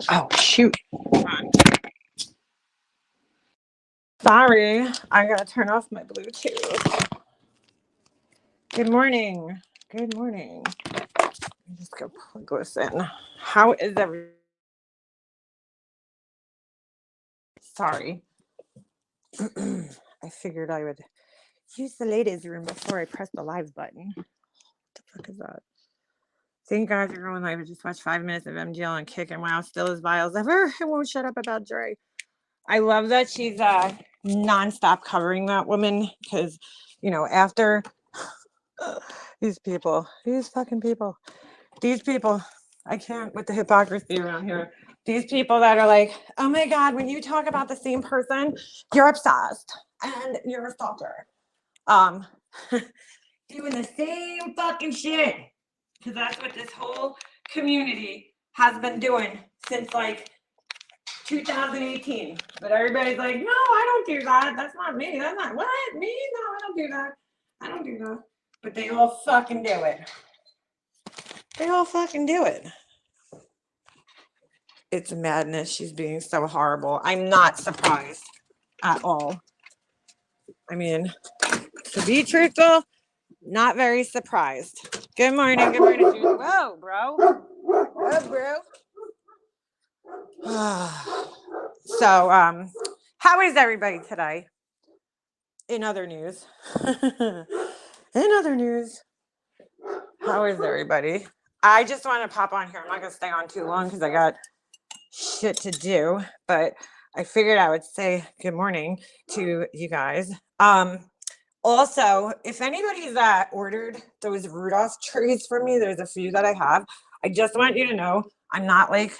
Oh, shoot. Sorry, I gotta turn off my Bluetooth. Good morning. Good morning. Let me just go plug this in. How is everything? Sorry. I figured I would use the ladies' room before I press the live button. What the fuck is that? Thank God for going live. I just watched 5 minutes of MGL and Kick, and wow, still as vile as ever. I won't shut up about Dre. I love that she's nonstop covering that woman because, after these fucking people, I can't with the hypocrisy around here. These people that are like, oh my God, when you talk about the same person, you're obsessed and you're a stalker. Doing the same fucking shit. Because that's what this whole community has been doing since like 2018. But everybody's like, no, I don't do that. That's not me. That's not what? Me? No, I don't do that. I don't do that. But they all fucking do it. They all fucking do it. It's madness. She's being so horrible. I'm not surprised at all. I mean, to be truthful, not very surprised. Good morning. Good morning, Judy. Whoa, bro. Whoa, bro. So, how is everybody today? In other news, how is everybody? I just want to pop on here. I'm not going to stay on too long because I got shit to do, but I figured I would say good morning to you guys. Also, if anybody's ordered those Rudolph trees from me, there's a few that I have. I just want you to know I'm not like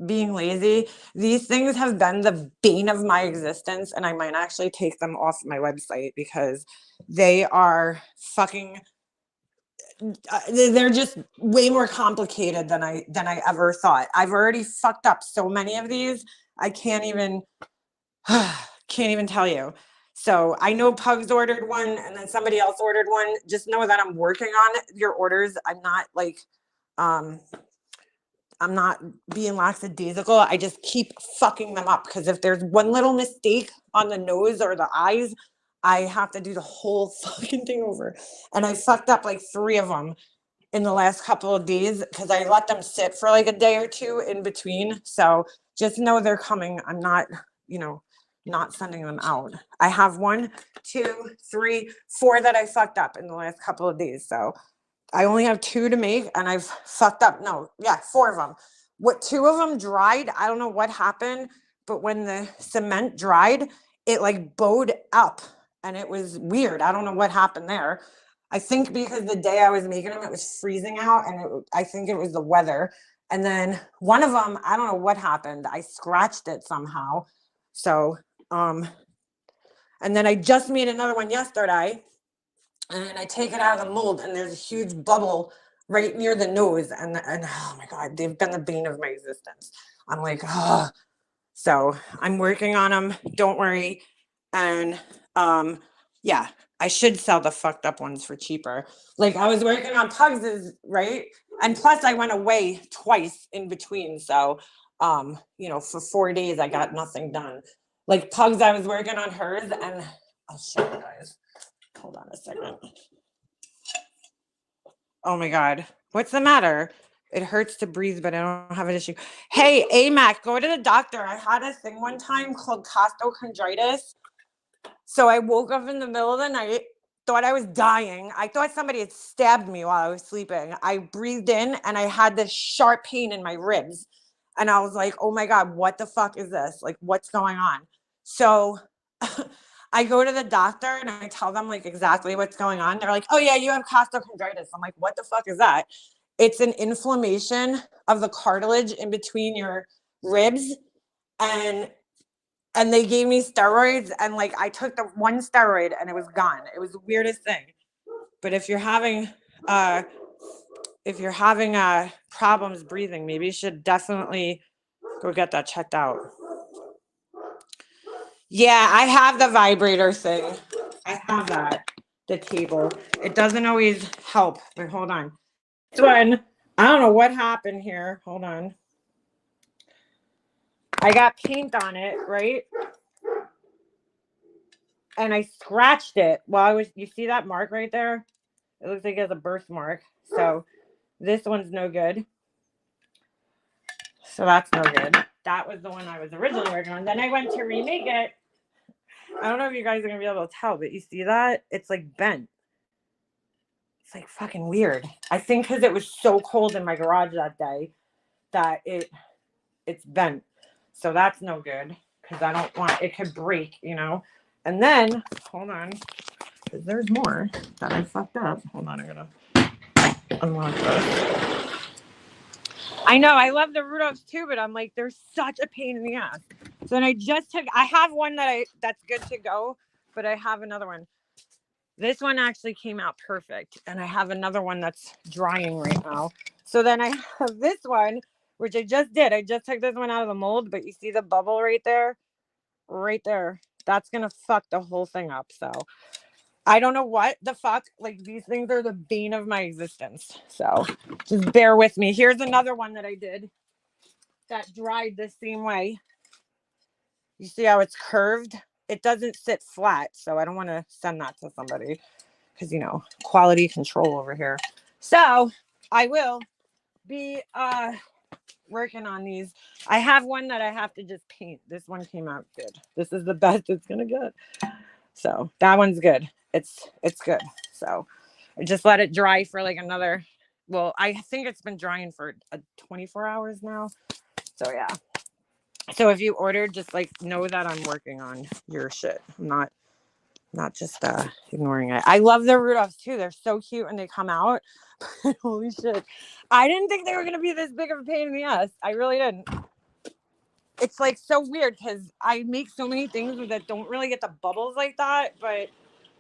being lazy. These things have been the bane of my existence, and I might actually take them off my website because they are fucking they're just way more complicated than I ever thought. I've already fucked up so many of these. I can't even tell you. So I know Pugs ordered one and then somebody else ordered one. Just know that I'm working on your orders. I'm not like I'm not being lackadaisical. I just keep fucking them up because if there's one little mistake on the nose or the eyes, I have to do the whole fucking thing over. And I fucked up like 3 of them in the last couple of days because I let them sit for like a day or two in between. So just know they're coming. I'm not, not sending them out. I have 1, 2, 3, 4 that I fucked up in the last couple of days. So I only have 2 to make and I've fucked up. 4 of them. 2 of them dried. I don't know what happened, but when the cement dried, it like bowed up and it was weird. I don't know what happened there. I think because the day I was making them, it was freezing out and I think it was the weather. And then one of them, I don't know what happened. I scratched it somehow. So, and then I just made another one yesterday. And I take it out of the mold and there's a huge bubble right near the nose. And oh my God, they've been the bane of my existence. I'm like, oh. So I'm working on them. Don't worry. And yeah, I should sell the fucked up ones for cheaper. Like I was working on Pugs's, right? And plus I went away twice in between. So, for 4 days, I got nothing done. Like Pugs, I was working on hers and I'll show you guys. Hold on a second. Oh my God. What's the matter? It hurts to breathe, but I don't have an issue. Hey, AMAC, go to the doctor. I had a thing one time called costochondritis. So I woke up in the middle of the night, thought I was dying. I thought somebody had stabbed me while I was sleeping. I breathed in and I had this sharp pain in my ribs. And I was like, oh my God, what the fuck is this? Like, what's going on? So I go to the doctor and I tell them like exactly what's going on. They're like, oh yeah, you have costochondritis. I'm like, what the fuck is that? It's an inflammation of the cartilage in between your ribs. And they gave me steroids and like I took the one steroid and it was gone. It was the weirdest thing. But if you're having problems breathing, maybe you should definitely go get that checked out. Yeah, I have the vibrator thing. I have that. The table. It doesn't always help, but hold on. This one, I don't know what happened here. Hold on. I got paint on it, right? And I scratched it while I was, you see that mark right there? It looks like it has a birthmark. So this one's no good. So that's no good. That was the one I was originally working on. Then I went to remake it. I don't know if you guys are going to be able to tell, but you see that? It's like bent. It's like fucking weird. I think because it was so cold in my garage that day that it's bent. So that's no good because I don't want it could break, you know. And then hold on, because there's more that I fucked up. Hold on, I'm gonna unlock this. I know I love the Rudolphs too, but I'm like, they're such a pain in the ass. So then I have one that's good to go, but I have another one. This one actually came out perfect, and I have another one that's drying right now. So then I have this one, which I just did. I just took this one out of the mold, but you see the bubble right there? Right there. That's going to fuck the whole thing up. So I don't know what the fuck. Like, these things are the bane of my existence. So just bear with me. Here's another one that I did that dried the same way. You see how it's curved? It doesn't sit flat, so I don't want to send that to somebody because, you know, quality control over here. So I will be working on these. I have one that I have to just paint. This one came out good. This is the best it's gonna get. So that one's good. It's good. So I just let it dry for like another, well, I think it's been drying for 24 hours now. So yeah. So if you ordered, just like know that I'm working on your shit. I'm not just ignoring it. I love the Rudolphs too. They're so cute when they come out. Holy shit. I didn't think they were going to be this big of a pain in the ass. I really didn't. It's like so weird because I make so many things that don't really get the bubbles like that. But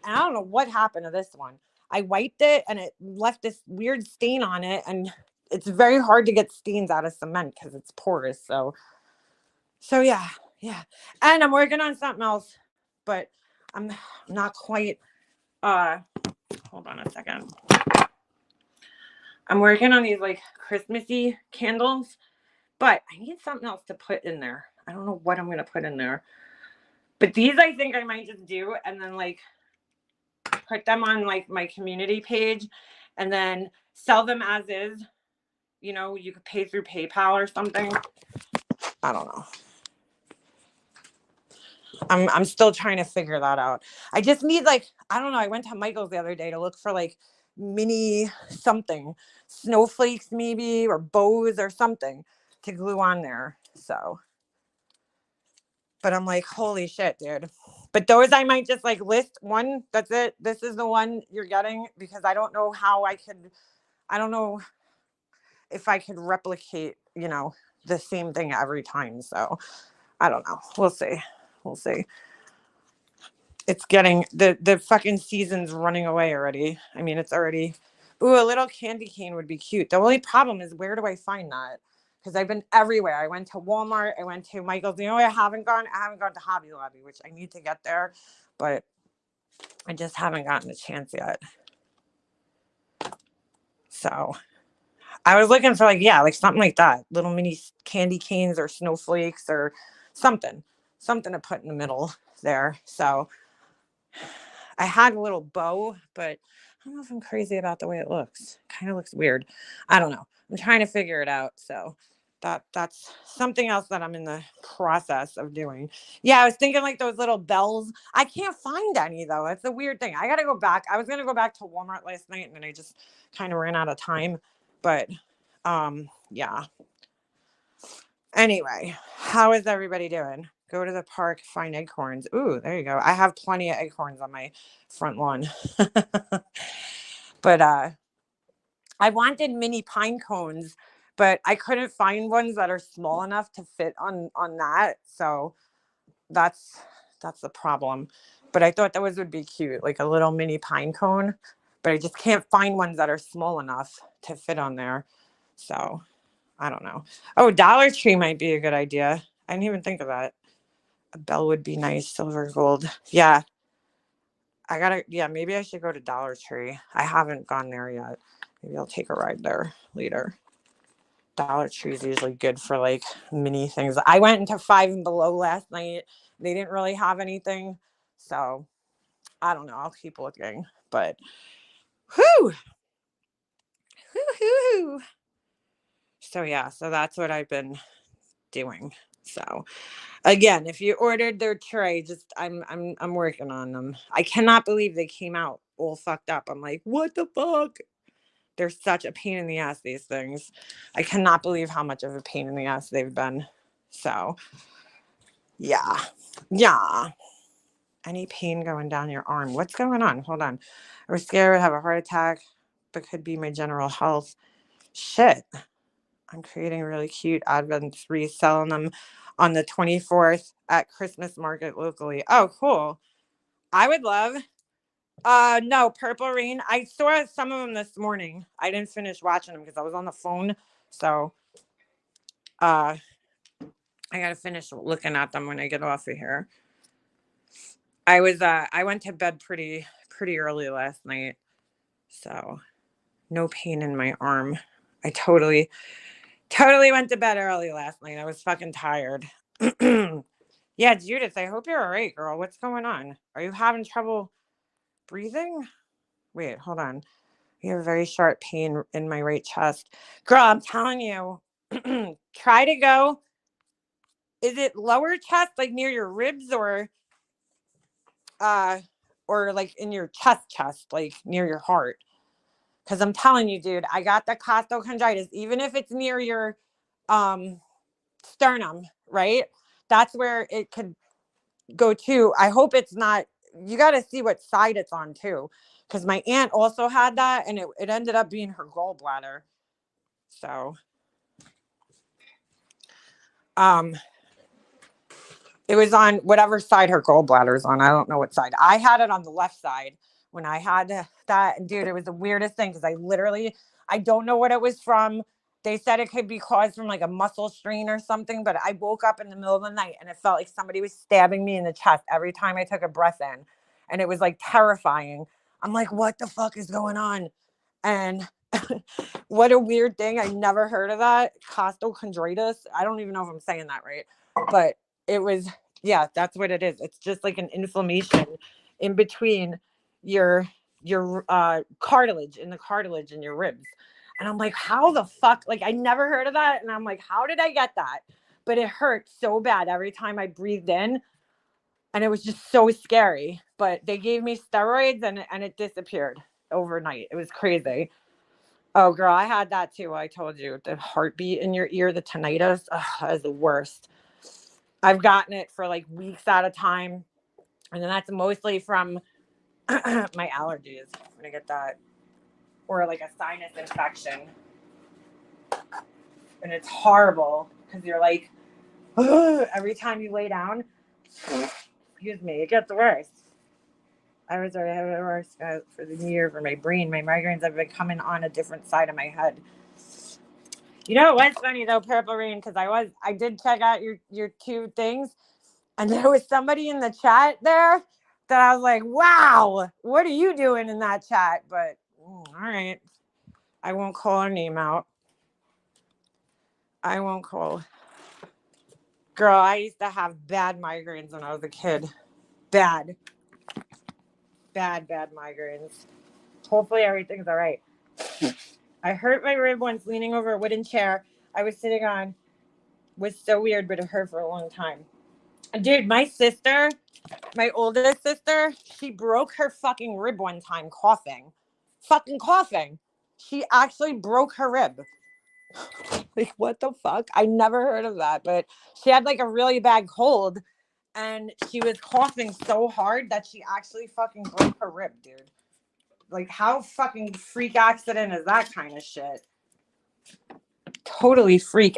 I don't know what happened to this one. I wiped it and it left this weird stain on it. And it's very hard to get stains out of cement because it's porous. So yeah. And I'm working on something else, but I'm not quite, hold on a second. I'm working on these like Christmassy candles, but I need something else to put in there. I don't know what I'm going to put in there, but these I think I might just do and then like put them on like my community page and then sell them as is. You know, you could pay through PayPal or something. I don't know. I'm still trying to figure that out. I just need like, I don't know. I went to Michael's the other day to look for like mini something, snowflakes maybe, or bows or something to glue on there. So, but I'm like, holy shit, dude. But those I might just like list one. That's it. This is the one you're getting because I don't know how I don't know if I could replicate, you know, the same thing every time. So I don't know. We'll see. It's getting the fucking season's running away already. I mean, it's already. Ooh, a little candy cane would be cute. The only problem is where do I find that? Because I've been everywhere. I went to Walmart. I went to Michael's. You know, I haven't gone to Hobby Lobby, which I need to get there, but I just haven't gotten a chance yet. So I was looking for like something like that, little mini candy canes or snowflakes or something to put in the middle there. So I had a little bow, but I don't know if I'm crazy about the way it looks. Kind of looks weird. I don't know. I'm trying to figure it out. So that's something else that I'm in the process of doing. Yeah, I was thinking like those little bells. I can't find any though. It's a weird thing. I got to go back. I was going to go back to Walmart last night and then I just kind of ran out of time. But yeah. Anyway, how is everybody doing? Go to the park, find acorns. Ooh, there you go. I have plenty of acorns on my front lawn. But I wanted mini pine cones, but I couldn't find ones that are small enough to fit on that. So that's the problem. But I thought those would be cute, like a little mini pine cone. But I just can't find ones that are small enough to fit on there. So I don't know. Oh, Dollar Tree might be a good idea. I didn't even think of that. A bell would be nice, silver gold. Yeah. Maybe I should go to Dollar Tree. I haven't gone there yet. Maybe I'll take a ride there later. Dollar Tree is usually good for like mini things. I went into Five and Below last night. They didn't really have anything. So I don't know. I'll keep looking. But whew. Whew. So yeah, so that's what I've been doing. So again, if you ordered their tray, just I'm working on them. I cannot believe they came out all fucked up. I'm like, what the fuck? They're such a pain in the ass, these things. I cannot believe how much of a pain in the ass they've been. So yeah. Yeah. Any pain going down your arm? What's going on? Hold on. I was scared I'd have a heart attack, but could be my general health. Shit. I'm creating really cute Advent wreaths, selling them on the 24th at Christmas market locally. Oh, cool. I would love. No, Purple Rain. I saw some of them this morning. I didn't finish watching them because I was on the phone. So, I gotta finish looking at them when I get off of here. I went to bed pretty early last night, so no pain in my arm. I totally went to bed early last night. I was fucking tired. Yeah, Judith, I hope you're all right, girl. What's going on? Are you having trouble breathing? Wait, hold on. I have a very sharp pain in my right chest. Girl, I'm telling you, try to go. Is it lower chest, like near your ribs, or like in your chest, like near your heart? Because I'm telling you, dude, I got the costochondritis. Even if it's near your sternum, right? That's where it could go to. I hope it's not. You got to see what side it's on too, because my aunt also had that, and it ended up being her gallbladder. So, it was on whatever side her gallbladder is on. I don't know what side. I had it on the left side when I had that. And dude, it was the weirdest thing because I don't know what it was from. They said it could be caused from like a muscle strain or something, but I woke up in the middle of the night and it felt like somebody was stabbing me in the chest every time I took a breath in. And it was like terrifying. I'm like, what the fuck is going on? And what a weird thing. I never heard of that. Costochondritis. I don't even know if I'm saying that right. But it was, yeah, that's what it is. It's just like an inflammation in between your cartilage, in the cartilage in your ribs. And I'm like, how the fuck? Like, I never heard of that. And I'm like, how did I get that? But it hurt so bad every time I breathed in. And it was just so scary. But they gave me steroids and it disappeared overnight. It was crazy. Oh, girl, I had that too. I told you, the heartbeat in your ear, the tinnitus, that is the worst. I've gotten it for like weeks at a time. And then that's mostly from my allergies. I'm going to get that. Or like a sinus infection. And it's horrible because you're like, every time you lay down, excuse me, it gets worse. I was already having it worse for the new year for my brain. My migraines have been coming on a different side of my head. You know, it was funny though, Purple Rain, because I did check out your two things, and there was somebody in the chat there that I was like, wow, what are you doing in that chat? But all right, I won't call her name out. I won't call. Girl, I used to have bad migraines when I was a kid. Bad migraines. Hopefully everything's all right. I hurt my rib once leaning over a wooden chair I was sitting on. It was so weird, but it hurt for a long time. Dude, my oldest sister, she broke her fucking rib one time coughing. Fucking coughing. She actually broke her rib. Like, what the fuck? I never heard of that, but she had like a really bad cold and she was coughing so hard that she actually fucking broke her rib, dude. Like, how fucking freak accident is that kind of shit? Total freak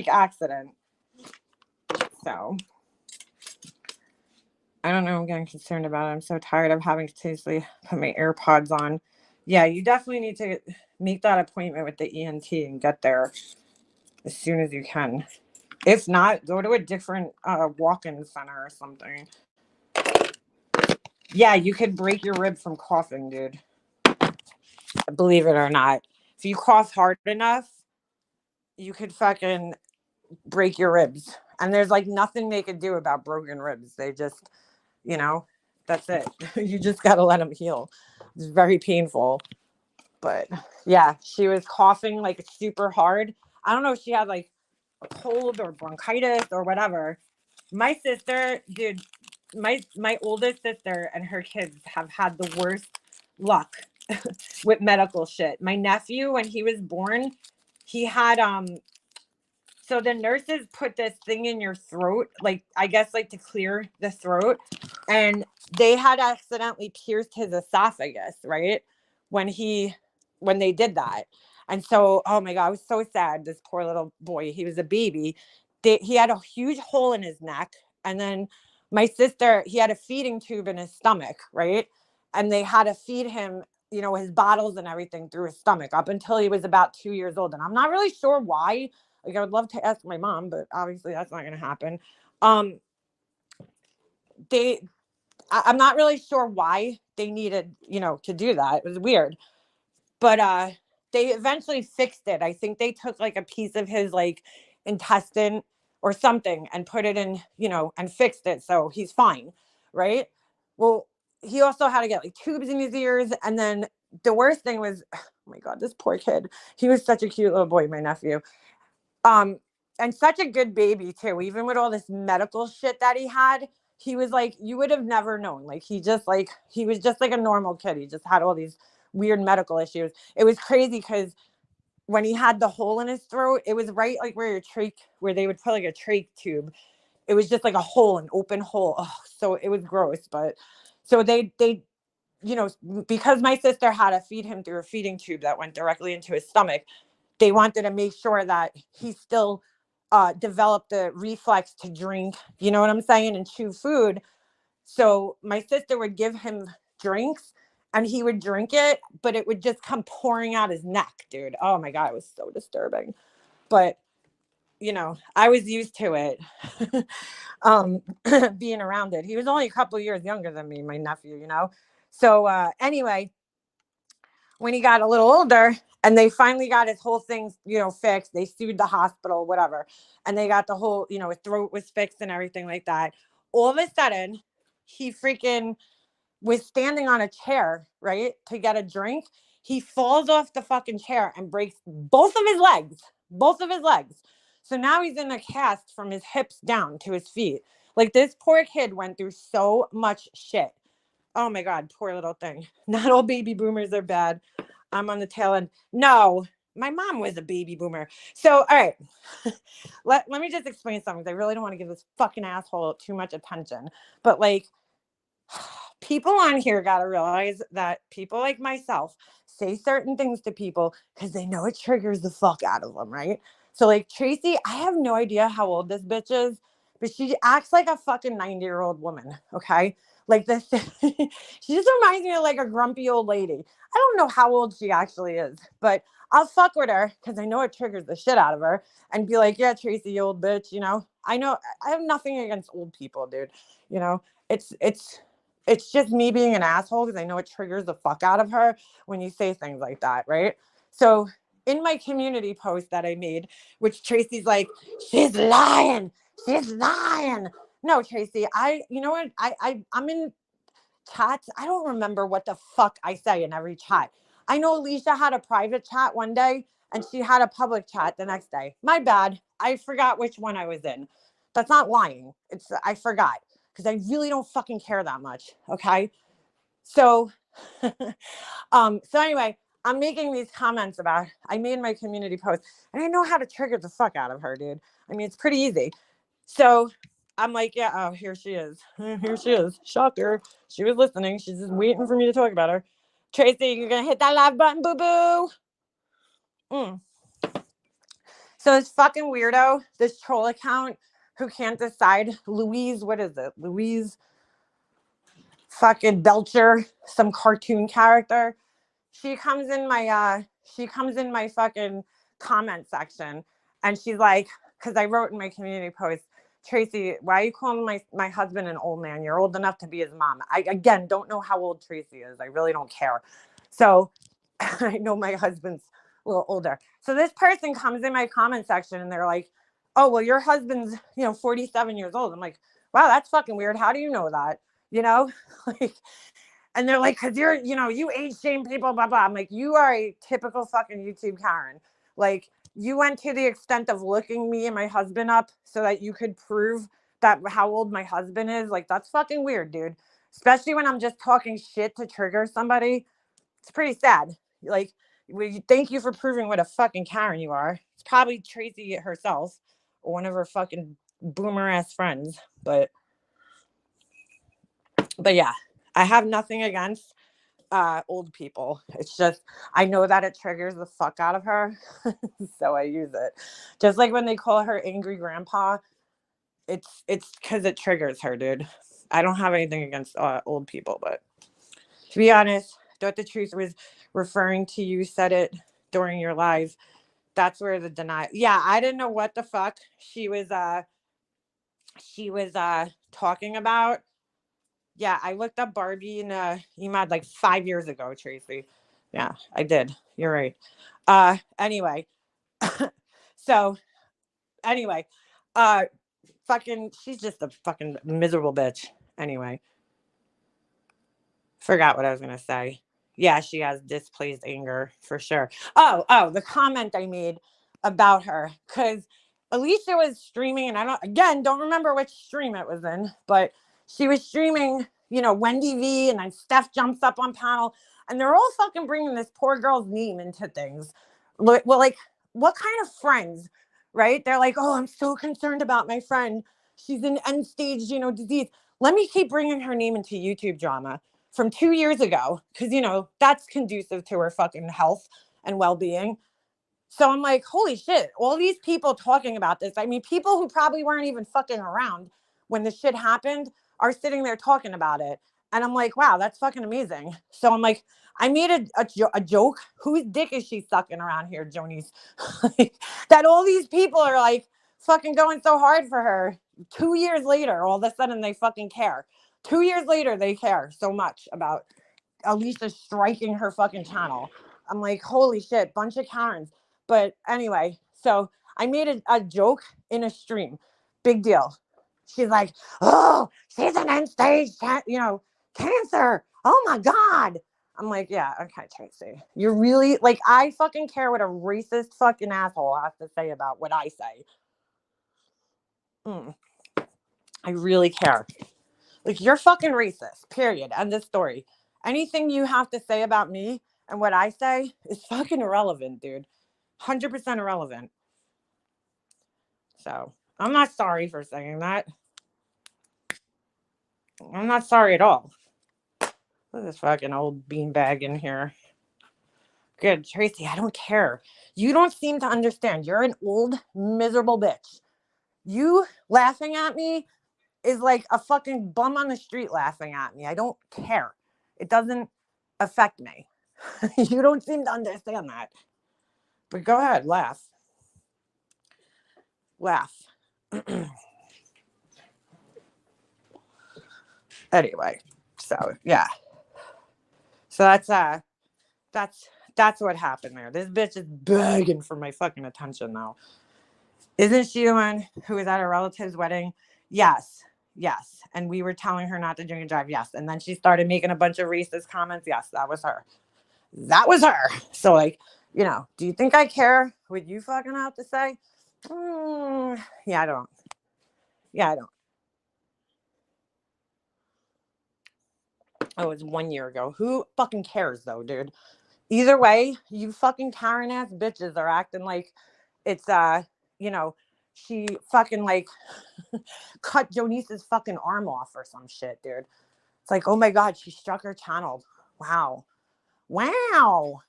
accident. So, I don't know. I'm getting concerned about it. I'm so tired of having to seriously put my AirPods on. Yeah, you definitely need to make that appointment with the ENT and get there as soon as you can. If not, go to a different walk-in center or something. Yeah, you could break your rib from coughing, dude. Believe it or not. If you cough hard enough, you could fucking break your ribs. And there's like nothing they could do about broken ribs. They just, you know, that's it. You just got to let them heal. It's very painful. But yeah, she was coughing like super hard. I don't know if she had like a cold or bronchitis or whatever. My sister, dude, my oldest sister and her kids have had the worst luck with medical shit. My nephew, when he was born, he had so the nurses put this thing in your throat, like I guess like to clear the throat, and they had accidentally pierced his esophagus, right? When he when they did that. And so, oh my God, I was so sad. This poor little boy, he was a baby. He had a huge hole in his neck. And then my sister, he had a feeding tube in his stomach, right? And they had to feed him, his bottles and everything through his stomach up until he was about 2 years old. And I'm not really sure why. Like, I would love to ask my mom, but obviously that's not going to happen. Um, they, I'm not really sure why they needed, to do that. It was weird, but they eventually fixed it. I think they took like a piece of his like intestine or something and put it in, and fixed it, so he's fine, right? Well, he also had to get like tubes in his ears, and then the worst thing was, oh my God, this poor kid. He was such a cute little boy, my nephew. Um, and such a good baby too. Even with all this medical shit that he had, he was like, you would have never known. Like he was just like a normal kid. He just had all these weird medical issues. It was crazy because when he had the hole in his throat, it was right like where they would put like a trach tube. It was just like a hole, an open hole. Oh, so it was gross. But so they because my sister had to feed him through a feeding tube that went directly into his stomach, they wanted to make sure that he still developed the reflex to drink, you know what I'm saying, and chew food. So my sister would give him drinks and he would drink it, but it would just come pouring out his neck, dude. Oh my God, it was so disturbing. But, I was used to it, um, being around it. He was only a couple of years younger than me, my nephew. So anyway, when he got a little older and they finally got his whole thing, fixed, they sued the hospital, whatever. And they got the whole, his throat was fixed and everything like that. All of a sudden, he freaking was standing on a chair, right, to get a drink. He falls off the fucking chair and breaks both of his legs, both of his legs. So now he's in a cast from his hips down to his feet. Like, this poor kid went through so much shit. Oh my God, poor little thing. Not all baby boomers are bad. I'm on the tail end. No, my mom was a baby boomer. So, all right, let me just explain something. I really don't want to give this fucking asshole too much attention. But like, people on here got to realize that people like myself say certain things to people because they know it triggers the fuck out of them, right? So like Tracy, I have no idea how old this bitch is, but she acts like a fucking 90-year-old woman, okay? Like this, she just reminds me of like a grumpy old lady. I don't know how old she actually is, but I'll fuck with her because I know it triggers the shit out of her and be like, yeah, Tracy, you old bitch, I know I have nothing against old people, dude. You know, it's just me being an asshole because I know it triggers the fuck out of her when you say things like that, right? So in my community post that I made, which Tracy's like, she's lying, she's lying. No, Tracy, you know what? I'm in chats. I don't remember what the fuck I say in every chat. I know Alicia had a private chat one day and she had a public chat the next day. My bad. I forgot which one I was in. That's not lying. I forgot because I really don't fucking care that much. Okay. So, so anyway, I'm making these comments about, I made my community post and I know how to trigger the fuck out of her, dude. I mean, it's pretty easy. So I'm like, yeah, oh, here she is. Here she is. Shocker. She was listening. She's just waiting for me to talk about her. Tracy, you're going to hit that live button, boo boo. So this fucking weirdo, this troll account who can't decide, Louise, what is it? Louise fucking Belcher, some cartoon character. She comes in my fucking comment section and she's like, because I wrote in my community post, Tracy, why are you calling my husband an old man? You're old enough to be his mom. I, again, don't know how old Tracy is. I really don't care. So I know my husband's a little older. So this person comes in my comment section and they're like, oh, well, your husband's, 47 years old. I'm like, wow, that's fucking weird. How do you know that? You know, like, and they're like, cause you age shame people, blah, blah. I'm like, you are a typical fucking YouTube Karen. Like, you went to the extent of looking me and my husband up so that you could prove that how old my husband is. Like, that's fucking weird, dude. Especially when I'm just talking shit to trigger somebody. It's pretty sad. Like, thank you for proving what a fucking Karen you are. It's probably Tracy herself or one of her fucking boomer ass friends. But yeah, I have nothing against old people. It's just I know that it triggers the fuck out of her, so I use it. Just like when they call her angry grandpa, it's because it triggers her, dude. I don't have anything against old people, but to be honest, Thought the Truth was referring to you said it during your live. That's where the denial. Yeah, I didn't know what the fuck she was talking about. Yeah, I looked up Barbie and Emad like 5 years ago, Tracy. Yeah, I did. You're right. Anyway, so anyway, uh, fucking, she's just a fucking miserable bitch. Anyway, forgot what I was gonna say. Yeah, she has displaced anger for sure. Oh, the comment I made about her because Alicia was streaming, and don't remember which stream it was in, but she was streaming, Wendy V, and then Steph jumps up on panel, and they're all fucking bringing this poor girl's name into things. Well, like, what kind of friends, right? They're like, oh, I'm so concerned about my friend. She's in end stage, disease. Let me keep bringing her name into YouTube drama from 2 years ago, because that's conducive to her fucking health and well-being. So I'm like, holy shit, all these people talking about this. I mean, people who probably weren't even fucking around when the shit happened are sitting there talking about it. And I'm like, wow, that's fucking amazing. So I'm like, I made a joke. Whose dick is she sucking around here, Jonice? That all these people are like fucking going so hard for her. 2 years later, all of a sudden they fucking care. 2 years later, they care so much about Alicia striking her fucking channel. I'm like, holy shit, bunch of Karens. But anyway, so I made a joke in a stream. Big deal. She's like, oh, she's an end stage, cancer. Oh my God. I'm like, yeah, okay, Tracy. You're really, like, I fucking care what a racist fucking asshole has to say about what I say. I really care. Like, you're fucking racist, period. End of story. Anything you have to say about me and what I say is fucking irrelevant, dude. 100% irrelevant. So, I'm not sorry for saying that. I'm not sorry at all. Look at this fucking old beanbag in here. Good, Tracy, I don't care. You don't seem to understand. You're an old, miserable bitch. You laughing at me is like a fucking bum on the street laughing at me. I don't care. It doesn't affect me. You don't seem to understand that. But go ahead, laugh. Laugh. Anyway, so yeah. So that's what happened there. This bitch is begging for my fucking attention now. Isn't she the one who was at her relative's wedding? Yes. Yes. And we were telling her not to drink and drive. Yes. And then she started making a bunch of racist comments. Yes, that was her. That was her. So, like, do you think I care what you fucking have to say? Yeah, I don't. Yeah, I don't. Oh, it was 1 year ago. Who fucking cares, though, dude? Either way, you fucking Karen ass bitches are acting like it's she fucking like cut Jonice's fucking arm off or some shit, dude. It's like, oh my God, she struck her channel. Wow. Wow.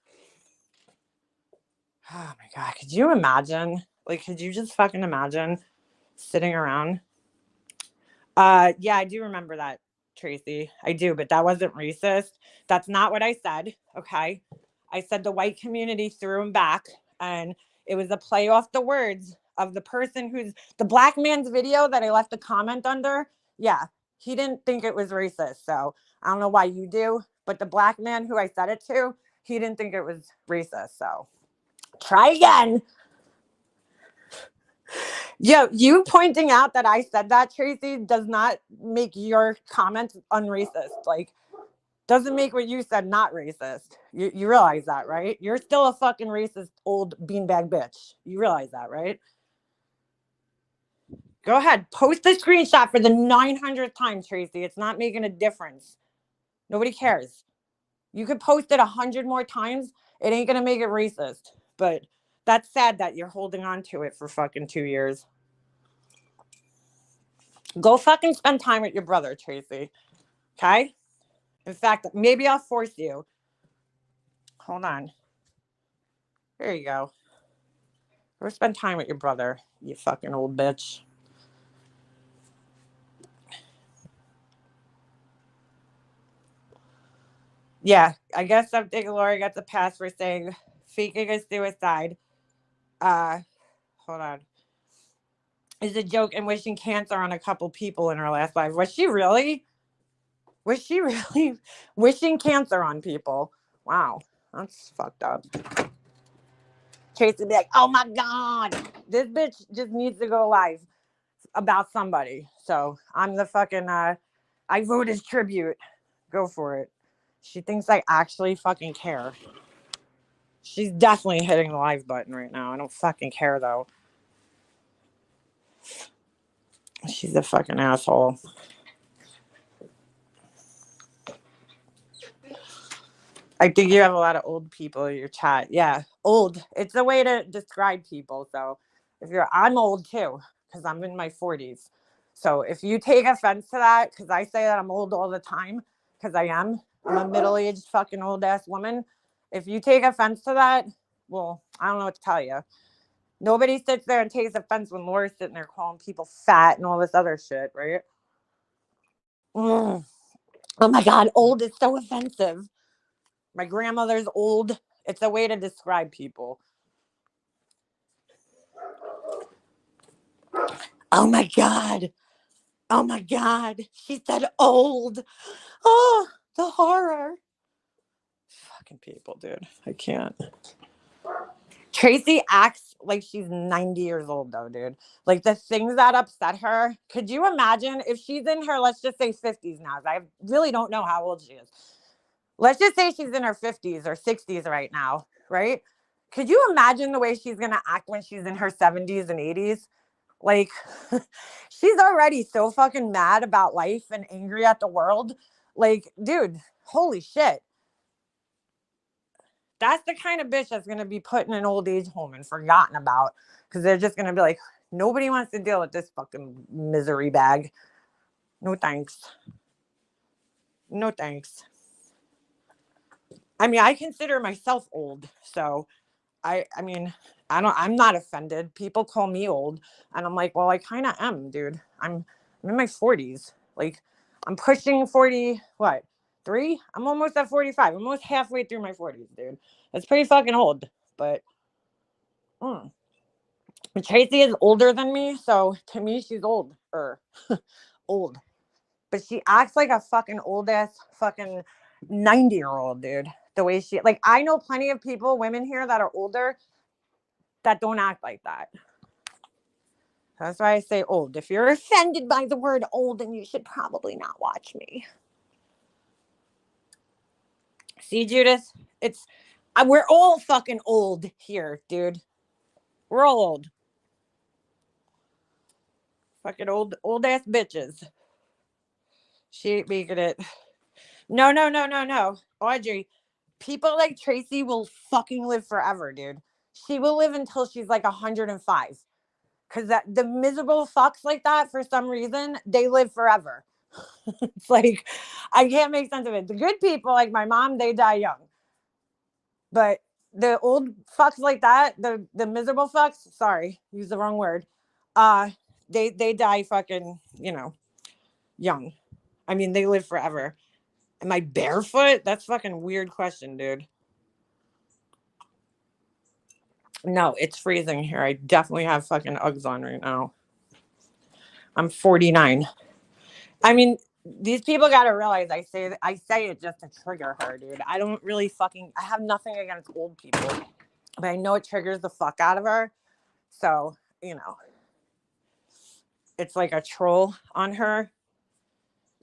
Oh my God. Could you imagine? Like, could you just fucking imagine sitting around? Yeah, I do remember that, Tracy. I do, but that wasn't racist. That's not what I said. Okay. I said the white community threw him back, and it was a play off the words of the person who's the black man's video that I left a comment under. Yeah, he didn't think it was racist. So I don't know why you do, but the black man who I said it to, he didn't think it was racist. So Try again. Yo, you pointing out that I said that, Tracy, does not make your comments unracist. Like, doesn't make what you said not racist. You realize that, right? You're still a fucking racist old beanbag bitch. You realize that, right? Go ahead. Post the screenshot for the 900th time, Tracy. It's not making a difference. Nobody cares. You could post it 100 more times. It ain't going to make it racist. But that's sad that you're holding on to it for fucking 2 years. Go fucking spend time with your brother, Tracy. Okay? In fact, maybe I'll force you. Hold on. There you go. Go spend time with your brother, you fucking old bitch. Yeah, I guess I'm thinking Lori got the pass for saying faking a suicide. Hold on. Is a joke and wishing cancer on a couple people in her last life. Was she really? Was she really wishing cancer on people? Wow, that's fucked up. Chase would be like, oh my God, this bitch just needs to go live about somebody. So I'm the fucking, I vote as tribute. Go for it. She thinks I actually fucking care. She's definitely hitting the live button right now. I don't fucking care though. She's a fucking asshole. I think you have a lot of old people in your chat. Yeah, old. It's a way to describe people. So I'm old too, because I'm in my 40s. So if you take offense to that, because I say that I'm old all the time, because I'm a middle-aged fucking old ass woman. If you take offense to that, well, I don't know what to tell you. Nobody sits there and takes offense when Laura's sitting there calling people fat and all this other shit, right? Mm. Oh my God, old is so offensive. My grandmother's old. It's a way to describe people. Oh my God. Oh my God. She said old. Oh, the horror. Fucking people, dude. I can't. Tracy acts like she's 90 years old, though, dude. Like the things that upset her. Could you imagine if she's in her, let's just say 50s now? I really don't know how old she is. Let's just say she's in her 50s or 60s right now, right? Could you imagine the way she's going to act when she's in her 70s and 80s? Like, she's already so fucking mad about life and angry at the world. Like, dude, holy shit. That's the kind of bitch that's going to be put in an old age home and forgotten about because they're just going to be like, nobody wants to deal with this fucking misery bag. No thanks. No thanks. I mean, I consider myself old, so I mean, I'm not offended. People call me old, and I'm like, well, I kind of am, dude. I'm in my 40s. Like, I'm pushing 40. What? 3? I'm almost at 45. I'm almost halfway through my 40s, dude. That's pretty fucking old. But Tracy is older than me, so to me, she's old. Old. But she acts like a fucking old ass fucking 90-year-old, dude. The way like, I know plenty of people, women here that are older that don't act like that. That's why I say old. If you're offended by the word old, then you should probably not watch me. See, Judith? We're all fucking old here, dude. We're all old. Fucking old ass bitches. She ain't making it. No. Audrey, people like Tracy will fucking live forever, dude. She will live until she's like 105. Because the miserable fucks like that, for some reason, they live forever. It's like, I can't make sense of it. The good people, like my mom, they die young. But the old fucks like that, the miserable fucks, sorry, use the wrong word. They die fucking, young. I mean, they live forever. Am I barefoot? That's fucking weird question, dude. No, it's freezing here. I definitely have fucking Uggs on right now. I'm 49. I mean, these people got to realize I say it just to trigger her, dude. I don't really I have nothing against old people. but I know it triggers the fuck out of her. So, you know, it's like a troll on her.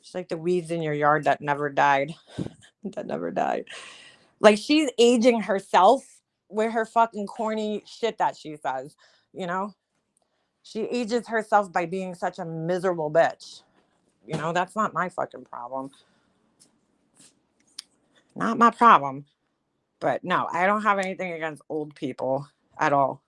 She's like the weeds in your yard that never died. That never died. Like she's aging herself with her fucking corny shit that she says, you know? She ages herself by being such a miserable bitch. You know, that's not my fucking problem. Not my problem. But no, I don't have anything against old people at all.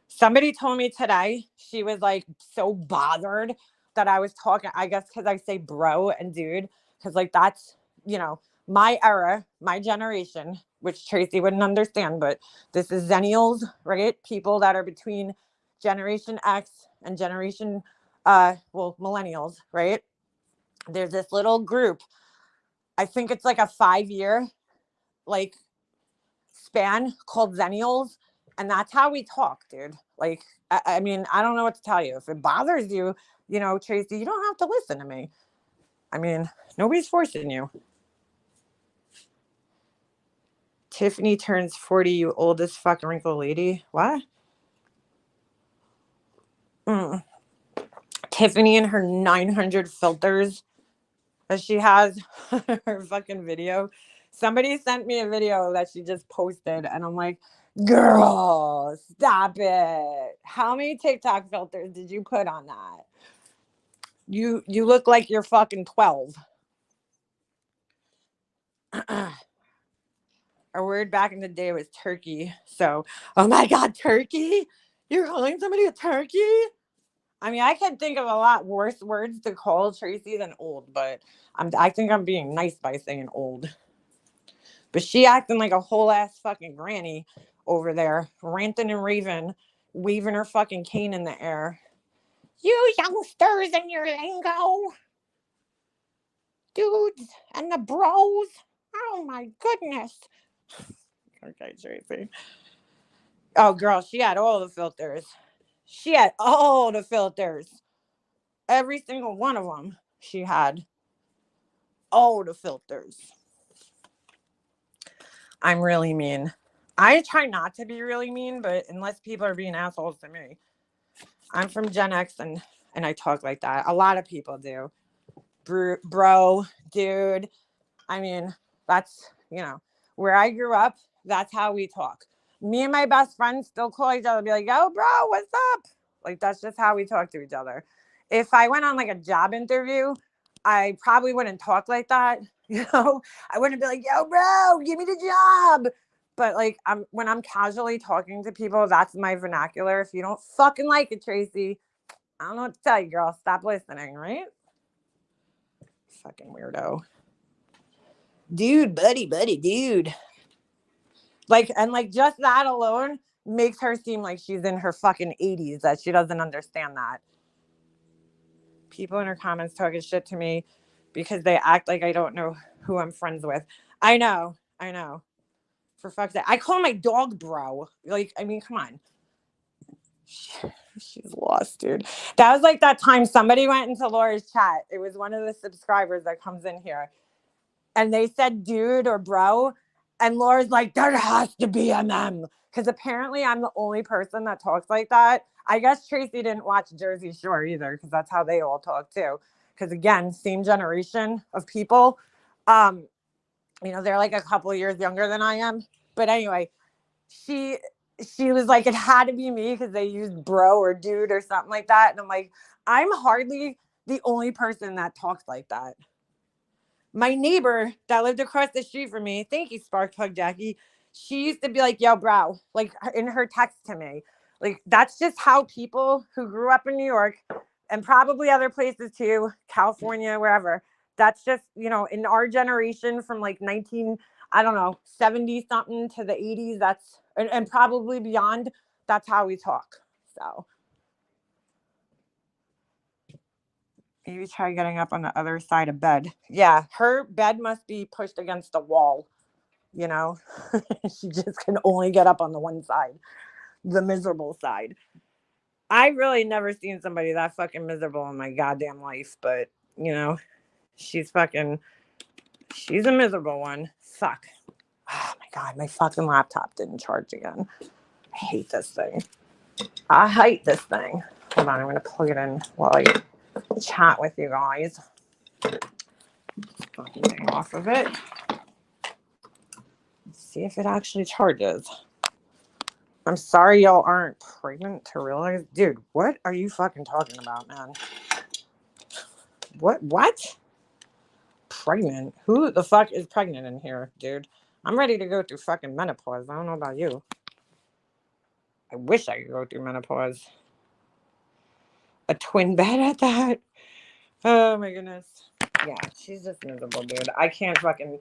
Somebody told me today, she was like so bothered that I was talking, I guess because I say bro and dude, because like that's, you know, my era, my generation, which Tracy wouldn't understand, but this is Zennials, right? People that are between Generation X and Generation, Millennials, right? There's this little group. I think it's like a 5 year, like span called Zennials, and that's how we talk, dude. Like, I mean, I don't know what to tell you. If it bothers you, you know, Tracy, you don't have to listen to me. I mean, nobody's forcing you. Tiffany turns 40, you oldest fucking wrinkle lady. What? Mm. Tiffany and her 900 filters that she has her fucking video. Somebody sent me a video that she just posted, and I'm like, girl, stop it. How many TikTok filters did you put on that? You look like you're fucking 12. Our word back in the day was turkey. So, oh my God, turkey? You're calling somebody a turkey? I mean, I can think of a lot worse words to call Tracy than old, but I think I'm being nice by saying old. But she acting like a whole ass fucking granny over there, ranting and raving, waving her fucking cane in the air. You youngsters and your lingo, dudes and the bros. Oh my goodness. Okay, Tracy. Oh, girl, she had all the filters. She had all the filters. Every single one of them. She had all the filters. I'm really mean. I try not to be really mean, but unless people are being assholes to me. I'm from Gen X and I talk like that. A lot of people do. Bro, dude. I mean, that's, you know, where I grew up, that's how we talk. Me and my best friends still call each other, be like, yo, bro, what's up? Like, that's just how we talk to each other. If I went on like a job interview, I probably wouldn't talk like that. You know, I wouldn't be like, yo, bro, give me the job. But like, when I'm casually talking to people, that's my vernacular. If you don't fucking like it, Tracy, I don't know what to tell you, girl. Stop listening, right? Fucking weirdo. Dude, buddy, dude. Like, and like just that alone makes her seem like she's in her fucking 80s, that she doesn't understand that. People in her comments talking shit to me because they act like I don't know who I'm friends with. I know. For fuck's sake. I call my dog bro. Like, I mean, come on. She's lost, dude. That was like that time somebody went into Laura's chat. It was one of the subscribers that comes in here. And they said dude or bro. And Laura's like, there has to be a mem. Because apparently I'm the only person that talks like that. I guess Tracy didn't watch Jersey Shore either, because that's how they all talk too. Because again, same generation of people. You know, they're like a couple of years younger than I am. But anyway, she was like, it had to be me because they used bro or dude or something like that. And I'm like, I'm hardly the only person that talks like that. My neighbor that lived across the street from me, thank you, Spark Plug Jackie. She used to be like, yo, bro, like in her text to me. Like, that's just how people who grew up in New York and probably other places too, California, wherever. That's just, you know, in our generation from like 70 something to the 80s. That's, and probably beyond. That's how we talk. So maybe try getting up on the other side of bed. Yeah, her bed must be pushed against the wall, you know? She just can only get up on the one side, the miserable side. I really never seen somebody that fucking miserable in my goddamn life, but, you know, she's a miserable one. Fuck. Oh my God, my fucking laptop didn't charge again. I hate this thing. I hate this thing. Hold on, I'm going to plug it in while I chat with you guys. Fucking thing off of it. Let's see if it actually charges. I'm sorry y'all aren't pregnant to realize. Dude, what are you fucking talking about, man? What? Pregnant? Who the fuck is pregnant in here, dude? I'm ready to go through fucking menopause. I don't know about you. I wish I could go through menopause. A twin bed at that? Oh my goodness. Yeah, she's just miserable, dude. I can't fucking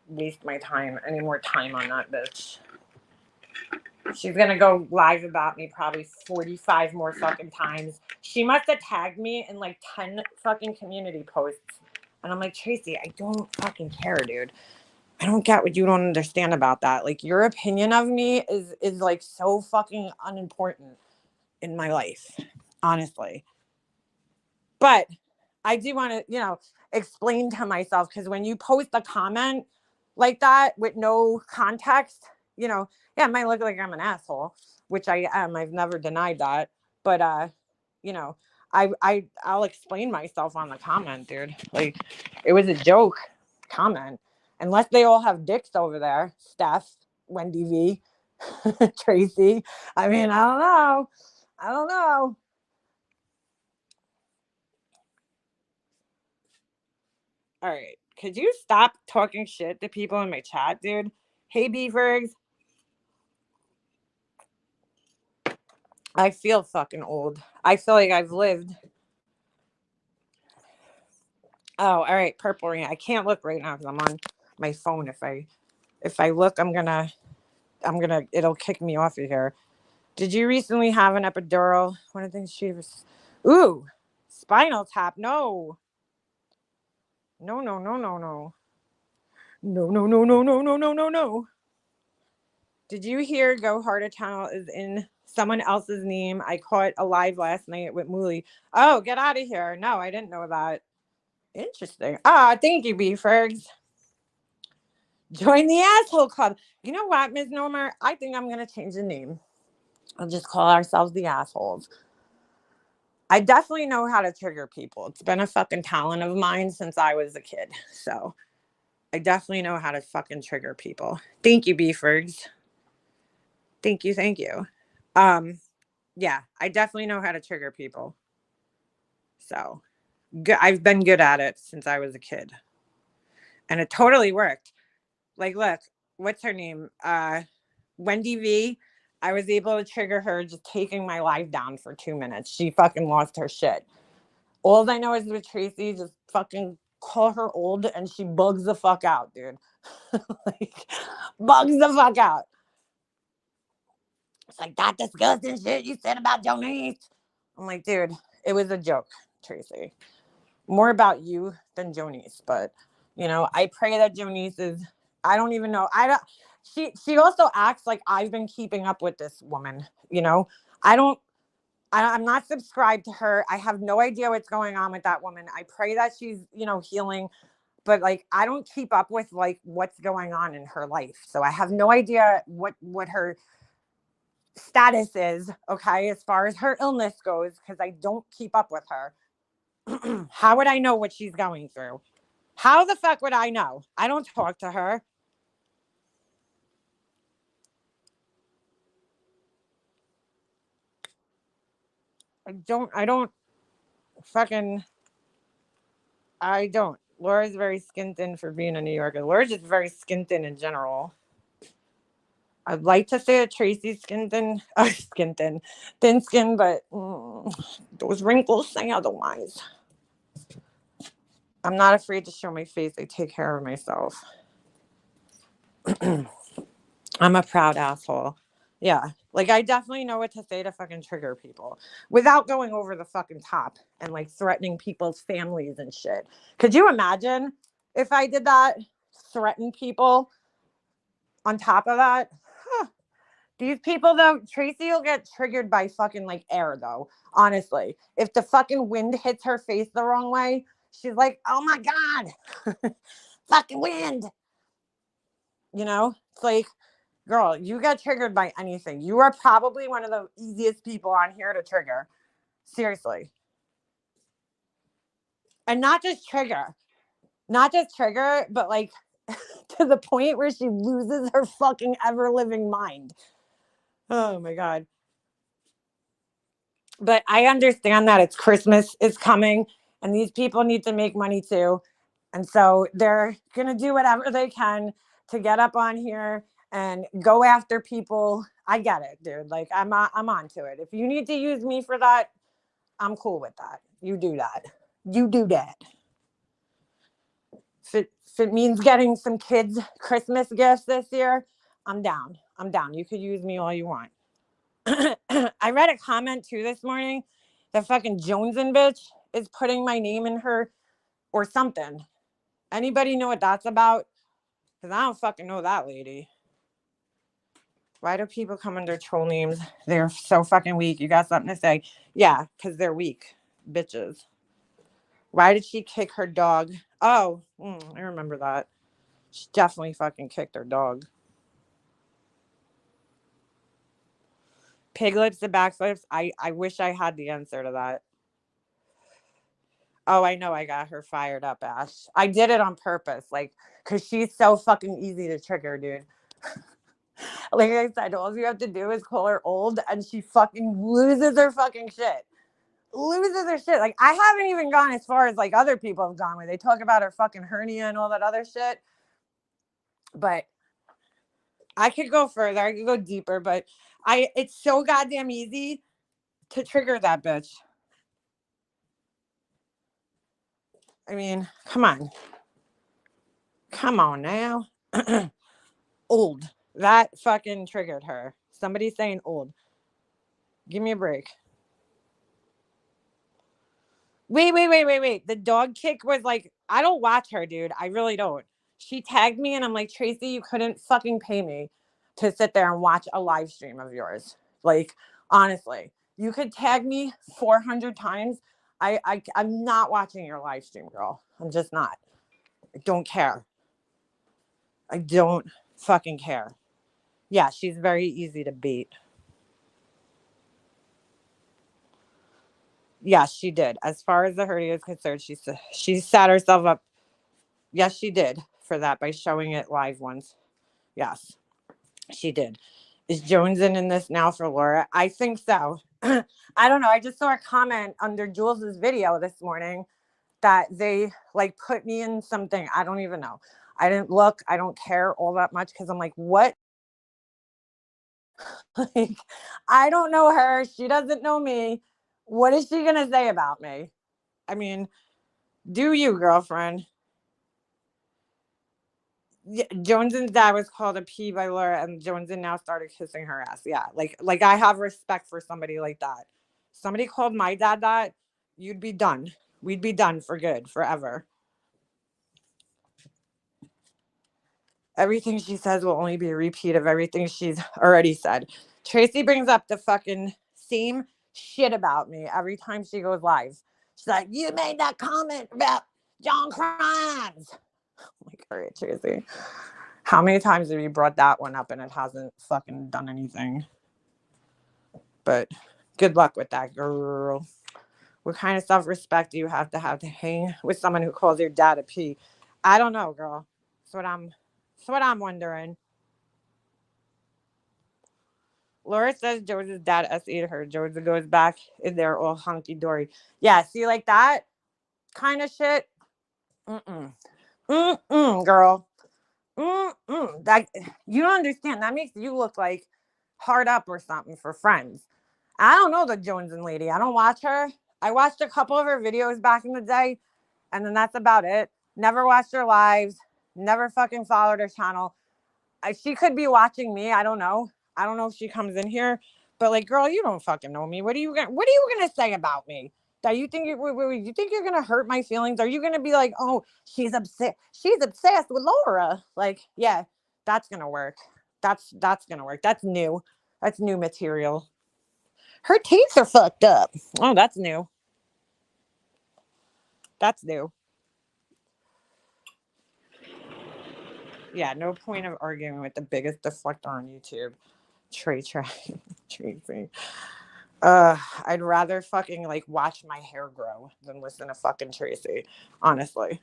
waste my time, any more time on that bitch. She's gonna go live about me probably 45 more fucking times. She must have tagged me in like 10 fucking community posts. And I'm like, Tracy, I don't fucking care, dude. I don't get what you don't understand about that. Like, your opinion of me is like so fucking unimportant in my life, honestly. But I do want to, explain to myself, because when you post a comment like that with no context, yeah, it might look like I'm an asshole, which I am. I've never denied that. But you know, I'll explain myself on the comment, dude. Like, it was a joke comment. Unless they all have dicks over there, Steph, Wendy V, Tracy. I mean, I don't know. I don't know. All right. Could you stop talking shit to people in my chat, dude? Hey, Beefergs. I feel fucking old. I feel like I've lived. Oh, all right. Purple rain. I can't look right now because I'm on my phone. If I look, it'll kick me off of here. Did you recently have an epidural? One of the things she was. Ooh, spinal tap. No. No, no, no, no, no. No, no, no, no, no, no, no, no, no. Did you hear Go Harder Channel is in someone else's name? I caught a live last night with Mooley. Oh, get out of here. No, I didn't know that. Interesting. Thank you, Beefergs. Join the asshole club. You know what, Ms. Nomer? I think I'm going to change the name. I'll just call ourselves the assholes. I definitely know how to trigger people. It's been a fucking talent of mine since I was a kid. So I definitely know how to fucking trigger people. Thank you, Beefergs. Thank you. Thank you. Yeah, I definitely know how to trigger people. So I've been good at it since I was a kid. And it totally worked. Like, look, what's her name? Wendy V. I was able to trigger her just taking my life down for 2 minutes. She fucking lost her shit. All I know is with Tracy, just fucking call her old and she bugs the fuck out, dude. Like, bugs the fuck out. It's like, that disgusting shit you said about Jonice. I'm like, dude, it was a joke, Tracy. More about you than Jonice, but I pray that Jonice is. I don't even know. I don't. She also acts like I've been keeping up with this woman. I don't. I'm not subscribed to her. I have no idea what's going on with that woman. I pray that she's healing, but like I don't keep up with like what's going on in her life, so I have no idea what her status is. Okay, as far as her illness goes, because I don't keep up with her. How would I know what she's going through? How the fuck would I know? I don't talk to her. I don't fucking, I don't. Laura's very skin thin for being a New Yorker. Laura's just very skin thin in general. I'd like to say that Tracy's skin thin, thin skin, but those wrinkles say otherwise. I'm not afraid to show my face. I take care of myself. I'm a proud asshole. Yeah. Like, I definitely know what to say to fucking trigger people without going over the fucking top and like threatening people's families and shit. Could you imagine if I did that? Threaten people on top of that? Huh. These people, though, Tracy will get triggered by fucking like air, though. Honestly, if the fucking wind hits her face the wrong way, she's like, oh my God, fucking wind. It's like, Girl, you get triggered by anything. You are probably one of the easiest people on here to trigger. Seriously. And not just trigger, but like to the point where she loses her fucking ever living mind. Oh my God. But I understand that it's Christmas is coming and these people need to make money too. And so they're going to do whatever they can to get up on here and go after people. I get it, dude. Like I'm onto it. If you need to use me for that, I'm cool with that. You do that. You do that. If it means getting some kids Christmas gifts this year, I'm down. I'm down. You could use me all you want. I read a comment too this morning. The fucking Jonesin bitch is putting my name in her or something. Anybody know what that's about? Because I don't fucking know that lady. Why do people come under troll names? They're so fucking weak. You got something to say? Yeah, because they're weak. Bitches. Why did she kick her dog? Oh, I remember that. She definitely fucking kicked her dog. Piglets to backflips? I wish I had the answer to that. Oh, I know I got her fired up, Ash. I did it on purpose, like, because she's so fucking easy to trigger, dude. Like I said, all you have to do is call her old and she fucking loses her fucking shit. Loses her shit. Like, I haven't even gone as far as like other people have gone where they talk about her fucking hernia and all that other shit. But I could go further. I could go deeper, but it's so goddamn easy to trigger that bitch. I mean, come on. Come on now. Old. That fucking triggered her. Somebody saying old. Give me a break. Wait. The dog kick was like, I don't watch her, dude. I really don't. She tagged me and I'm like, Tracy, you couldn't fucking pay me to sit there and watch a live stream of yours. Like, honestly, you could tag me 400 times. I'm not watching your live stream, girl. I'm just not. I don't care. I don't fucking care. Yeah, she's very easy to beat. Yes, she did. As far as the hernia is concerned, she sat herself up. Yes, she did for that by showing it live once. Yes, she did. Is Jones in this now for Laura? I think so. I don't know. I just saw a comment under Jules's video this morning that they like put me in something. I don't even know. I didn't look. I don't care all that much because I'm like, what? Like, I don't know her. She doesn't know me. What is she gonna say about me? I mean, do you, girlfriend? Yeah, Jones's dad was called a P by Laura, and Joneson now started kissing her ass. Yeah, like I have respect for somebody like that. Somebody called my dad that, you'd be done. We'd be done for good, forever. Everything she says will only be a repeat of everything she's already said. Tracy brings up the fucking same shit about me every time she goes live. She's like, you made that comment about John Crimes. I'm like, all right, Tracy. How many times have you brought that one up and it hasn't fucking done anything? But good luck with that, girl. What kind of self-respect do you have to hang with someone who calls your dad a P? I don't know, girl. That's what I'm wondering. Laura says George's dad SE'd her. George goes back and they're all hunky-dory. Yeah, see, like that kind of shit. Girl. That, you don't understand. That makes you look like hard up or something for friends. I don't know the Joneson lady. I don't watch her. I watched a couple of her videos back in the day, and then that's about it. Never watched her lives. Never fucking followed her channel. She could be watching me. I don't know. I don't know if she comes in here, but like, girl, you don't fucking know me. What are you gonna say about me? That you think you think you're gonna hurt my feelings? Are you gonna be like, oh, she's upset? She's obsessed with Laura. Like, yeah, that's gonna work. That's gonna work. That's new. That's new material. Her teeth are fucked up. Oh, that's new. That's new. Yeah, no point of arguing with the biggest deflector on YouTube. Tracy. I'd rather fucking like watch my hair grow than listen to fucking Tracy. Honestly.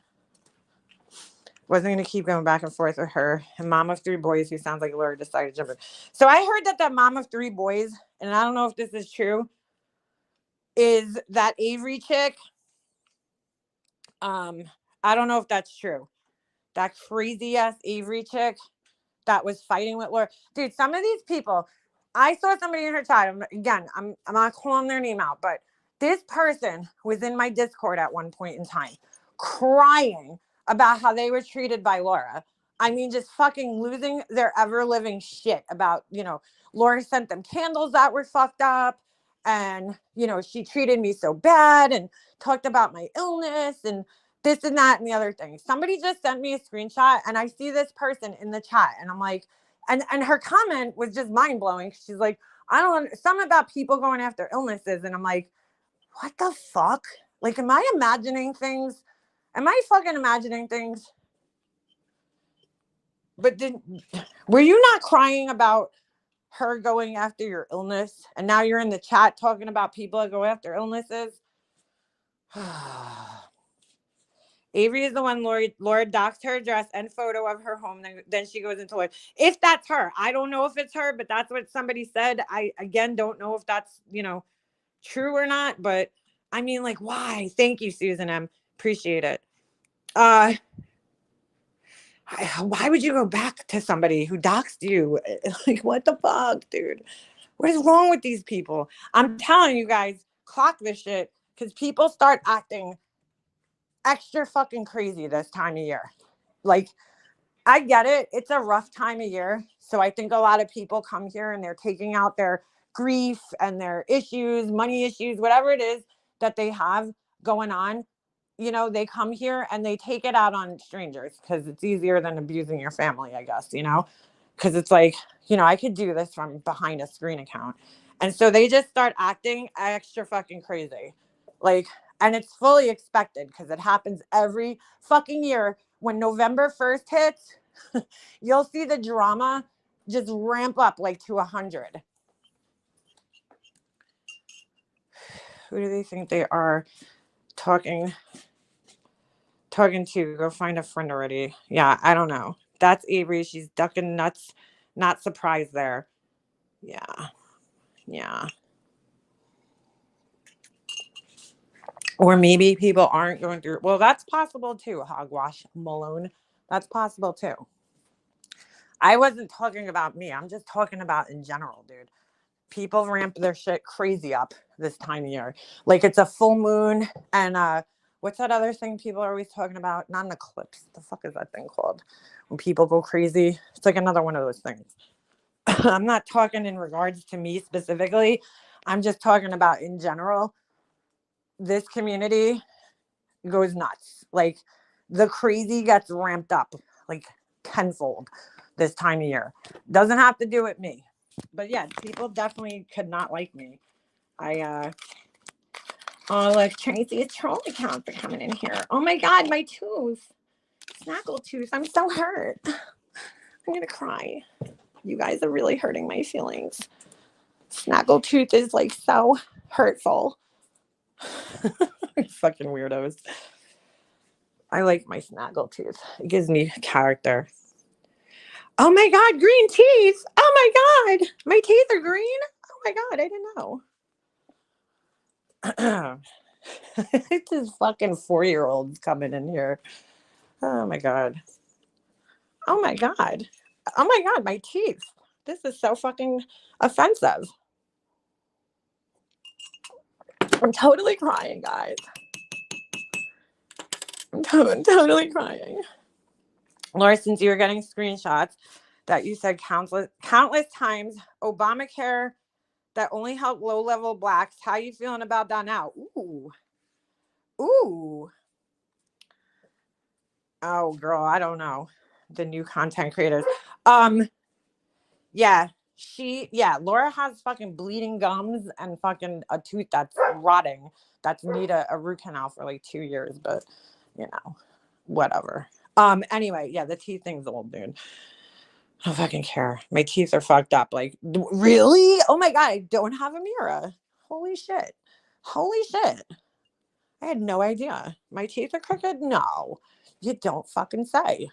Wasn't going to keep going back and forth with her. And mom of three boys who sounds like Laura decided to jump in. So I heard that mom of three boys, and I don't know if this is true, is that Avery chick. I don't know if that's true. That crazy ass Avery chick that was fighting with Laura. Dude, some of these people, I saw somebody in her chat. I'm not calling their name out, but this person was in my Discord at one point in time crying about how they were treated by Laura. I mean, just fucking losing their ever living shit about, Laura sent them candles that were fucked up. And, she treated me so bad and talked about my illness and this and that and the other thing. Somebody just sent me a screenshot and I see this person in the chat and I'm like, and her comment was just mind blowing. She's like, I don't, something about people going after illnesses. And I'm like, what the fuck? Like, am I imagining things? Am I fucking imagining things? But were you not crying about her going after your illness? And now you're in the chat talking about people that go after illnesses? Avery is the one Laura doxed her address and photo of her home. Then she goes into it. If that's her, I don't know if it's her, but that's what somebody said. I, again, don't know if that's, true or not. But I mean, like, why? Thank you, Susan M. Appreciate it. Why would you go back to somebody who doxed you? Like, what the fuck, dude? What is wrong with these people? I'm telling you guys, clock this shit because people start acting extra fucking crazy this time of year. Like, I get it. It's a rough time of year. So I think a lot of people come here and they're taking out their grief and their issues, money issues, whatever it is that they have going on. They come here and they take it out on strangers because it's easier than abusing your family, I guess, because it's like, I could do this from behind a screen account. And so they just start acting extra fucking crazy. Like, and it's fully expected because it happens every fucking year. When November 1st hits, you'll see the drama just ramp up like to 100. Who do they think they are talking to? Go find a friend already. Yeah, I don't know. That's Avery. She's ducking nuts. Not surprised there. Yeah. Or maybe people aren't going through. Well, that's possible too, Hogwash Malone. That's possible too. I wasn't talking about me. I'm just talking about in general, dude. People ramp their shit crazy up this time of year. Like it's a full moon and what's that other thing people are always talking about? Not an eclipse. The fuck is that thing called? When people go crazy. It's like another one of those things. I'm not talking in regards to me specifically. I'm just talking about in general. This community goes nuts. Like the crazy gets ramped up like tenfold this time of year. Doesn't have to do with me. But yeah, people definitely could not like me. Look, Tracy's troll account for coming in here. Oh my God, my tooth. Snaggle tooth. I'm so hurt. I'm gonna cry. You guys are really hurting my feelings. Snaggle tooth is like so hurtful. Fucking weirdos. I like my snaggle tooth. It gives me character. Oh my God, green teeth. Oh my God. My teeth are green. Oh my God, I didn't know. It's this fucking 4-year-olds coming in here. Oh my God. Oh my God. Oh my God, my teeth. This is so fucking offensive. I'm totally crying, guys. I'm totally crying. Laura, since you were getting screenshots that you said countless times, Obamacare that only helped low-level blacks. How you feeling about that now? Ooh. Oh, girl, I don't know. The new content creators. Yeah, Laura has fucking bleeding gums and fucking a tooth that's rotting. That's need a root canal for like 2 years, but whatever. Anyway, yeah, the teeth thing's old, dude. I don't fucking care. My teeth are fucked up. Like, really? Oh my god, I don't have a mirror. Holy shit. Holy shit. I had no idea. My teeth are crooked? No. You don't fucking say.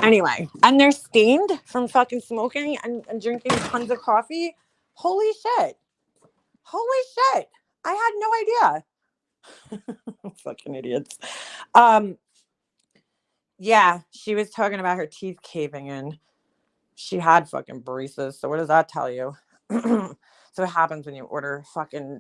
Anyway, and they're stained from fucking smoking and drinking tons of coffee. Holy shit. Holy shit. I had no idea. Fucking idiots. Um, yeah, she was talking about her teeth caving in. She had fucking braces. So what does that tell you? So what happens when you order fucking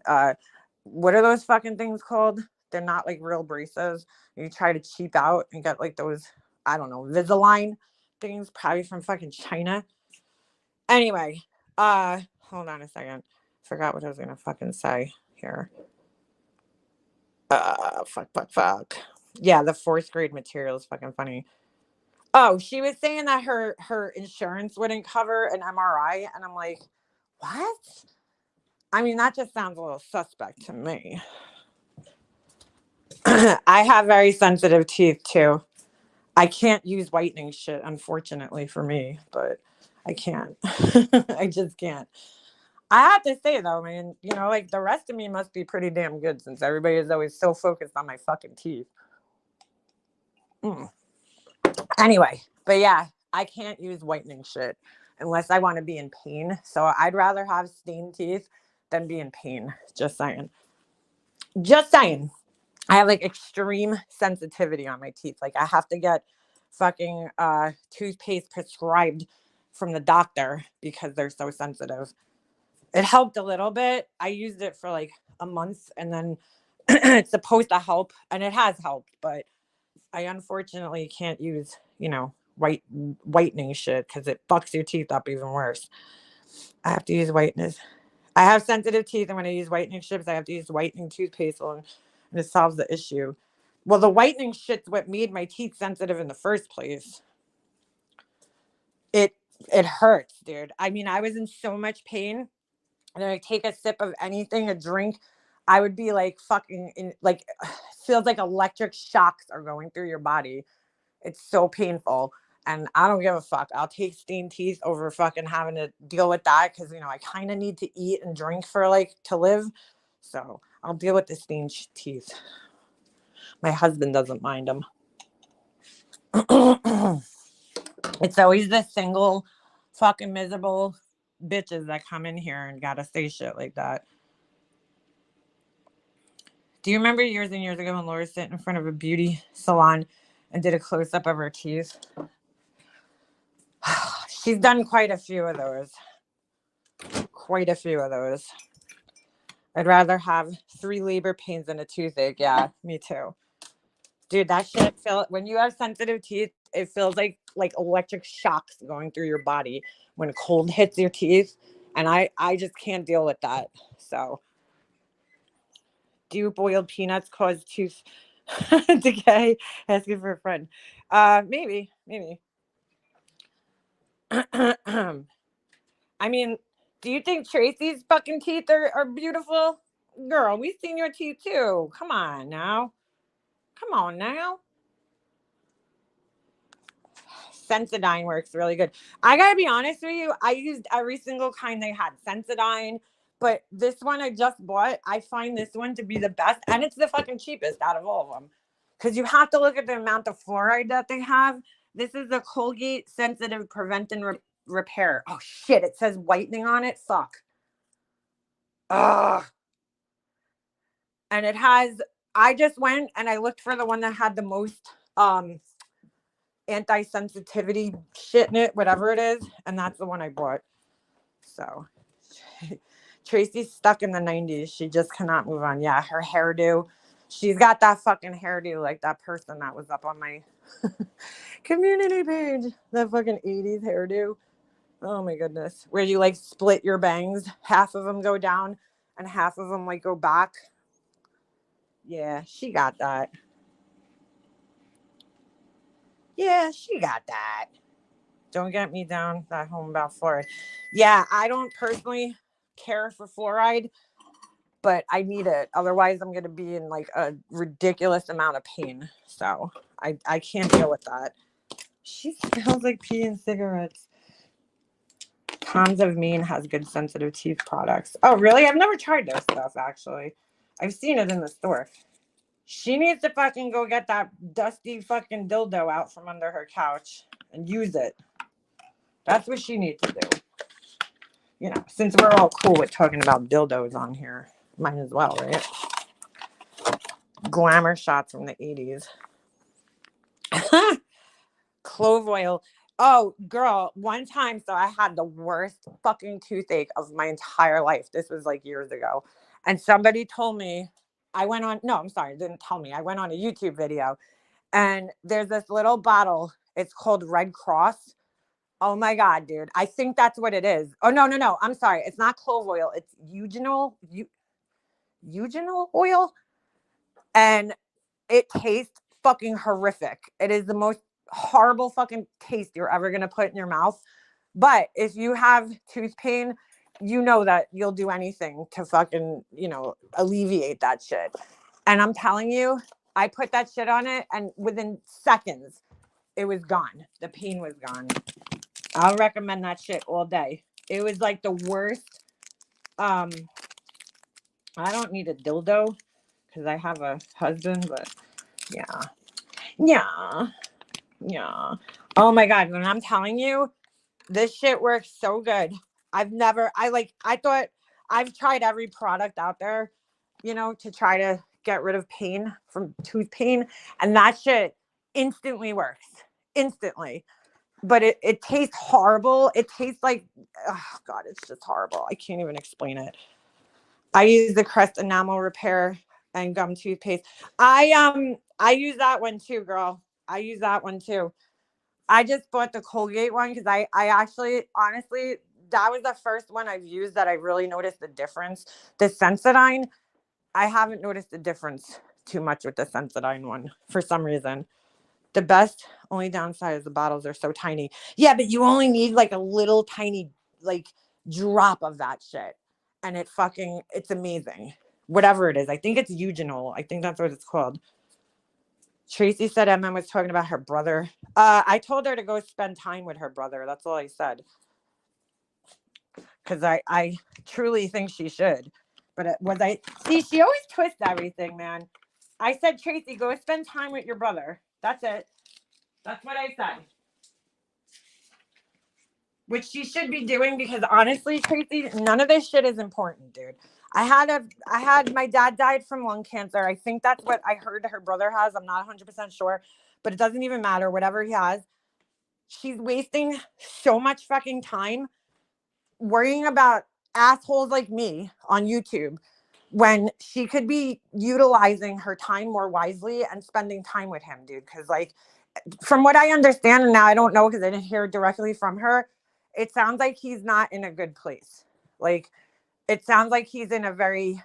what are those fucking things called? They're not like real braces. You try to cheap out and get like those, I don't know, Visalign things, probably from fucking China. Anyway, hold on a second. Forgot what I was gonna fucking say here. Fuck. Yeah, the fourth grade material is fucking funny. Oh, she was saying that her insurance wouldn't cover an MRI, and I'm like, what? I mean, that just sounds a little suspect to me. I have very sensitive teeth too. I can't use whitening shit, unfortunately for me, but I can't. I just can't. I have to say though, man, you know, like the rest of me must be pretty damn good since everybody is always so focused on my fucking teeth. Mm. Anyway, but yeah, I can't use whitening shit unless I want to be in pain. So I'd rather have stained teeth than be in pain. Just saying. Just saying. I have like extreme sensitivity on my teeth. Like I have to get fucking toothpaste prescribed from the doctor because they're so sensitive. It helped a little bit. I used it for like a month and then it's supposed to help and it has helped, but I unfortunately can't use, you know, whitening shit because it fucks your teeth up even worse. I have to use whiteness. I have sensitive teeth, and when I use whitening strips, I have to use whitening toothpaste, and it solves the issue. Well, the whitening shit's what made my teeth sensitive in the first place. It it hurts, dude. I mean, I was in so much pain, and I take a sip of anything, a drink, I would be like fucking in like feels like electric shocks are going through your body. It's so painful. And I don't give a fuck. I'll take stained teeth over fucking having to deal with that because, you know, I kind of need to eat and drink for like to live. So I'll deal with the stained teeth. My husband doesn't mind them. It's always the single fucking miserable bitches that come in here and gotta say shit like that. Do you remember years and years ago when Laura sat in front of a beauty salon and did a close up of her teeth? She's done quite a few of those. Quite a few of those. I'd rather have 3 labor pains than a toothache. Yeah, me too. Dude, that shit feel when you have sensitive teeth, it feels like electric shocks going through your body when cold hits your teeth. And I just can't deal with that. So do boiled peanuts cause tooth decay? Asking for a friend. Maybe. I mean, do you think Tracy's fucking teeth are beautiful? Girl, we've seen your teeth too. Come on now. Come on now. Sensodyne works really good. I gotta be honest with you. I used every single kind they had. Sensodyne, but this one I just bought, I find this one to be the best, and it's the fucking cheapest out of all of them. Because you have to look at the amount of fluoride that they have. This is the Colgate Sensitive Prevent and Repair. Oh shit! It says whitening on it. Fuck. Ugh. And it has. I just went and I looked for the one that had the most anti-sensitivity shit in it, whatever it is, and that's the one I bought. So Tracy's stuck in the 90s. She just cannot move on. Yeah, her hairdo. She's got that fucking hairdo like that person that was up on my community page. That fucking 80s hairdo. Oh my goodness. Where you like split your bangs. Half of them go down and half of them like go back. Yeah, she got that. Yeah, she got that. Don't get me down that home about fluoride. Yeah, I don't personally care for fluoride. but I need it. Otherwise, I'm going to be in like a ridiculous amount of pain. So I can't deal with that. She smells like pee and cigarettes. Tom's of Maine has good sensitive teeth products. Oh, really? I've never tried their stuff, actually. I've seen it in the store. She needs to fucking go get that dusty fucking dildo out from under her couch and use it. That's what she needs to do. You know, since we're all cool with talking about dildos on here, might as well, right? Glamour shots from the 80s. Clove oil. Oh, girl, one time, so I had the worst fucking toothache of my entire life. This was like years ago. And somebody told me, I'm sorry, didn't tell me. I went on a YouTube video and there's this little bottle. It's called Red Cross. Oh my God, dude. I think that's what it is. Oh, no. I'm sorry. It's not clove oil. It's eugenol oil. And it tastes fucking horrific. It is the most horrible fucking taste you're ever going to put in your mouth. But if you have tooth pain, you know that you'll do anything to fucking, alleviate that shit. And I'm telling you, I put that shit on it and within seconds, it was gone. The pain was gone. I'll recommend that shit all day. It was like the worst. I don't need a dildo because I have a husband, but yeah. Yeah. Oh my God. When I'm telling you, this shit works so good. I thought I've tried every product out there, to try to get rid of pain from tooth pain. And that shit instantly works. Instantly. But it tastes horrible. It tastes like, oh God, it's just horrible. I can't even explain it. I use the Crest Enamel Repair and Gum Toothpaste. I use that one too, girl. I use that one too. I just bought the Colgate one because I actually, honestly, that was the first one I've used that I really noticed the difference. The Sensodyne, I haven't noticed the difference too much with the Sensodyne one for some reason. The best, only downside is the bottles are so tiny. Yeah, but you only need like a little tiny like drop of that shit. And it's amazing. Whatever it is. I think it's eugenol. I think that's what it's called. Tracy said Emma was talking about her brother. I told her to go spend time with her brother. That's all I said. Because I truly think she should. But she always twists everything, man. I said, Tracy, go spend time with your brother. That's it. That's what I said. Which she should be doing because honestly, Tracy, none of this shit is important, dude. I had my dad died from lung cancer. I think that's what I heard her brother has. I'm not 100% sure, but it doesn't even matter. Whatever he has, she's wasting so much fucking time worrying about assholes like me on YouTube when she could be utilizing her time more wisely and spending time with him, dude. Because like, from what I understand, and now I don't know because I didn't hear directly from her, it sounds like he's not in a good place. Like, it sounds like he's in a very,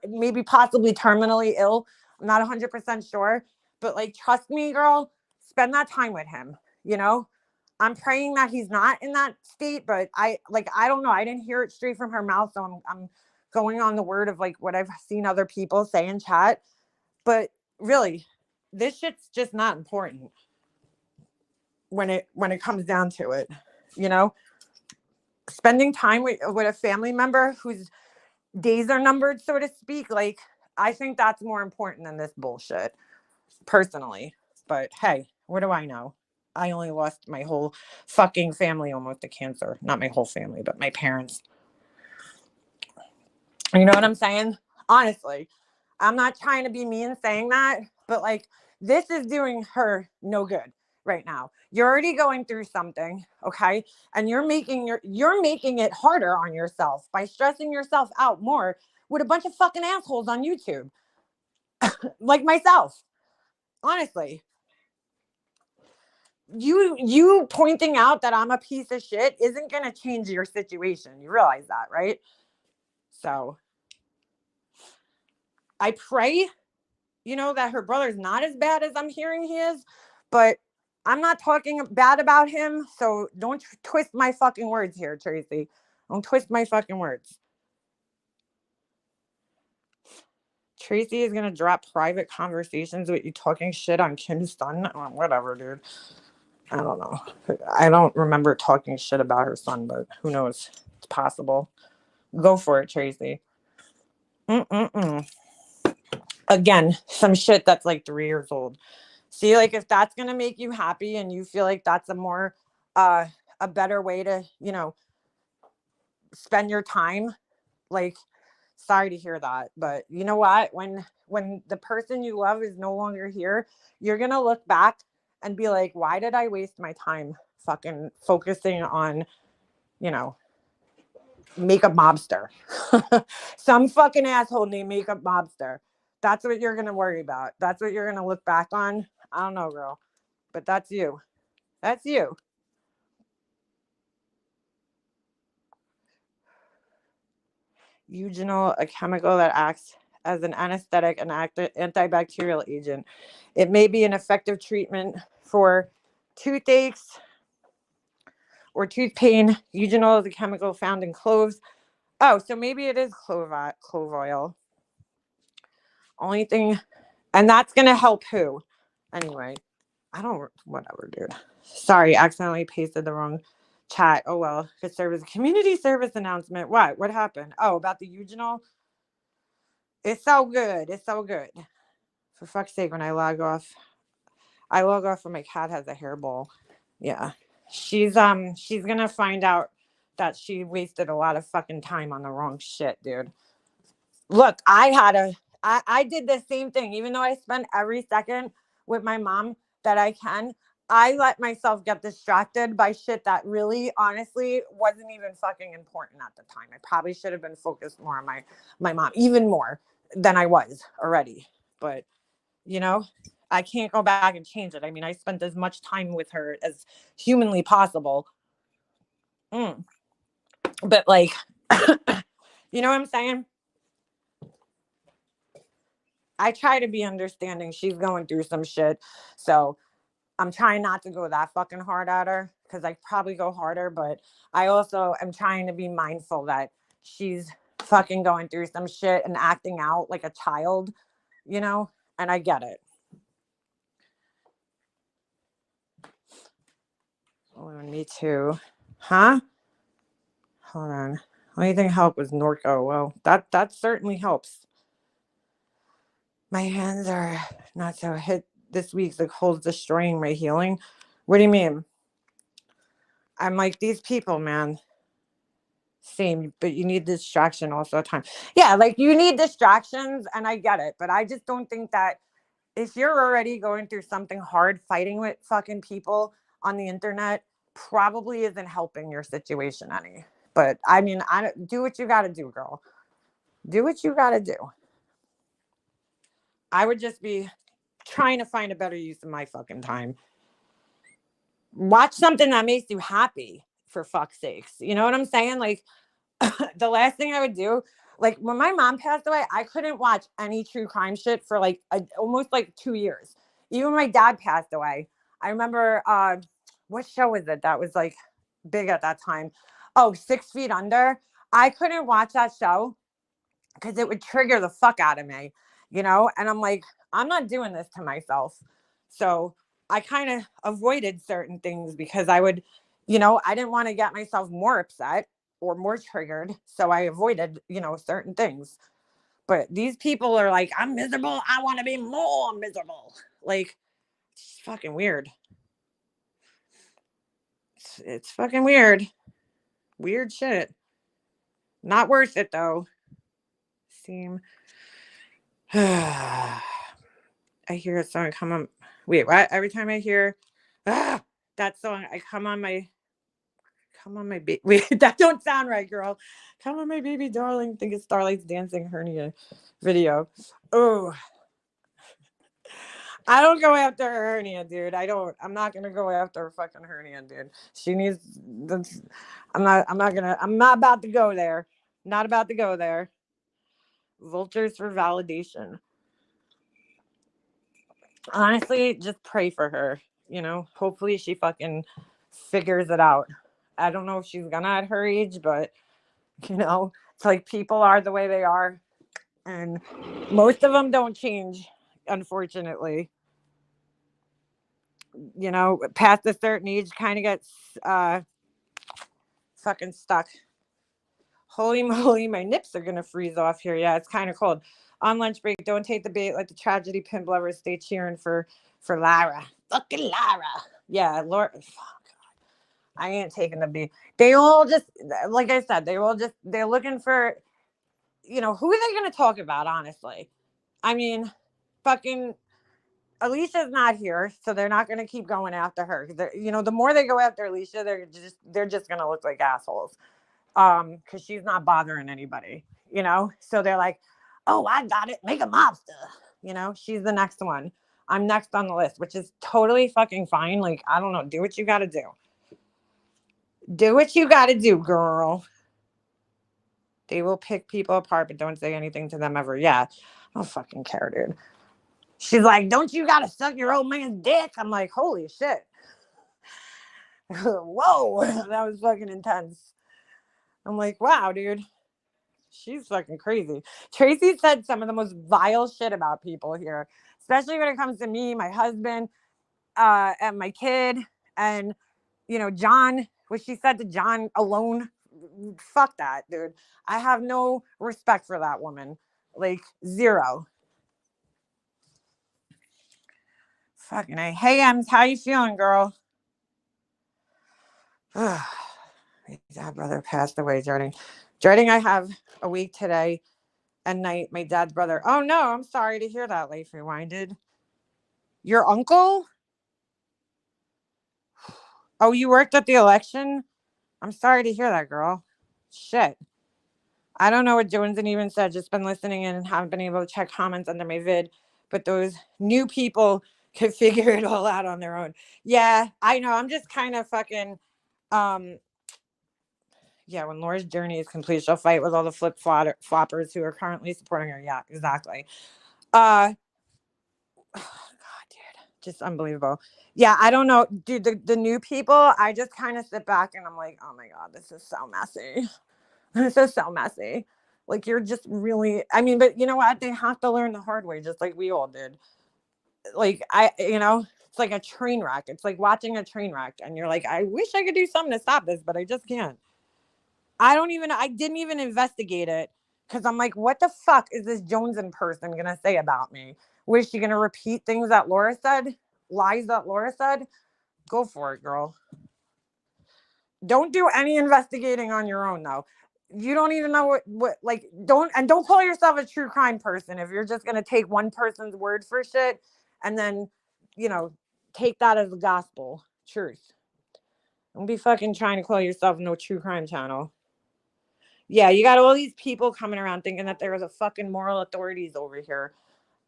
maybe possibly terminally ill. I'm not 100% sure. But like, trust me, girl, spend that time with him, I'm praying that he's not in that state, but I don't know. I didn't hear it straight from her mouth. So I'm going on the word of like what I've seen other people say in chat. But really, this shit's just not important when it comes down to it, spending time with a family member whose days are numbered, so to speak. Like, I think that's more important than this bullshit personally. But hey, what do I know? I only lost my whole fucking family almost to cancer. Not my whole family, but my parents. You know what I'm saying? Honestly, I'm not trying to be mean saying that, but like, this is doing her no good right now. You're already going through something, okay? And you're making it harder on yourself by stressing yourself out more with a bunch of fucking assholes on YouTube. Like myself. Honestly. You pointing out that I'm a piece of shit isn't going to change your situation. You realize that, right? So I pray, that her brother's not as bad as I'm hearing he is, but I'm not talking bad about him. So don't twist my fucking words here, Tracy. Don't twist my fucking words. Tracy is gonna drop private conversations with you talking shit on Kim's son. Oh, whatever, dude. I don't know. I don't remember talking shit about her son, but who knows? It's possible. Go for it, Tracy. Mm-mm-mm. Again, some shit that's like 3 years old. See, like if that's gonna make you happy and you feel like that's a more a better way to, spend your time, like sorry to hear that. But you know what? When the person you love is no longer here, you're gonna look back and be like, why did I waste my time fucking focusing on, you know, makeup mobster? Some fucking asshole named makeup mobster. That's what you're gonna worry about. That's what you're gonna look back on. I don't know, girl. But that's you. That's you. Eugenol, a chemical that acts as an anesthetic and antibacterial agent. It may be an effective treatment for toothaches or tooth pain. Eugenol is a chemical found in cloves. Oh, so maybe it is clove oil. Only thing, and that's going to help who? Anyway, whatever, dude. Sorry, accidentally pasted the wrong chat. Oh, well, could serve as a community service announcement. What happened? Oh, about the Eugenol? It's so good. It's so good. For fuck's sake, when I log off when my cat has a hairball. Yeah. She's gonna find out that she wasted a lot of fucking time on the wrong shit, dude. Look, I did the same thing. Even though I spend every second with my mom that I can, I let myself get distracted by shit that really, honestly, wasn't even fucking important at the time. I probably should have been focused more on my mom, even more than I was already. But I can't go back and change it. I mean, I spent as much time with her as humanly possible. But like, you know what I'm saying? I try to be understanding. She's going through some shit. So I'm trying not to go that fucking hard at her because I probably go harder. But I also am trying to be mindful that she's fucking going through some shit and acting out like a child, and I get it. Oh, me too. Huh? Hold on. Only thing helped was Norco. Well, that certainly helps. My hands are not so hit this week. The cold's destroying my healing. What do you mean? I'm like these people, man. Same, but you need distraction also at times. Yeah, like you need distractions, and I get it. But I just don't think that if you're already going through something hard, fighting with fucking people on the internet probably isn't helping your situation any. But I mean, I do what you got to do, girl. Do what you got to do. I would just be trying to find a better use of my fucking time. Watch something that makes you happy, for fuck's sakes. You know what I'm saying? Like, the last thing I would do, like when my mom passed away, I couldn't watch any true crime shit for like almost like 2 years. Even when my dad passed away, I remember, what show was it that was like big at that time? Oh, 6 Feet Under. I couldn't watch that show because it would trigger the fuck out of me, and I'm like, I'm not doing this to myself. So I kind of avoided certain things because I would, I didn't want to get myself more upset or more triggered. So I avoided, certain things. But these people are like, I'm miserable. I want to be more miserable. Like, it's fucking weird. It's fucking weird. Weird shit. Not worth it though. Seem. I hear a song come on. Wait, what? Every time I hear that song, I come on my baby. Wait, that don't sound right, girl. Come on, my baby darling. Think it's Starlight's Dancing Hernia video. Oh, I don't go after her hernia, dude. I don't. I'm not gonna go after her fucking hernia, dude. She needs. I'm not about to go there. Not about to go there. Vultures for validation. Honestly, just pray for her. Hopefully she fucking figures it out. I don't know if she's gonna at her age, but it's like people are the way they are. And most of them don't change, unfortunately. You know, past a certain age, kind of gets fucking stuck. Holy moly, my nips are gonna freeze off here. Yeah, it's kind of cold. On lunch break, don't take the bait. Let the tragedy pimp lovers stay cheering for Lara. Fucking Lara. Yeah, Laura. Fuck, I ain't taking the bait. They all just, like I said, they're looking for, who are they gonna talk about? Honestly, I mean, fucking Alicia's not here, so they're not gonna keep going after her. The more they go after Alicia, they're just gonna look like assholes. Because she's not bothering anybody, So they're like, oh, I got it, make a mobster. She's the next one. I'm next on the list, which is totally fucking fine. Like, I don't know, do what you gotta do. Do what you gotta do, girl. They will pick people apart, but don't say anything to them ever. Yeah, I don't fucking care, dude. She's like, don't you gotta suck your old man's dick? I'm like, holy shit. Whoa, that was fucking intense. I'm like, wow, dude. She's fucking crazy. Tracy said some of the most vile shit about people here, especially when it comes to me, my husband, and my kid, and John. What she said to John alone, fuck that, dude. I have no respect for that woman, like zero. Fucking A. Hey, Ems, how you feeling, girl? My dad brother passed away, Jarding. Jarding, I have a week today and night. My dad's brother. Oh no, I'm sorry to hear that. Life Rewinded. Your uncle? Oh, you worked at the election? I'm sorry to hear that, girl. Shit. I don't know what Jones and even said. Just been listening in and haven't been able to check comments under my vid. But those new people can figure it all out on their own. Yeah, I know. I'm just kind of fucking. Um, yeah, when Laura's journey is complete, she'll fight with all the floppers who are currently supporting her. Yeah, exactly. Oh, God, dude, just unbelievable. Yeah, I don't know, dude. The new people, I just kind of sit back and I'm like, oh my God, this is so messy. This is so messy. Like, you're just really, I mean, but you know what? They have to learn the hard way, just like we all did. Like, it's like a train wreck. It's like watching a train wreck, and you're like, I wish I could do something to stop this, but I just can't. I didn't even investigate it because I'm like, what the fuck is this Joneson person going to say about me? Was she going to repeat things that Laura said? Lies that Laura said? Go for it, girl. Don't do any investigating on your own, though. You don't even know don't call yourself a true crime person if you're just going to take one person's word for shit and then, you know, take that as the gospel truth. Don't be fucking trying to call yourself no true crime channel. Yeah, you got all these people coming around thinking that there's a fucking moral authorities over here.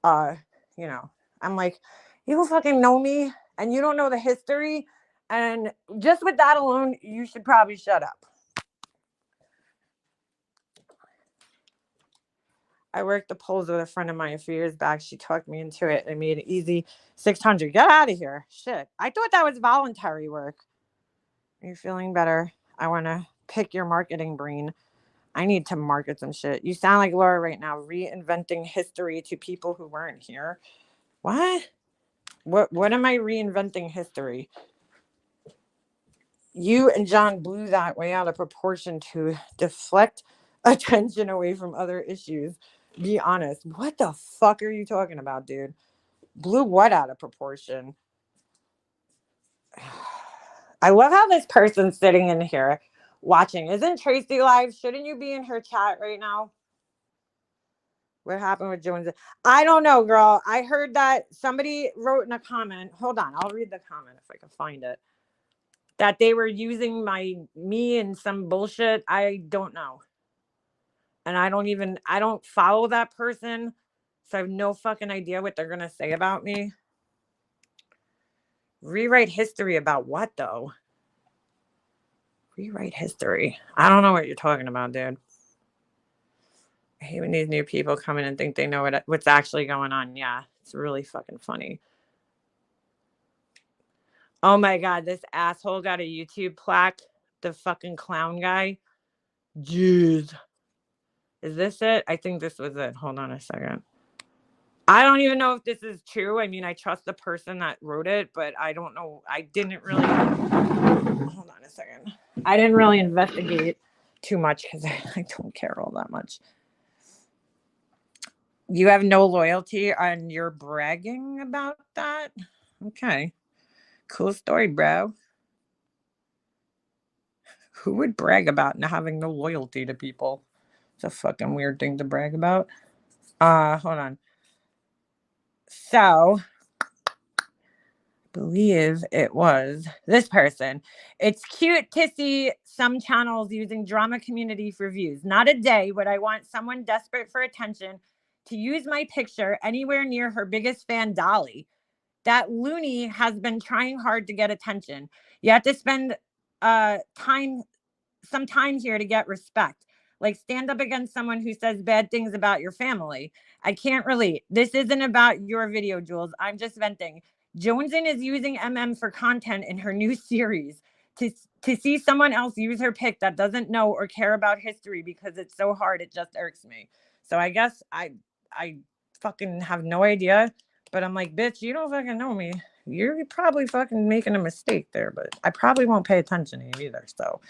Uh, you know, I'm like, you don't fucking know me and you don't know the history. And just with that alone, you should probably shut up. I worked the polls with a friend of mine a few years back. She talked me into it and made it easy. 600. Get out of here. Shit. I thought that was voluntary work. Are you feeling better? I want to pick your marketing brain. I need to market some shit. You sound like Laura right now, reinventing history to people who weren't here. What? What am I reinventing history? You and John blew that way out of proportion to deflect attention away from other issues. Be honest. What the fuck are you talking about, dude? Blew what out of proportion? I love how this person's sitting in here watching. Isn't Tracy live? Shouldn't you be in her chat right now? What happened with Jones? I don't know, girl. I heard that somebody wrote in a comment. Hold on, I'll read the comment if I can find it. That they were using me and some bullshit. I don't know. And I don't follow that person. So I have no fucking idea what they're gonna say about me. Rewrite history about what though? Rewrite history. I don't know what you're talking about, dude. I hate when these new people come in and think they know what's actually going on. Yeah, it's really fucking funny. Oh my God, this asshole got a YouTube plaque. The fucking clown guy. Jeez. Is this it? I think this was it. Hold on a second. I don't even know if this is true. I mean, I trust the person that wrote it, but I don't know. I didn't really. Hold on a second. I didn't really investigate too much because I don't care all that much. You have no loyalty and you're bragging about that? Okay. Cool story, bro. Who would brag about not having no loyalty to people? It's a fucking weird thing to brag about. Hold on. So, believe it was this person. It's cute to see some channels using drama community for views. Not a day would I want someone desperate for attention to use my picture anywhere near her biggest fan, Dolly. That loony has been trying hard to get attention. You have to spend time some time here to get respect. Like stand up against someone who says bad things about your family. I can't relate. This isn't about your video, Jules. I'm just venting. Jonesin is using for content in her new series. To, to see someone else use her pic that doesn't know or care about history because it's so hard, it just irks me. So I guess I fucking have no idea. But I'm like, bitch, you don't fucking know me. You're probably fucking making a mistake there, but I probably won't pay attention to you either. So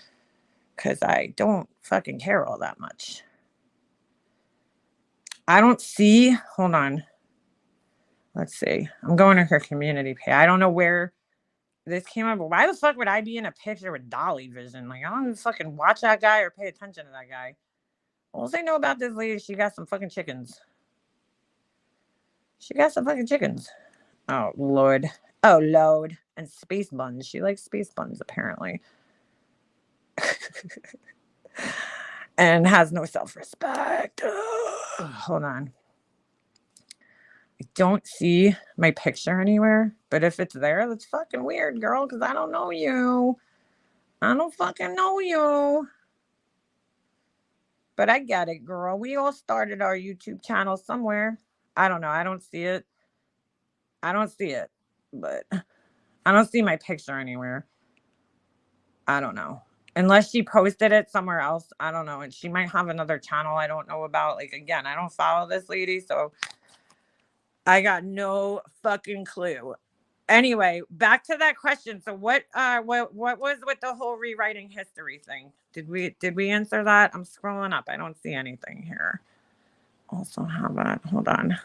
because I don't fucking care all that much. I don't see. Hold on. Let's see. I'm going to her community page. I don't know where this came up, but why the fuck would I be in a picture with Dolly Vision? Like, I don't even fucking watch that guy or pay attention to that guy. All I know about this lady, she got some fucking chickens. She got some fucking chickens. Oh, Lord. Oh, Lord. And space buns. She likes space buns, apparently. And has no self-respect. Hold on. I don't see my picture anywhere, but if it's there, that's fucking weird, girl, because I don't know you. I don't fucking know you. But I get it, girl. We all started our YouTube channel somewhere. I don't know. I don't see it. I don't see it, but I don't see my picture anywhere. I don't know. Unless she posted it somewhere else. I don't know. And she might have another channel I don't know about. Like, again, I don't follow this lady, so I got no fucking clue. Anyway, back to that question. So what was with the whole rewriting history thing? Did we answer that? I'm scrolling up. I don't see anything here. Also have that. Hold on.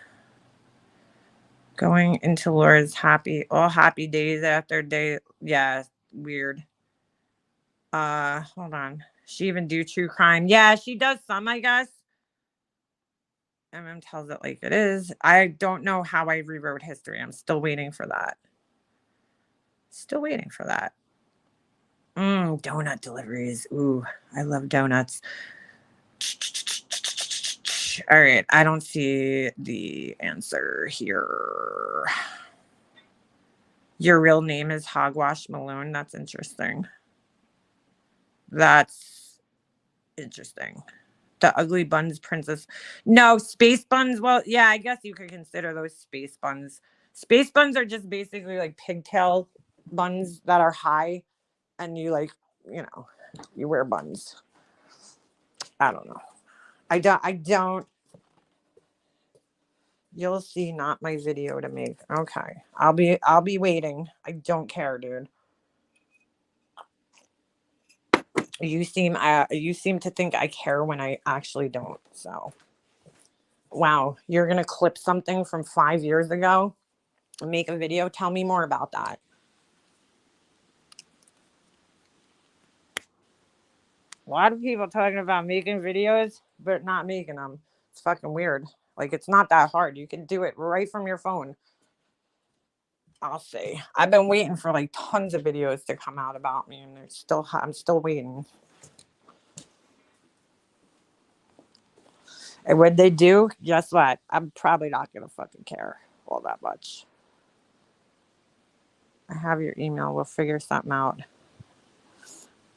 Going into Laura's happy days after day. Yeah, weird. Hold on. She even do true crime. Yeah, she does some, I guess. Tells it like it is. I don't know how I rewrote history. I'm still waiting for that. Still waiting for that. Donut deliveries. Ooh, I love donuts. All right, I don't see the answer here. Your real name is Hogwash Malone. That's interesting. That's interesting. The Ugly Buns Princess. No, space buns. Well, yeah, I guess you could consider those space buns. Space buns are just basically like pigtail buns that are high, and you you wear buns. I don't know. I don't. You'll see not my video to make. Okay. I'll be waiting. I don't care, dude. You seem to think I care when I actually don't. So, wow, you're going to clip something from 5 years ago and make a video? Tell me more about that. A lot of people talking about making videos but not making them. It's fucking weird. Like, it's not that hard. You can do it right from your phone. I'll see. I've been waiting for like tons of videos to come out about me, and I'm still waiting. And when they do, guess what? I'm probably not gonna fucking care all that much. I have your email. We'll figure something out.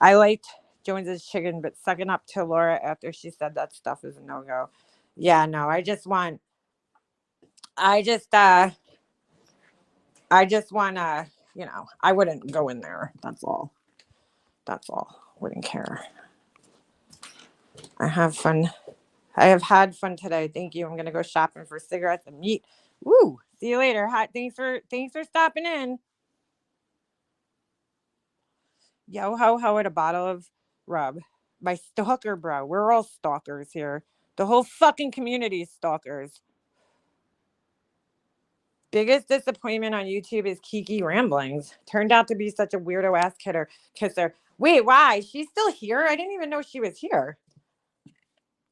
I liked Jones's chicken, but sucking up to Laura after she said that stuff is a no-go. Yeah, no, I just want I wouldn't go in there. That's all. Wouldn't care. I have fun I have had fun today. Thank you. I'm gonna go shopping for cigarettes and meat. Woo! See you later. Hi, thanks for stopping in. Yo ho ho at a bottle of rub. My stalker, bro. We're all stalkers here. The whole fucking community is stalkers. Biggest disappointment on YouTube is Kiki Ramblings. Turned out to be such a weirdo ass kisser. Wait, why? She's still here? I didn't even know she was here.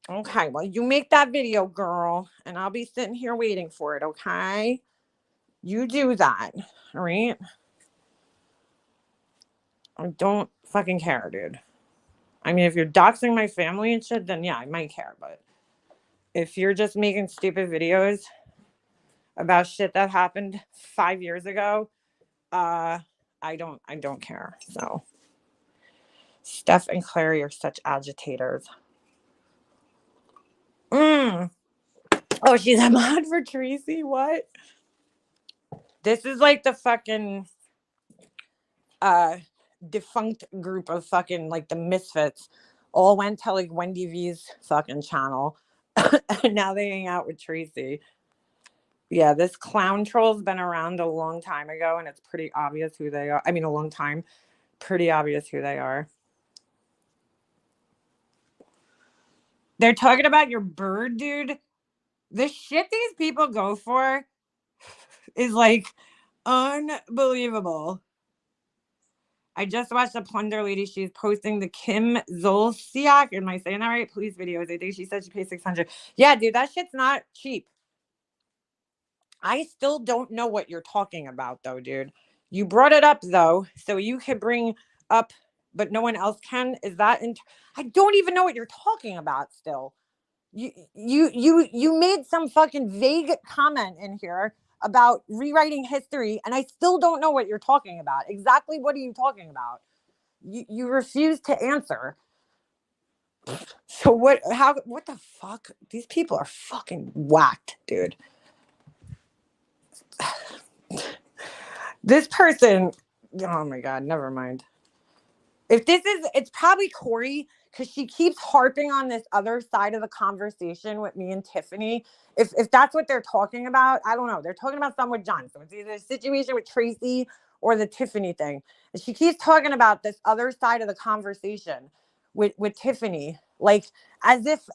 Okay, well, you make that video, girl, and I'll be sitting here waiting for it, okay? You do that, all right? I don't fucking care, dude. I mean, if you're doxing my family and shit, then yeah, I might care. But if you're just making stupid videos about shit that happened 5 years ago, uh, I don't care. So Steph and Clary are such agitators. Mm. Oh, she's a mod for Tracy. What? This is like the fucking uh defunct group of fucking like the misfits all went to like Wendy V's fucking channel and now they hang out with Tracy. Yeah, this clown troll's been around a long time ago and it's pretty obvious who they are. I mean a long time. Pretty obvious who they are. They're talking about your bird, dude. The shit these people go for is like unbelievable. I just watched the Plunder Lady. She's posting the Kim Zolciak. Am I saying that right? Police videos. I think she said she paid 600. Yeah, dude, that shit's not cheap. I still don't know what you're talking about, though, dude. You brought it up, though, so you could bring up, but no one else can. Is that? I don't even know what you're talking about. Still, you made some fucking vague comment in here about rewriting history, and I still don't know what you're talking about. Exactly, what are you talking about? You refuse to answer. So what? How? What the fuck? These people are fucking whacked, dude. This person. Oh my god. Never mind. If this is, it's probably Corey because she keeps harping on this other side of the conversation with me and Tiffany. If that's what they're talking about, I don't know. They're talking about something with John, so it's either a situation with Tracy or the Tiffany thing. And she keeps talking about this other side of the conversation with Tiffany, like as if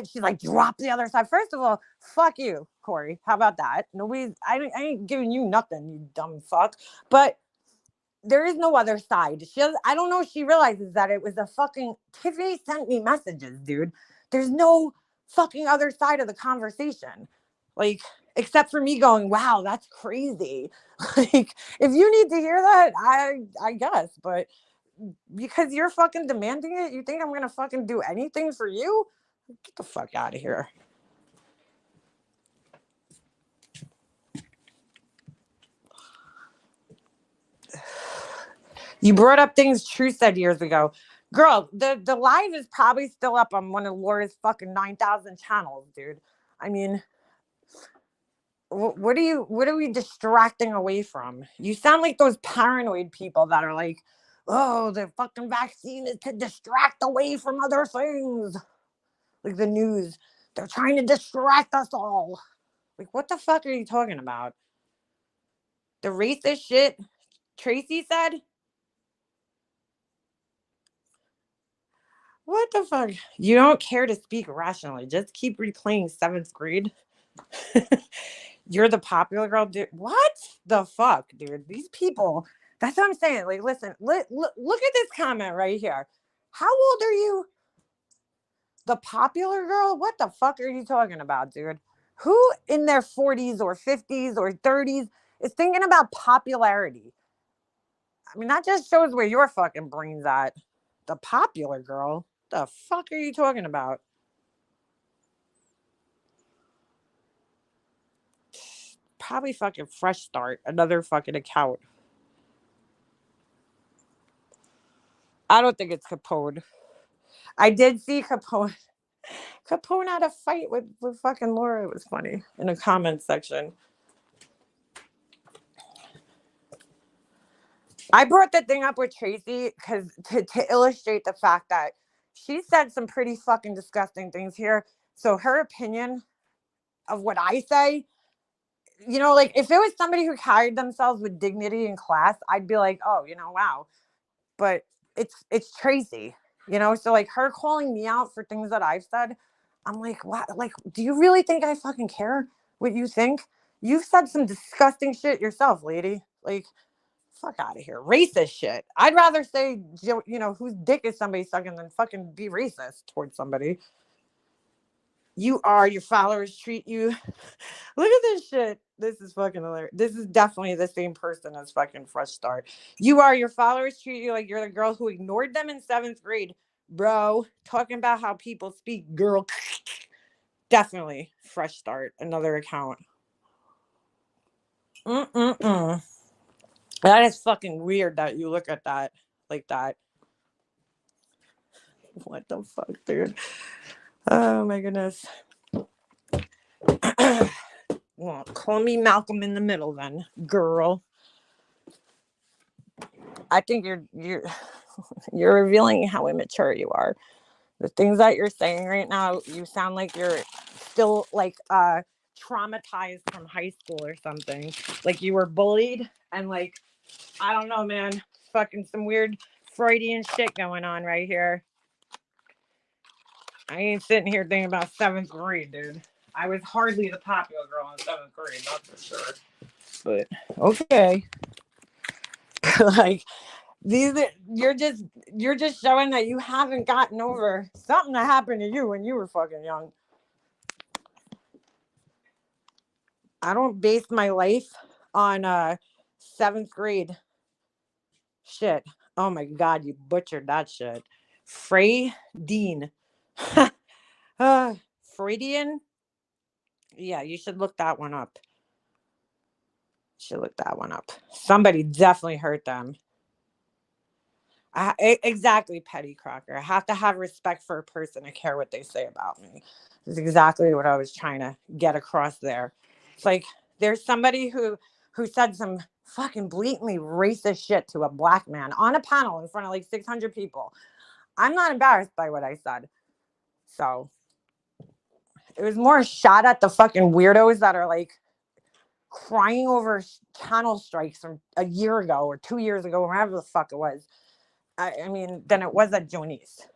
she's like drop the other side. First of all, fuck you, Corey. How about that? Nobody's. I ain't giving you nothing, you dumb fuck. But there is no other side. I don't know if she realizes that it was a fucking Tiffany sent me messages, dude. There's no fucking other side of the conversation. Like, except for me going, wow, that's crazy. Like, if you need to hear that, I guess, but because you're fucking demanding it, you think I'm gonna fucking do anything for you? Get the fuck out of here. You brought up things True said years ago. Girl, the live is probably still up on one of Laura's fucking 9,000 channels, dude. I mean, what are we distracting away from? You sound like those paranoid people that are like, oh, the fucking vaccine is to distract away from other things. Like the news. They're trying to distract us all. Like, what the fuck are you talking about? The racist shit Tracy said? What the fuck? You don't care to speak rationally. Just keep replaying seventh grade. You're the popular girl, dude. What the fuck, dude? These people. That's what I'm saying. Like, listen, look at this comment right here. How old are you? The popular girl? What the fuck are you talking about, dude? Who in their 40s or 50s or 30s is thinking about popularity? I mean, that just shows where your fucking brain's at. The popular girl? The fuck are you talking about? Probably fucking Fresh Start, another fucking account. I don't think it's Capone. I did see Capone. Capone had a fight with fucking Laura. It was funny in the comments section. I brought the thing up with Tracy because to illustrate the fact that she said some pretty fucking disgusting things here. So her opinion of what I say, like if it was somebody who carried themselves with dignity and class, I'd be like, oh, wow. But it's Tracy, so like her calling me out for things that I've said, I'm like, what? Like, do you really think I fucking care what you think? You've said some disgusting shit yourself, lady. Like, fuck out of here. Racist shit. I'd rather say, whose dick is somebody sucking than fucking be racist towards somebody. Your followers treat you. Look at this shit. This is fucking hilarious. This is definitely the same person as fucking Fresh Start. Your followers treat you like you're the girl who ignored them in 7th grade. Bro, talking about how people speak, girl. Definitely Fresh Start. Another account. That is fucking weird that you look at that like that. What the fuck, dude? Oh my goodness. Well, call me Malcolm in the Middle then, girl. I think you're revealing how immature you are. The things that you're saying right now, you sound like you're still like traumatized from high school or something. Like you were bullied and like, I don't know, man, fucking some weird Freudian shit going on right here. I ain't sitting here thinking about 7th grade, dude. I was hardly the popular girl in 7th grade, that's for sure. But okay. Like you're just showing that you haven't gotten over something that happened to you when you were fucking young. I don't base my life on 7th grade shit. Oh my god, you butchered that shit. Freudian. Freudian? Yeah, you should look that one up. Somebody definitely hurt them. Exactly, Petty Crocker. I have to have respect for a person. I care what they say about me. That's exactly what I was trying to get across there. It's like there's somebody who said some fucking blatantly racist shit to a black man on a panel in front of like 600 people. I'm not embarrassed by what I said. So it was more a shot at the fucking weirdos that are like crying over channel strikes from a year ago or 2 years ago, wherever the fuck it was. I mean, then it was at Jonice.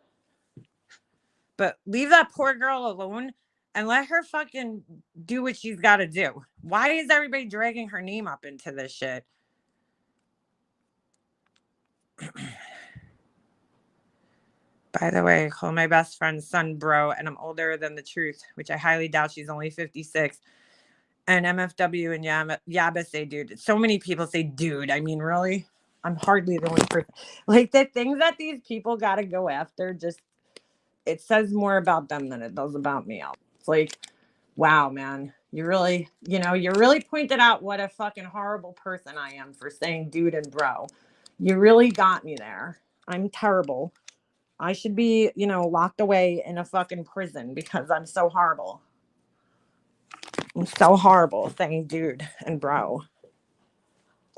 But leave that poor girl alone and let her fucking do what she's got to do. Why is everybody dragging her name up into this shit? By the way, I call my best friend's son bro, and I'm older than the truth, which I highly doubt. She's only 56. And MFW and Yabba say dude. So many people say dude. I mean, really? I'm hardly the only person. Like, the things that these people got to go after, just, it says more about them than it does about me. It's like, wow, man. You really pointed out what a fucking horrible person I am for saying dude and bro. You really got me there. I'm terrible. I should be, locked away in a fucking prison because I'm so horrible. I'm so horrible saying dude and bro.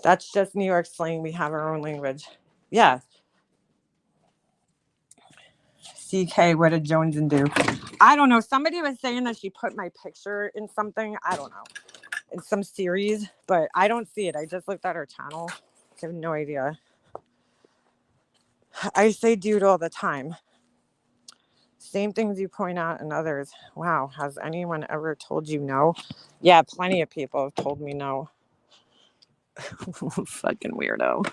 That's just New York slang. We have our own language. Yeah. CK, what did Jones and do? I don't know. Somebody was saying that she put my picture in something. I don't know. In some series, but I don't see it. I just looked at her channel. I have no idea. I say dude all the time. Same things you point out in others. Wow. Has anyone ever told you no? Yeah, plenty of people have told me no. Fucking weirdo.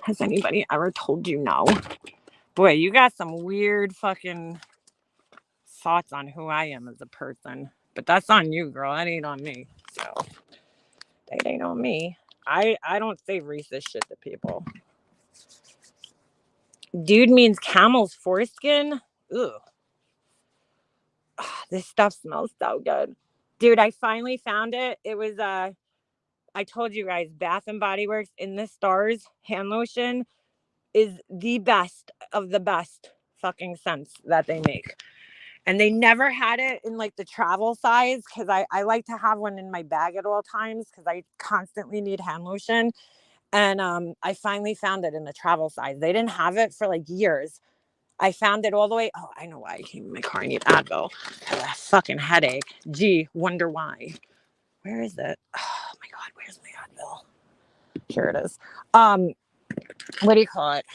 Has anybody ever told you no? Boy, you got some weird fucking thoughts on who I am as a person. But that's on you, girl. That ain't on me. So, that ain't on me. I don't say racist shit to people. Dude means camel's foreskin? Ugh. This stuff smells so good. Dude, I finally found it. It was, I told you guys, Bath and Body Works in the Stars hand lotion is the best of the best fucking scents that they make. And they never had it in like the travel size because I like to have one in my bag at all times because I constantly need hand lotion. And I finally found it in the travel size. They didn't have it for like years. I found it all the way. Oh, I know why I came in my car. I need Advil. I have a fucking headache. Gee, wonder why. Where is it? Oh my God, where's my Advil? Here it is. What do you call it?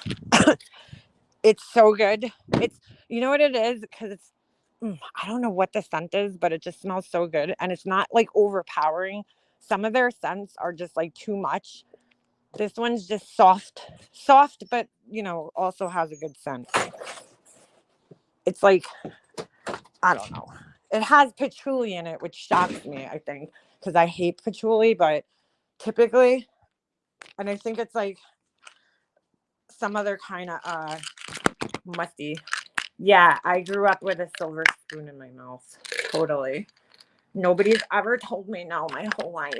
It's so good. It's, you know what it is? Because it's, I don't know what the scent is, but it just smells so good. And it's not like overpowering. Some of their scents are just like too much. This one's just soft, but also has a good scent. It's like, I don't know. It has patchouli in it, which shocks me, I think, because I hate patchouli, but typically, and I think it's like some other kind of musty. Yeah, I grew up with a silver spoon in my mouth. Totally. Nobody's ever told me no my whole life.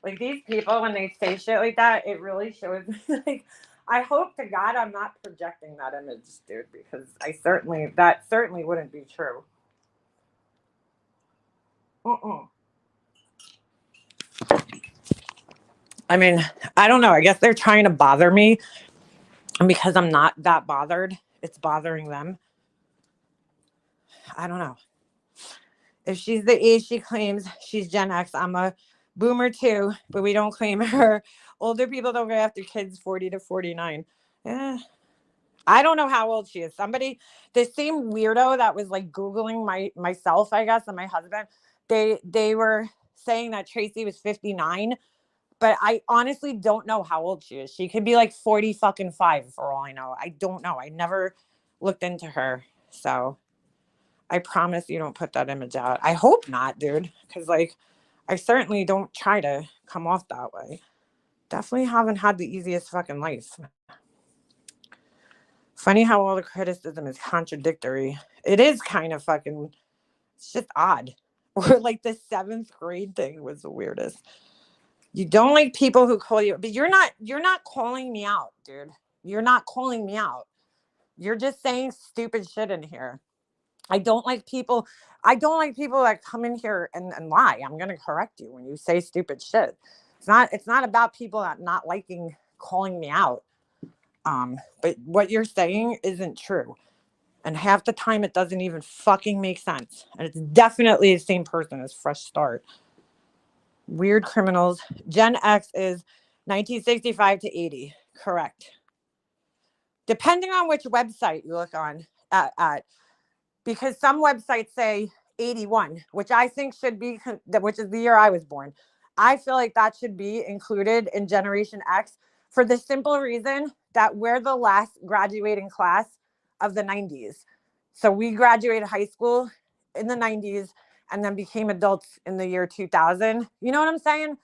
Like these people, when they say shit like that, it really shows me. Like, I hope to God I'm not projecting that image, dude, because that certainly wouldn't be true. I mean, I don't know. I guess they're trying to bother me, and because I'm not that bothered, it's bothering them. I don't know. If she's the age she claims, she's Gen X. I'm a boomer too, but we don't claim her. Older people don't go after kids 40 to 49. I don't know how old she is. The same weirdo that was like Googling myself, I guess, and my husband, they were saying that Tracy was 59, but I honestly don't know how old she is. She could be like 40 fucking 5 for all I know. I don't know. I never looked into her. So I promise you don't put that image out. I hope not, dude. Because, like, I certainly don't try to come off that way. Definitely haven't had the easiest fucking life. Funny how all the criticism is contradictory. It is kind of fucking, it's just odd. Or like the 7th grade thing was the weirdest. You don't like people who call you, but you're not calling me out, dude. You're not calling me out. You're just saying stupid shit in here. I don't like people. I don't like people that come in here and lie. I'm gonna correct you when you say stupid shit. It's not about people that not liking calling me out. But what you're saying isn't true. And half the time it doesn't even fucking make sense. And it's definitely the same person as Fresh Start. Weird criminals. Gen X is 1965 to 80. Correct. Depending on which website you look on at because some websites say 81, which I think should be, which is the year I was born. I feel like that should be included in Generation X for the simple reason that we're the last graduating class of the 90s. So we graduated high school in the 90s and then became adults in the year 2000. You know what I'm saying?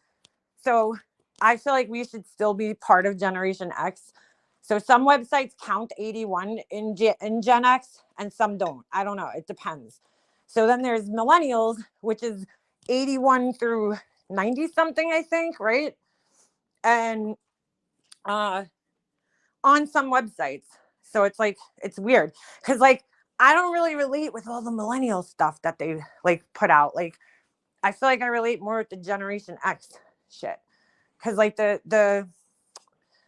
So I feel like we should still be part of Generation X. So some websites count 81 in Gen X and some don't. I don't know. It depends. So then there's millennials, which is 81 through 90 something, I think, right? And on some websites. So it's like, it's weird because like I don't really relate with all the millennial stuff that they like put out. Like I feel like I relate more with the Generation X shit. Cause like the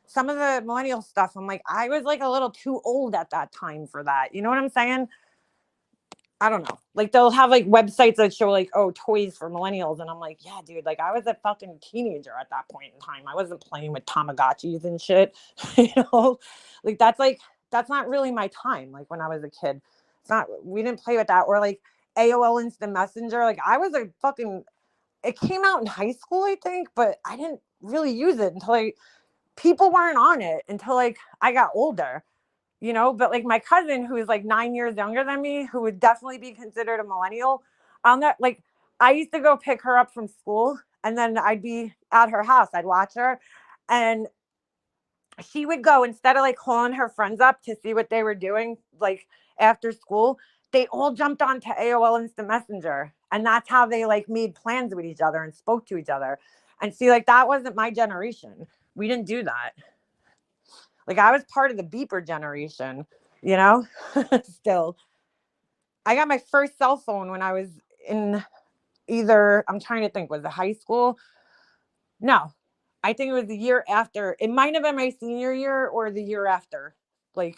some of the millennial stuff, I'm like, I was like a little too old at that time for that. You know what I'm saying? I don't know. Like they'll have like websites that show like, oh, toys for millennials. And I'm like, yeah, dude, like I was a fucking teenager at that point in time. I wasn't playing with Tamagotchis and shit. you know, that's not really my time. Like when I was a kid, we didn't play with that. Or like AOL Instant Messenger. Like I was a fucking, it came out in high school, I think, but I didn't really use it until people weren't on it until like I got older, but like my cousin who is like 9 years younger than me, who would definitely be considered a millennial, on that, like I used to go pick her up from school and then I'd be at her house. I'd watch her and she would go, instead of like calling her friends up to see what they were doing, like after school, they all jumped onto AOL Instant Messenger. And that's how they like made plans with each other and spoke to each other. And see, like that wasn't my generation. We didn't do that. Like I was part of the beeper generation, you know? Still. I got my first cell phone when I was in I'm trying to think, was it high school? No. I think it was the year after. It might have been my senior year or the year after. Like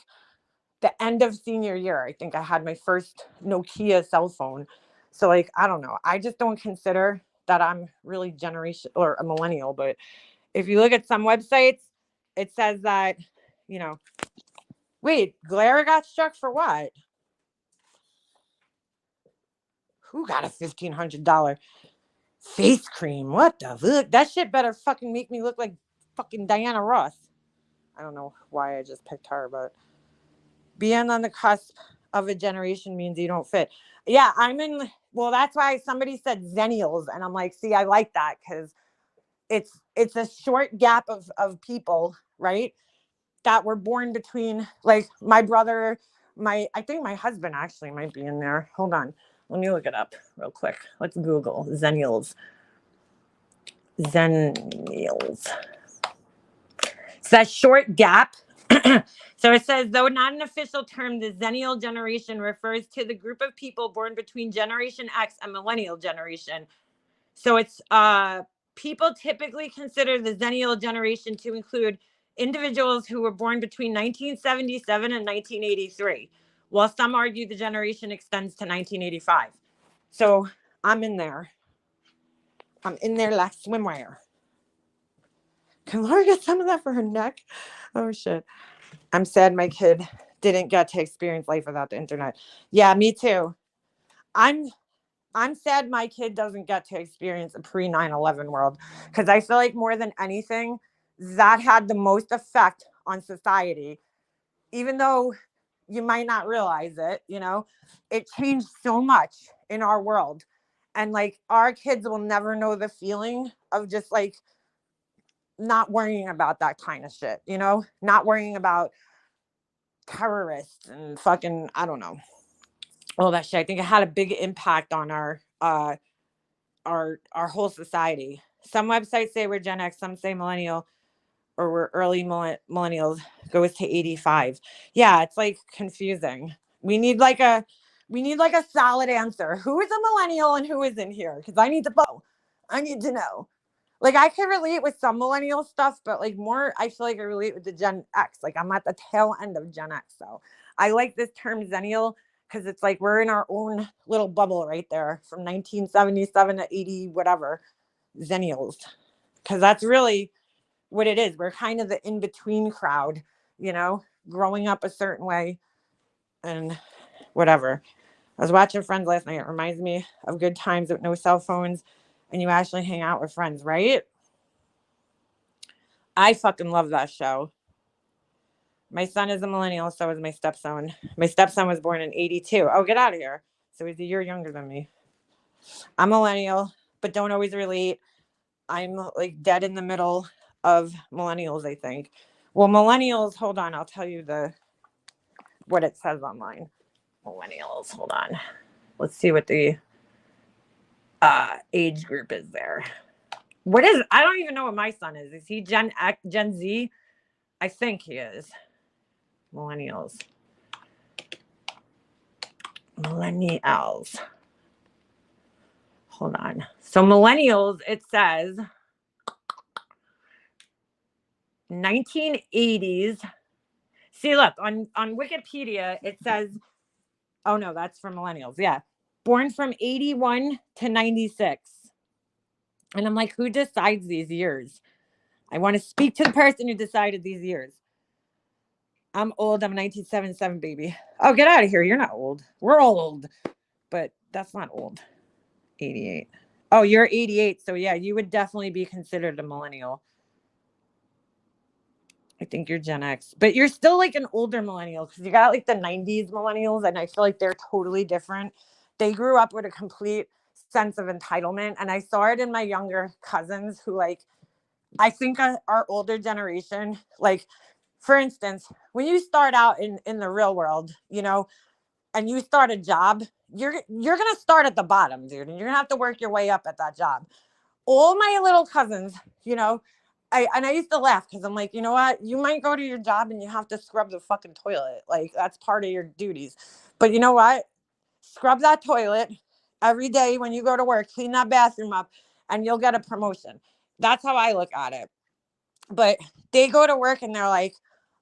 the end of senior year. I think I had my first Nokia cell phone. So like, I don't know. I just don't consider that I'm really generation or a millennial. But if you look at some websites, it says that, you know, wait, Glare got struck for what? Who got a $1,500 face cream? What the fuck? That shit better fucking make me look like fucking Diana Ross. I don't know why I just picked her, but being on the cusp of a generation means you don't fit. Yeah, I'm in. Well, that's why somebody said Zennials, and I'm like, see, I like that because it's a short gap of people, right? That were born between like my brother, I think my husband actually might be in there. Hold on, let me look it up real quick. Let's Google Zennials. Zennials. It's that short gap. So it says, though not an official term, the Zennial generation refers to the group of people born between Generation X and Millennial generation. So it's people typically consider the Zennial generation to include individuals who were born between 1977 and 1983, while some argue the generation extends to 1985. So I'm in there. I'm in there like swimwear. Can Laura get some of that for her neck? Oh shit. I'm sad my kid didn't get to experience life without the internet. Yeah, me too. I'm I'm sad my kid doesn't get to experience a pre 9/11 world because I feel like more than anything, that had the most effect on society. Even though you might not realize it, it changed so much in our world. And like our kids will never know the feeling of just like not worrying about that kind of shit, not worrying about terrorists and fucking, I don't know, all that shit. I think it had a big impact on our whole society. Some websites say we're Gen X, some say millennial, or we're early millennials. Goes to 85. Yeah, it's like confusing. We need like a solid answer. Who is a millennial and who isn't here? Because I need to know. I need to know. Like I can relate with some millennial stuff, but like more, I feel like I relate with the Gen X. Like I'm at the tail end of Gen X, so I like this term Zennial because it's like we're in our own little bubble right there from 1977 to 80 whatever. Zennials, because that's really what it is. We're kind of the in between crowd, growing up a certain way and whatever. I was watching Friends last night. It reminds me of good times with no cell phones and you actually hang out with friends, right? I fucking love that show. My son is a millennial, so is my stepson. My stepson was born in 82. Oh, get out of here. So he's a year younger than me. I'm millennial, but don't always relate. I'm like dead in the middle of millennials, I think. Well, millennials, hold on, I'll tell you what it says online. Millennials, hold on. Let's see what the age group is there. I don't even know what my son is. Is he Gen X, Gen Z? I think he is. Millennials. Hold on. So millennials, it says 1980s. See, look, on Wikipedia, it says, oh no, that's for millennials. Yeah. Born from 81 to 96. And I'm like, who decides these years? I want to speak to the person who decided these years. I'm old. I'm a 1977 baby. Oh, get out of here. You're not old. We're all old. But that's not old. 88. Oh, you're 88. So yeah, you would definitely be considered a millennial. I think you're Gen X, but you're still like an older millennial because you got like the 90s millennials, and I feel like they're totally different. They grew up with a complete sense of entitlement, and I saw it in my younger cousins who, like, I think our older generation, like, for instance, when you start out in the real world, and you start a job, you're gonna start at the bottom, dude, and you're gonna have to work your way up at that job. All my little cousins, I used to laugh because I'm like, you know what? You might go to your job and you have to scrub the fucking toilet. Like that's part of your duties. But you know what? Scrub that toilet every day when you go to work, clean that bathroom up, and you'll get a promotion. That's how I look at it. But they go to work and they're like,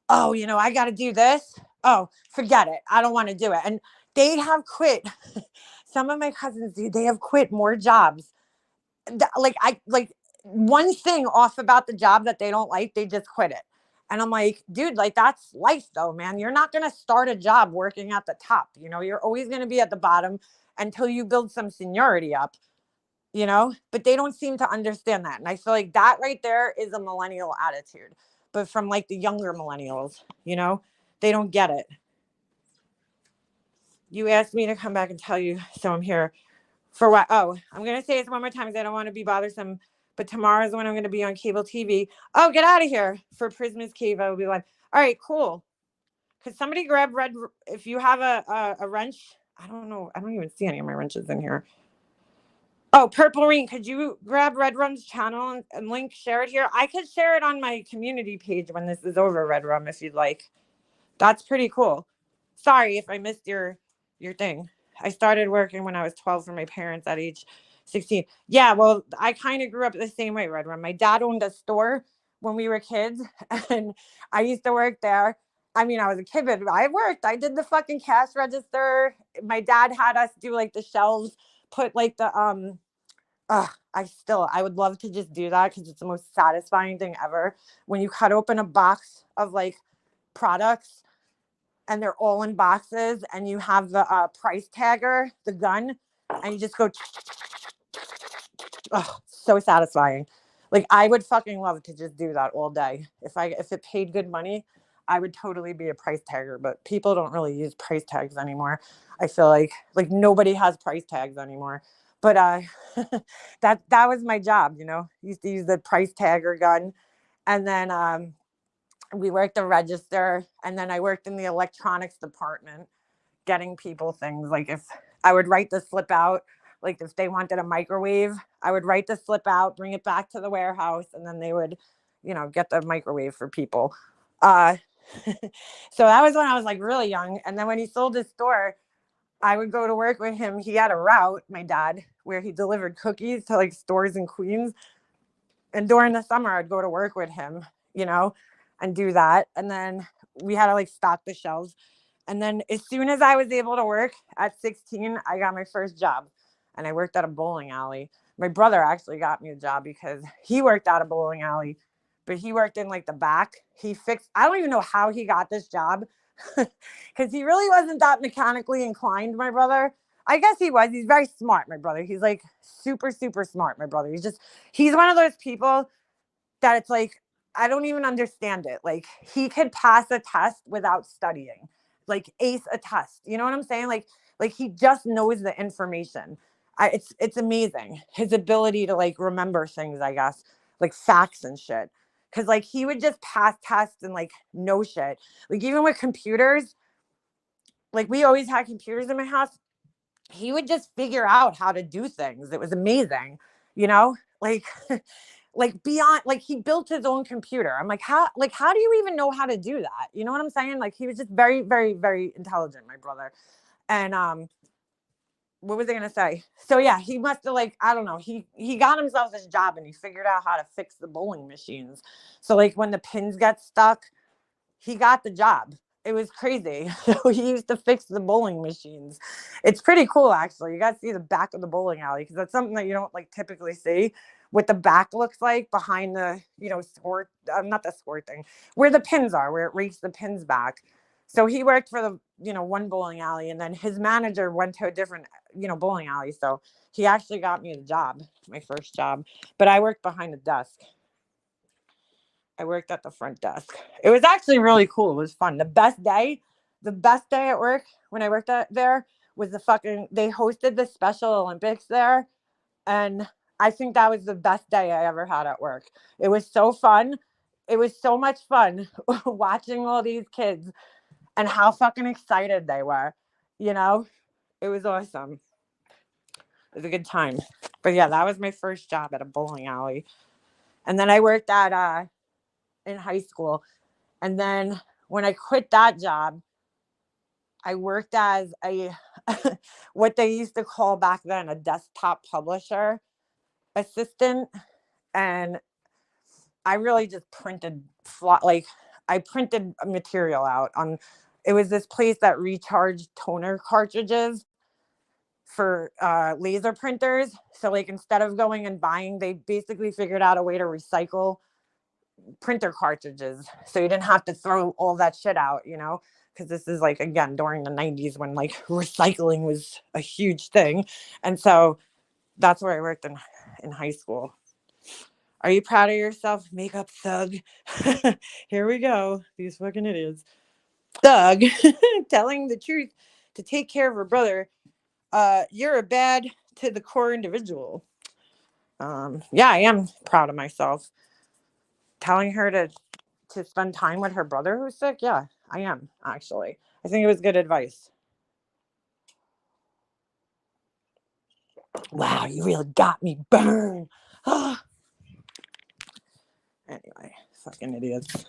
oh, I got to do this. Oh, forget it. I don't want to do it. And they have quit. Some of my cousins do. They have quit more jobs. Like I like one thing off about the job that they don't like, they just quit it. And I'm like, dude, like that's life though, man. You're not gonna start a job working at the top. You're always gonna be at the bottom until you build some seniority up. But they don't seem to understand that. And I feel like that right there is a millennial attitude. But from like the younger millennials, they don't get it. You asked me to come back and tell you, so I'm here. For what? Oh, I'm going to say it one more time because I don't want to be bothersome. But tomorrow is when I'm going to be on cable TV. Oh, get out of here. For Prisma's Cave, I will be live. All right, cool. Could somebody grab red? If you have a wrench, I don't know. I don't even see any of my wrenches in here. Oh, Purple Rain, could you grab Red Rum's channel and link, share it here? I could share it on my community page when this is over, Red Rum, if you'd like. That's pretty cool. Sorry if I missed your thing. I started working when I was 12 for my parents at age 16. Yeah, well, I kind of grew up the same way, Red Rum. My dad owned a store when we were kids, and I used to work there. I mean, I was a kid, but I worked. I did the fucking cash register. My dad had us do like the shelves, put like the I would love to just do that because it's the most satisfying thing ever. When you cut open a box of like products and they're all in boxes and you have the price tagger, the gun, and you just go, so satisfying. Like I would fucking love to just do that all day. If it paid good money, I would totally be a price tagger, but people don't really use price tags anymore. I feel like nobody has price tags anymore. But that was my job, Used to use the price tagger gun. And then we worked the register, and then I worked in the electronics department getting people things. Like if I would write the slip out, like if they wanted a microwave, I would write the slip out, bring it back to the warehouse, and then they would, get the microwave for people. Uh, so that was when I was like really young. And then when he sold his store, I would go to work with him. He had a route, my dad, where he delivered cookies to like stores in Queens. And during the summer, I'd go to work with him, and do that. And then we had to like stock the shelves. And then as soon as I was able to work at 16, I got my first job. And I worked at a bowling alley. My brother actually got me a job because he worked at a bowling alley, but he worked in like the back. I don't even know how he got this job because he really wasn't that mechanically inclined, my brother. I guess he was. He's very smart, my brother. He's like super, super smart, my brother. He's one of those people that it's like, I don't even understand it. Like he could pass a test without studying, like ace a test. You know what I'm saying? Like he just knows the information. It's amazing his ability to like remember things. I guess like facts and shit. Cause like he would just pass tests and like no shit. Like even with computers, like we always had computers in my house. He would just figure out how to do things. It was amazing, like like beyond, like he built his own computer. I'm like how do you even know how to do that? You know what I'm saying? Like he was just very, very, very intelligent, my brother. And what was I gonna say? So yeah, he must have like, I don't know, he got himself this job and he figured out how to fix the bowling machines. So like when the pins get stuck, he got the job. It was crazy. So he used to fix the bowling machines. It's pretty cool, actually. You got to see the back of the bowling alley because that's something that you don't like typically see. What the back looks like behind the, score, not the score thing, where the pins are, where it rakes the pins back. So he worked for the, one bowling alley, and then his manager went to a different, bowling alley. So he actually got me the job, my first job. But I worked behind the desk. I worked at the front desk. It was actually really cool. It was fun. The best day at work when I worked there was they hosted the Special Olympics there. And I think that was the best day I ever had at work. It was so fun. It was so much fun watching all these kids and how fucking excited they were. You know, it was awesome. It was a good time. But yeah, that was my first job at a bowling alley. And then I worked at in high school. And then when I quit that job, I worked as a what they used to call back then a desktop publisher assistant. And I really just printed like I printed material out on It was this place that recharged toner cartridges for laser printers. So like instead of going and buying, they basically figured out a way to recycle printer cartridges, so you didn't have to throw all that shit out, because this is like again during the 90s when like recycling was a huge thing. And so that's where I worked in high school. Are you proud of yourself, makeup thug? Here we go, these fucking idiots. Thug telling the truth to take care of her brother. You're a bad to the core individual. Yeah, I am proud of myself. Telling her to spend time with her brother who's sick. Yeah, I am actually. I think it was good advice. Wow, you really got me burned. Anyway, fucking idiots.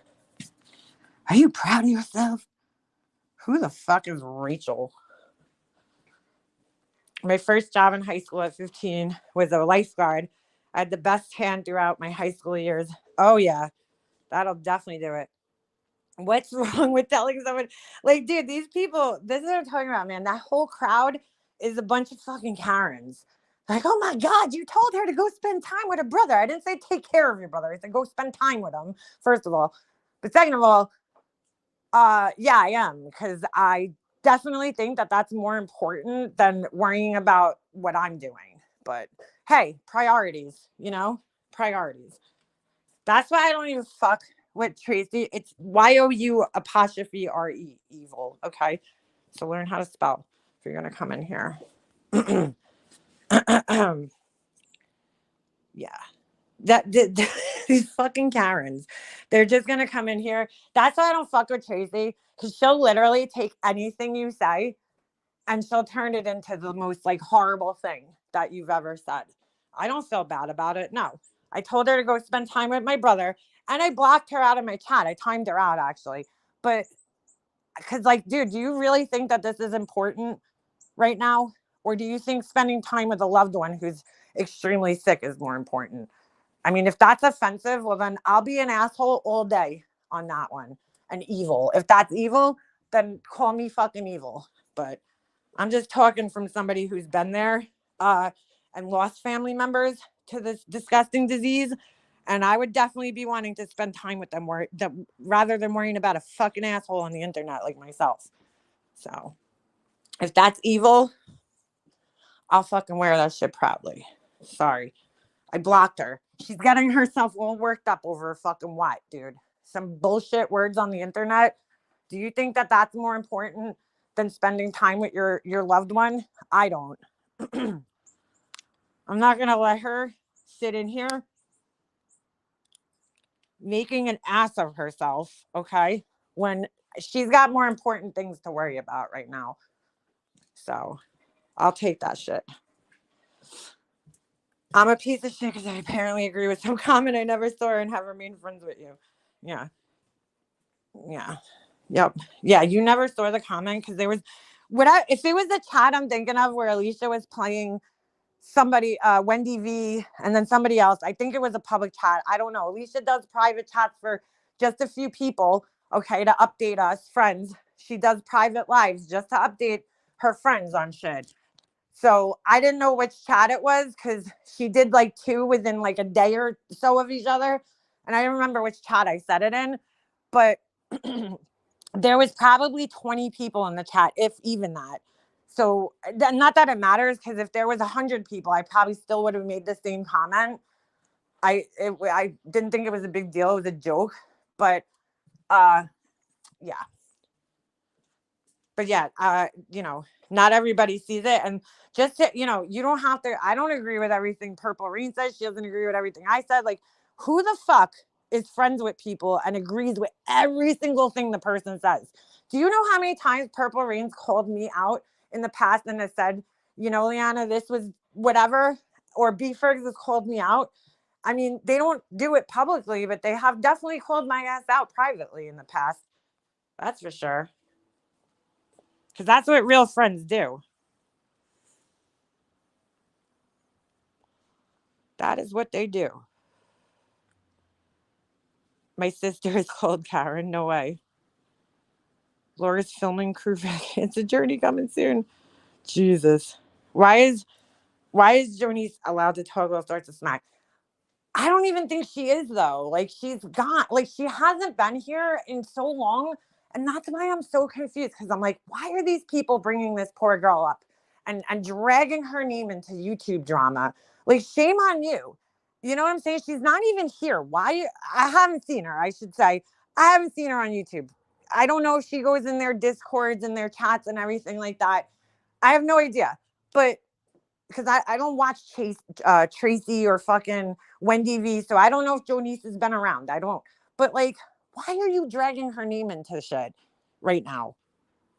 Are you proud of yourself? Who the fuck is Rachel? My first job in high school at 15 was a lifeguard. I had the best tan throughout my high school years. Oh yeah, that'll definitely do it. What's wrong with telling someone, like, dude, these people, this is what I'm talking about, man. That whole crowd is a bunch of fucking Karens. Like, oh my God, you told her to go spend time with her brother. I didn't say take care of your brother. I said go spend time with him, first of all. But second of all, yeah, I am, because I definitely think that that's more important than worrying about what I'm doing. But hey, priorities, priorities. That's why I don't even fuck with Tracy. It's YOU''RE, evil. Okay. So learn how to spell if you're going to come in here. Yeah. These fucking Karens, they're just going to come in here. That's why I don't fuck with Tracy, because she'll literally take anything you say and she'll turn it into the most like horrible thing that you've ever said. I don't feel bad about it. No, I told her to go spend time with my brother, and I blocked her out of my chat. I timed her out actually, but because like, dude, do you really think that this is important right now, or do you think spending time with a loved one who's extremely sick is more important? I mean, if that's offensive, well then I'll be an asshole all day on that one. And evil. If that's evil, then call me fucking evil. But I'm just talking from somebody who's been there uh, and lost family members to this disgusting disease. And I would definitely be wanting to spend time with them rather than worrying about a fucking asshole on the internet like myself. So if that's evil, I'll fucking wear that shit proudly. Sorry. I blocked her. She's getting herself all worked up over fucking what, dude? Some bullshit words on the internet. Do you think that that's more important than spending time with your loved one? I don't. I'm not going to let her sit in here making an ass of herself, okay? When she's got more important things to worry about right now. So, I'll take that shit. I'm a piece of shit because I apparently agree with some comment I never saw and have remained friends with you. Yeah. Yeah. Yep. Yeah, you never saw the comment because there was if it was the chat I'm thinking of where Alicia was playing somebody, Wendy V, and then somebody else. I think it was a public chat. I don't know. Alicia does private chats for just a few people, okay, to update us friends. She does private lives just to update her friends on shit. So I didn't know which chat it was because she did like two within like a day or so of each other. And I don't remember which chat I said it in, but there was probably 20 people in the chat, if even that. So not that it matters, because if there was 100 people, I probably still would have made the same comment. I didn't think it was a big deal. It was a joke, but yeah. But yeah, not everybody sees it. And just to, you don't have to, I don't agree with everything Purple Rain says. She doesn't agree with everything I said. Like, who the fuck is friends with people and agrees with every single thing the person says? Do you know how many times Purple Rain's called me out in the past and has said, Liana, this was whatever, or B Fergs has called me out? I mean, they don't do it publicly, but they have definitely called my ass out privately in the past. That's for sure. Because that's what real friends do. That is what they do. My sister is called Karen. No way. Laura's filming crew. It's a journey coming soon. Jesus. Why is Jonice allowed to talk all sorts of smack? I don't even think she is though. Like she's gone. Like she hasn't been here in so long, and that's why I'm so confused. Because I'm like, why are these people bringing this poor girl up and dragging her name into YouTube drama? Like shame on you. You know what I'm saying? She's not even here. Why? I haven't seen her. I should say I haven't seen her on YouTube. I don't know if she goes in their discords and their chats and everything like that. I have no idea. But because I don't watch Tracy or fucking Wendy V, so I don't know if Jonice has been around. I don't. But like, why are you dragging her name into shit right now?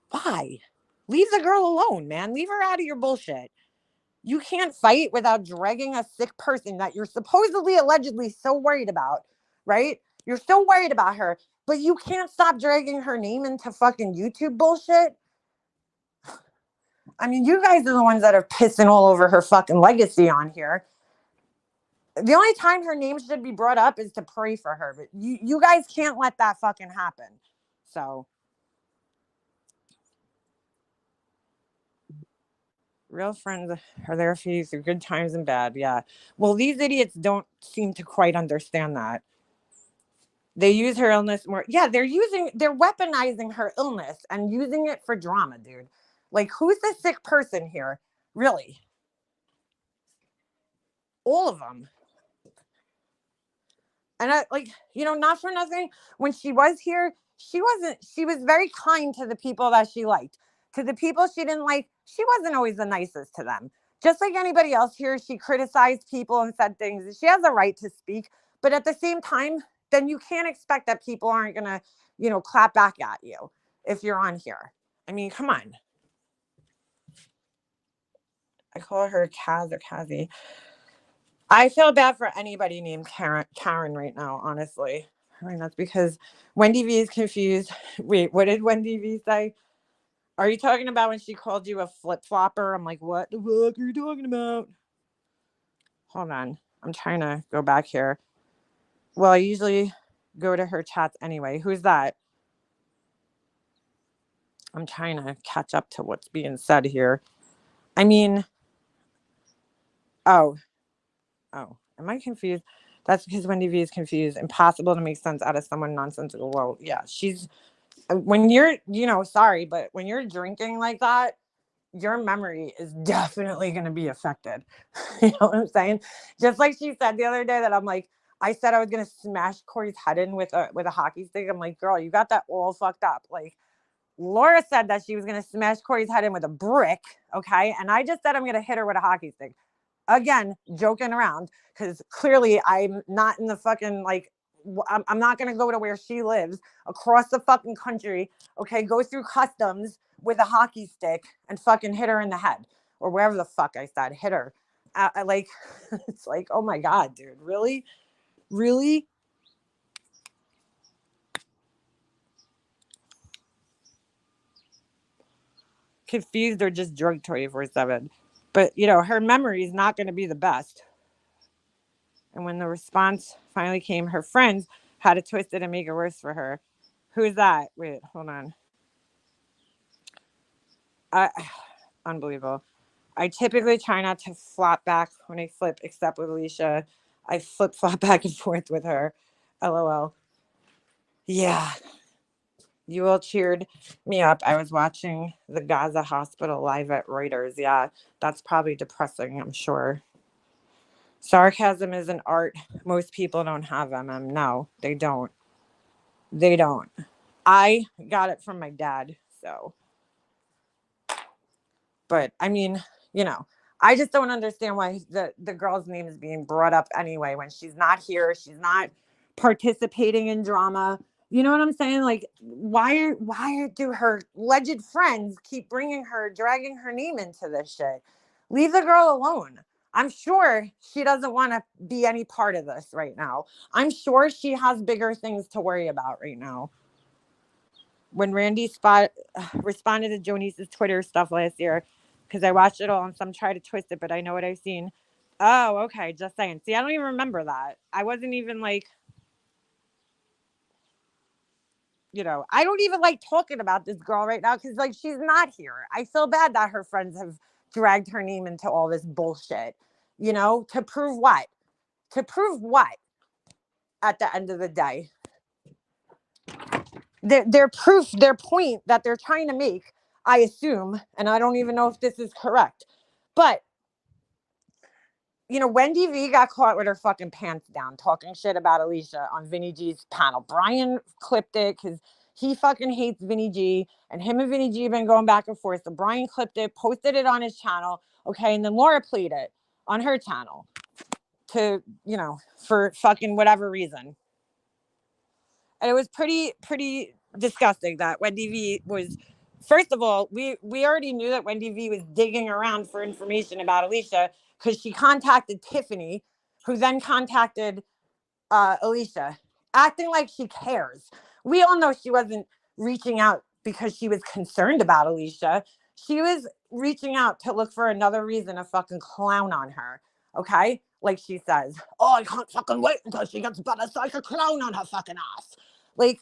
Why? Leave the girl alone, man. Leave her out of your bullshit. You can't fight without dragging a sick person that you're supposedly allegedly so worried about, right? You're so worried about her, but you can't stop dragging her name into fucking YouTube bullshit. I mean, you guys are the ones that are pissing all over her fucking legacy on here. The only time her name should be brought up is to pray for her, but you guys can't let that fucking happen. So, real friends are there for you through good times and bad. Yeah. Well, these idiots don't seem to quite understand that. They use her illness more. Yeah, they're weaponizing her illness and using it for drama, dude. Like, who's the sick person here? Really? All of them. And I like, not for nothing, when she was here, she was very kind to the people that she liked. To the people she didn't like, she wasn't always the nicest to them. Just like anybody else here, she criticized people and said things. She has a right to speak. But at the same time, then you can't expect that people aren't going to, clap back at you if you're on here. I mean, come on. I call her Kaz or Kazi. I feel bad for anybody named Karen right now, honestly. I mean, that's because Wendy V is confused. Wait, what did Wendy V say? Are you talking about when she called you a flip flopper? I'm like, what the fuck are you talking about? Hold on. I'm trying to go back here. Well, I usually go to her chats anyway. Who's that? I'm trying to catch up to what's being said here. I mean, oh, am I confused? That's because Wendy V is confused. Impossible to make sense out of someone nonsensical. Well, yeah, she's when you're, sorry, but when you're drinking like that, your memory is definitely going to be affected. You know what I'm saying? Just like she said the other day that I'm like, I said I was going to smash Corey's head in with a hockey stick. I'm like, girl, you got that all fucked up. Like, Laura said that she was going to smash Corey's head in with a brick. Okay. And I just said I'm going to hit her with a hockey stick. Again, joking around, because clearly I'm not in the fucking, like, I'm not going to go to where she lives across the fucking country, okay, go through customs with a hockey stick and fucking hit her in the head or wherever the fuck I said, hit her. Like, it's like, oh my God, dude, really? Really? Confused or just drunk 24/7. But, her memory is not going to be the best. And when the response finally came, her friends had to twist it and make it worse for her. Who's that? Wait, hold on. I, unbelievable. I typically try not to flop back when I flip, except with Alicia. I flip flop back and forth with her. LOL. Yeah. You all cheered me up. I was watching the Gaza hospital live at Reuters. Yeah, that's probably depressing, I'm sure. Sarcasm is an art. Most people don't have No, they don't. They don't. I got it from my dad. So, but I mean, I just don't understand why the girl's name is being brought up anyway when she's not here. She's not participating in drama. You know what I'm saying? Like, why do her alleged friends keep bringing her, dragging her name into this shit? Leave the girl alone. I'm sure she doesn't want to be any part of this right now. I'm sure she has bigger things to worry about right now. When Randy responded to Jonice's Twitter stuff last year, because I watched it all and some try to twist it, but I know what I've seen. Oh, okay. Just saying. See, I don't even remember that. I wasn't even like, I don't even like talking about this girl right now because, like, she's not here. I feel bad that her friends have dragged her name into all this bullshit, to prove what? To prove what at the end of the day? Their point that they're trying to make, I assume, and I don't even know if this is correct, but Wendy V got caught with her fucking pants down talking shit about Alicia on Vinny G's panel. Brian clipped it because he fucking hates Vinny G, and him and Vinny G have been going back and forth. So Brian clipped it, posted it on his channel, okay, and then Laura played it on her channel to, for fucking whatever reason. And it was pretty disgusting that Wendy V was. First of all, we already knew that Wendy V was digging around for information about Alicia because she contacted Tiffany, who then contacted Alicia, acting like she cares. We all know she wasn't reaching out because she was concerned about Alicia. She was reaching out to look for another reason to fucking clown on her. Okay? Like she says, oh, I can't fucking wait until she gets better so I can clown on her fucking ass. Like,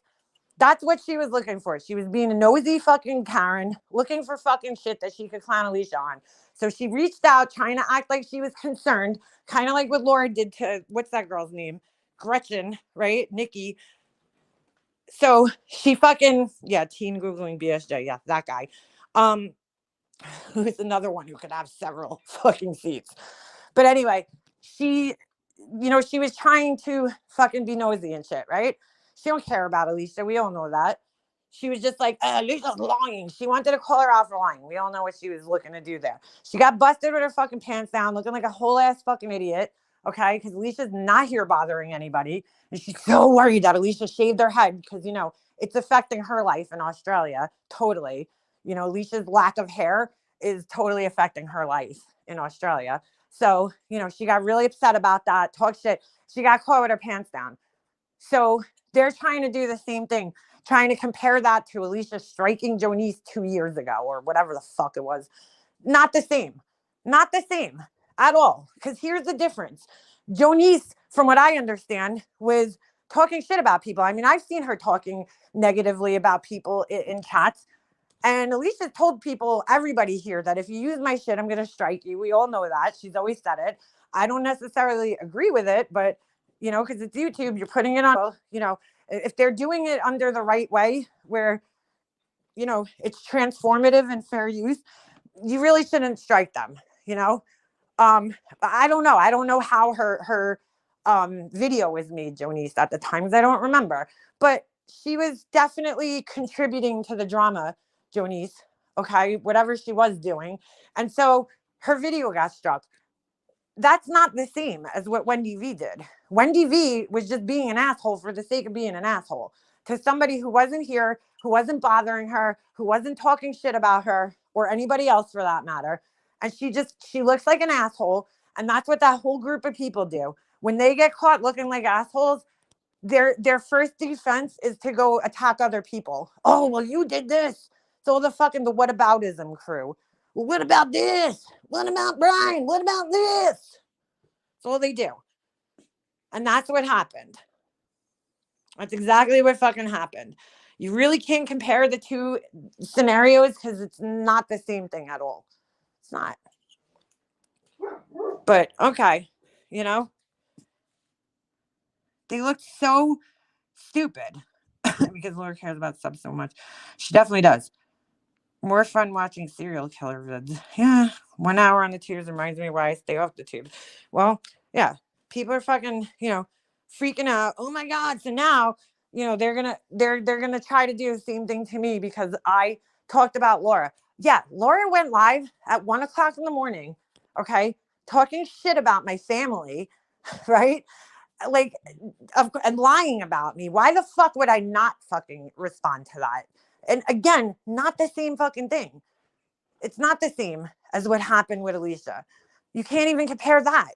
that's what she was looking for. She was being a nosy fucking Karen, looking for fucking shit that she could clown Alicia on. So she reached out, trying to act like she was concerned, kind of like what Laura did to, what's that girl's name? Gretchen, right? Nikki. So she fucking, teen Googling BSJ. Yeah, that guy. Who's another one who could have several fucking seats. But anyway, she was trying to fucking be nosy and shit, right? She don't care about Alicia. We all know that. She was just like, Alicia's lying. She wanted to call her out for lying. We all know what she was looking to do there. She got busted with her fucking pants down, looking like a whole ass fucking idiot. Okay, because Alicia's not here bothering anybody. And she's so worried that Alicia shaved her head because, it's affecting her life in Australia. Totally. Alicia's lack of hair is totally affecting her life in Australia. So, she got really upset about that, talk shit. She got caught with her pants down. So they're trying to do the same thing, trying to compare that to Alicia striking Jonice 2 years ago or whatever the fuck it was. Not the same. Not the same at all. Because here's the difference. Jonice, from what I understand, was talking shit about people. I mean, I've seen her talking negatively about people in chats. And Alicia told people, everybody here, that if you use my shit, I'm going to strike you. We all know that. She's always said it. I don't necessarily agree with it, but, because it's YouTube, you're putting it on, if they're doing it under the right way, where, it's transformative and fair use, you really shouldn't strike them, but I don't know. I don't know how her video was made, Jonice, at the time, because I don't remember. But she was definitely contributing to the drama, Jonice, okay, whatever she was doing. And so her video got struck. That's not the same as what Wendy V did. Wendy V was just being an asshole for the sake of being an asshole to somebody who wasn't here, who wasn't bothering her, who wasn't talking shit about her or anybody else for that matter. And she looks like an asshole. And that's what that whole group of people do. When they get caught looking like assholes, their first defense is to go attack other people. Oh, well, you did this. It's all the whataboutism crew. Well, what about this? What about Brian? What about this? That's all they do. And that's what happened. That's exactly what fucking happened. You really can't compare the two scenarios because it's not the same thing at all. It's not. But okay, they look so stupid because Laura cares about stuff so much. She definitely does. More fun watching serial killer vids. Yeah, 1 hour on the tubes reminds me why I stay off the tubes. Well, yeah, people are fucking, freaking out. Oh my God! So now, they're gonna try to do the same thing to me because I talked about Laura. Yeah, Laura went live at 1:00 in the morning. Okay, talking shit about my family, right? Like, and lying about me. Why the fuck would I not fucking respond to that? And again, not the same fucking thing. It's not the same as what happened with Alicia. You can't even compare that.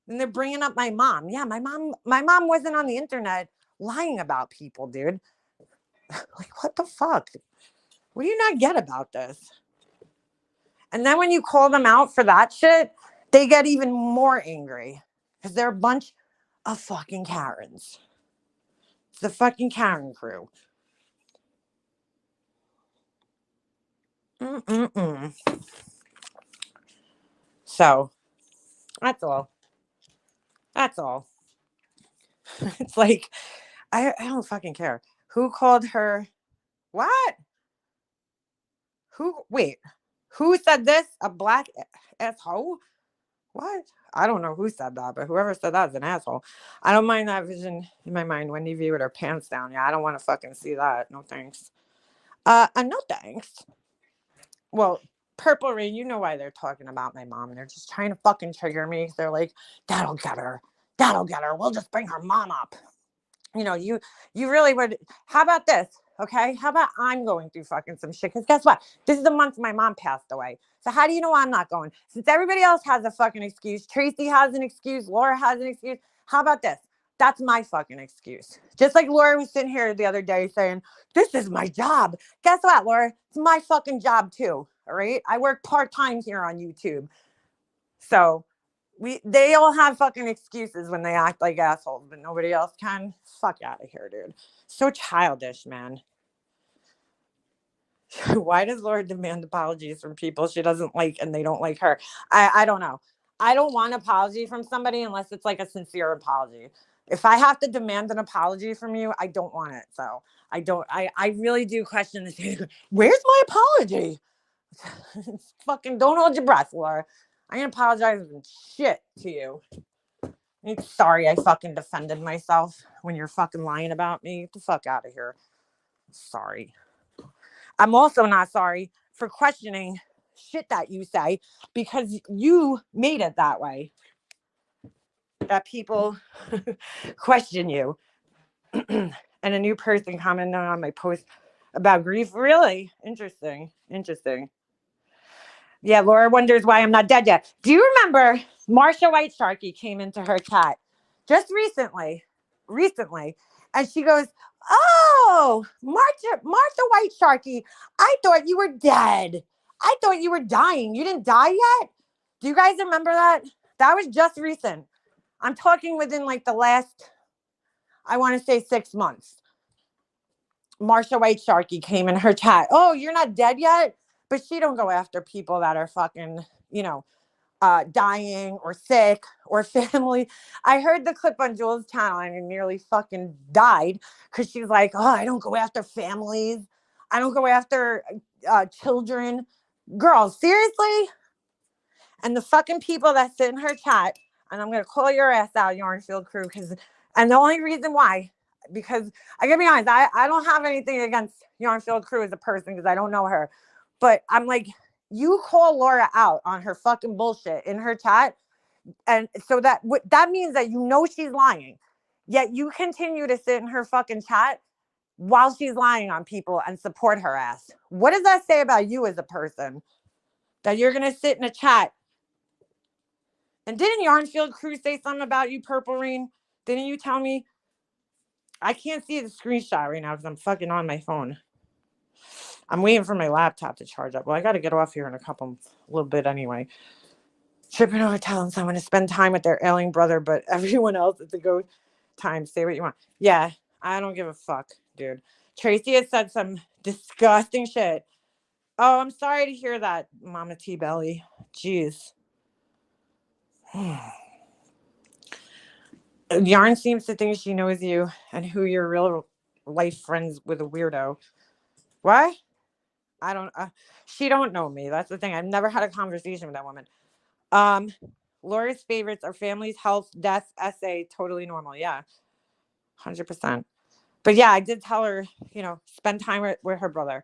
And they're bringing up my mom. Yeah, my mom wasn't on the internet lying about people, dude. Like, what the fuck? What do you not get about this? And then when you call them out for that shit, they get even more angry because they're a bunch of fucking Karens. It's the fucking Karen crew. Mm-mm-mm. So, that's all. That's all. It's like, I don't fucking care. Who called her? What? Wait, who said this? A black asshole? What? I don't know who said that, but whoever said that is an asshole. I don't mind that vision in my mind. Wendy V with her pants down. Yeah, I don't want to fucking see that. No thanks. No thanks. Well, Purple Rain, you know why they're talking about my mom, and they're just trying to fucking trigger me. They're like, that'll get her. That'll get her. We'll just bring her mom up. You really would. How about this? Okay, how about I'm going through fucking some shit? Because guess what? This is the month my mom passed away. So how do you know I'm not going? Since everybody else has a fucking excuse, Tracy has an excuse, Laura has an excuse. How about this? That's my fucking excuse. Just like Laura was sitting here the other day saying, this is my job. Guess what, Laura? It's my fucking job too. All right. I work part-time here on YouTube. So they all have fucking excuses when they act like assholes, but nobody else can. Fuck out of here, dude. So childish, man. Why does Laura demand apologies from people she doesn't like and they don't like her? I don't know. I don't want an apology from somebody unless it's like a sincere apology. If I have to demand an apology from you, I don't want it. So I really do question this. Where's my apology? Fucking don't hold your breath, Laura. I ain't apologizing shit to you. I'm sorry I fucking defended myself when you're fucking lying about me. Get the fuck out of here. Sorry. I'm also not sorry for questioning shit that you say because you made it that way. That people question you. And a new person commented on my post about grief. Really? Interesting. Interesting. Yeah, Laura wonders why I'm not dead yet. Do you remember Marsha White Sharkey came into her chat just recently? And she goes, oh, Martha White Sharkey, I thought you were dead. I thought you were dying. You didn't die yet? Do you guys remember that? That was just recent. I'm talking within like the last, I want to say 6 months. Marsha White Sharkey came in her chat. Oh, you're not dead yet? But she don't go after people that are fucking, dying or sick or family. I heard the clip on Jules' channel and I nearly fucking died because she's like, oh, I don't go after families. I don't go after children. Girl, seriously? And the fucking people that sit in her chat, and I'm going to call your ass out, Yarnfield crew, and the only reason why, because I gotta be honest, I don't have anything against Yarnfield crew as a person because I don't know her. But I'm like, you call Laura out on her fucking bullshit in her chat. And so that means that you know she's lying. Yet you continue to sit in her fucking chat while she's lying on people and support her ass. What does that say about you as a person? That you're going to sit in a chat. And didn't Yarnfield crew say something about you, Purple Rain? Didn't you tell me? I can't see the screenshot right now because I'm fucking on my phone. I'm waiting for my laptop to charge up. Well, I got to get off here in a little bit anyway. Tripping over telling someone to spend time with their ailing brother, but everyone else it's a go time. Say what you want. Yeah, I don't give a fuck, dude. Tracy has said some disgusting shit. Oh, I'm sorry to hear that, Mama T Belly. Jeez. Yarn seems to think she knows you and who your real life friends with a weirdo. What? I don't. She don't know me. That's the thing. I've never had a conversation with that woman. Laura's favorites are families, health, death, essay, totally normal. Yeah, 100%. But yeah, I did tell her, spend time with her brother.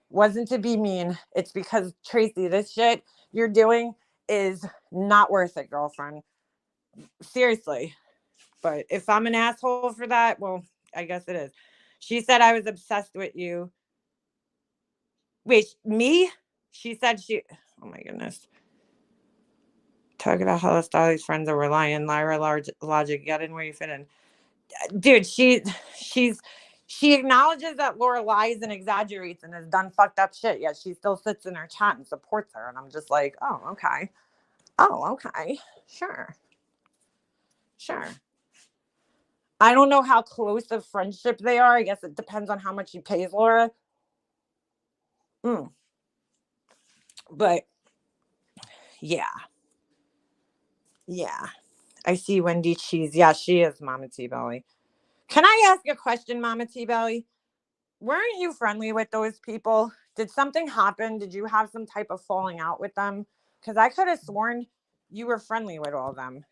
Wasn't to be mean. It's because Tracy, this shit you're doing is not worth it, girlfriend. Seriously. But if I'm an asshole for that, well, I guess it is. She said I was obsessed with you. Wait, me? She said oh my goodness. Talk about how these friends are relying. Lyra logic, get in where you fit in. Dude, she acknowledges that Laura lies and exaggerates and has done fucked up shit, yet she still sits in her chat and supports her. And I'm just like, oh, okay. Oh, okay. Sure. I don't know how close of friendship they are. I guess it depends on how much he pays Laura. Mm. But yeah, yeah. I see Wendy Cheese. Yeah, she is Mama T Belly. Can I ask a question, Mama T Belly? Weren't you friendly with those people? Did something happen? Did you have some type of falling out with them? Because I could have sworn you were friendly with all of them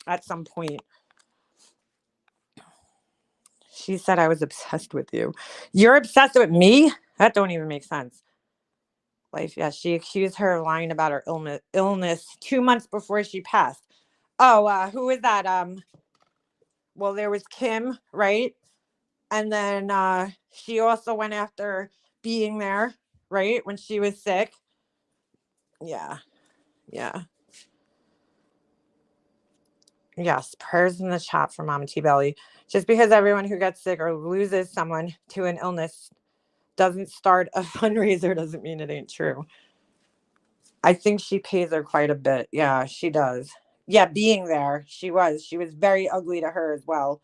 at some point. She said I was obsessed with you. You're obsessed with me? That don't even make sense. Life, yeah, she accused her of lying about her illness 2 months before she passed. Oh, who is that? Well, there was Kim, right? And then she also went after being there, right? When she was sick. Yeah, yeah. Yes, prayers in the chat for Mama T Belly. Just because everyone who gets sick or loses someone to an illness doesn't start a fundraiser doesn't mean it ain't true. I think she pays her quite a bit. Yeah, she does. Yeah, being there, she was. She was very ugly to her as well.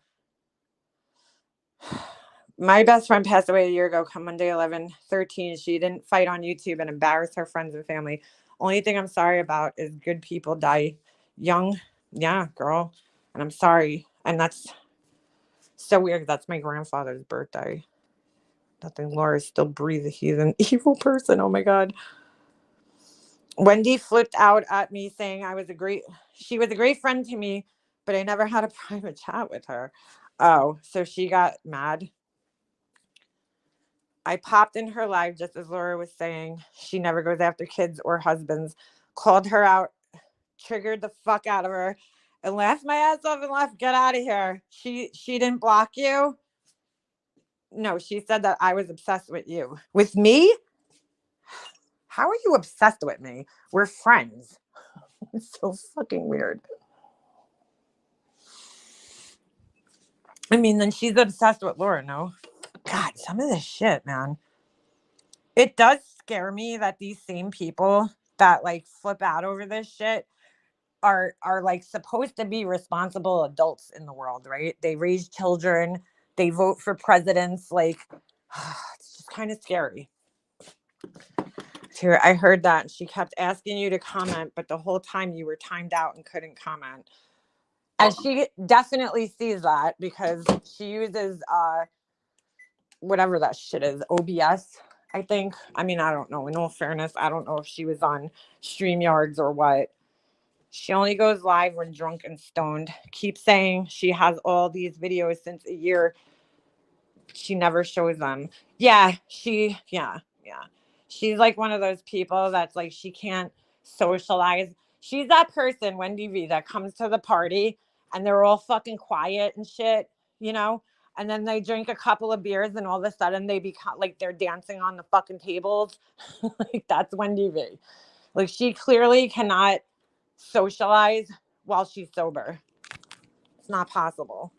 My best friend passed away a year ago, come Monday, 11/13. She didn't fight on YouTube and embarrass her friends and family. Only thing I'm sorry about is good people die young. Yeah, girl. And I'm sorry. And that's so weird. That's my grandfather's birthday. Nothing. Laura's still breathing. He's an evil person. Oh my God. Wendy flipped out at me saying she was a great friend to me, but I never had a private chat with her. Oh, so she got mad. I popped in her live just as Laura was saying she never goes after kids or husbands, called her out, triggered the fuck out of her, and laughed my ass off and left. Get out of here. She didn't block you. No, she said that I was obsessed with you. With me? How are you obsessed with me? We're friends. It's so fucking weird. I mean, then she's obsessed with Laura, no? God, some of this shit, man. It does scare me that these same people that like flip out over this shit are like supposed to be responsible adults in the world, right? They raise children, they vote for presidents, like it's just kind of scary. I heard that and she kept asking you to comment, but the whole time you were timed out and couldn't comment. And she definitely sees that because she uses whatever that shit is, OBS, I think. I mean, I don't know. In all fairness, I don't know if she was on StreamYards or what. She only goes live when drunk and stoned. Keep saying she has all these videos since a year. She never shows them. Yeah. She's like one of those people that's like she can't socialize. She's that person, Wendy V, that comes to the party and they're all fucking quiet and shit, you know? And then they drink a couple of beers and all of a sudden they become like they're dancing on the fucking tables. Like that's Wendy V. Like she clearly cannot socialize while she's sober. It's not possible.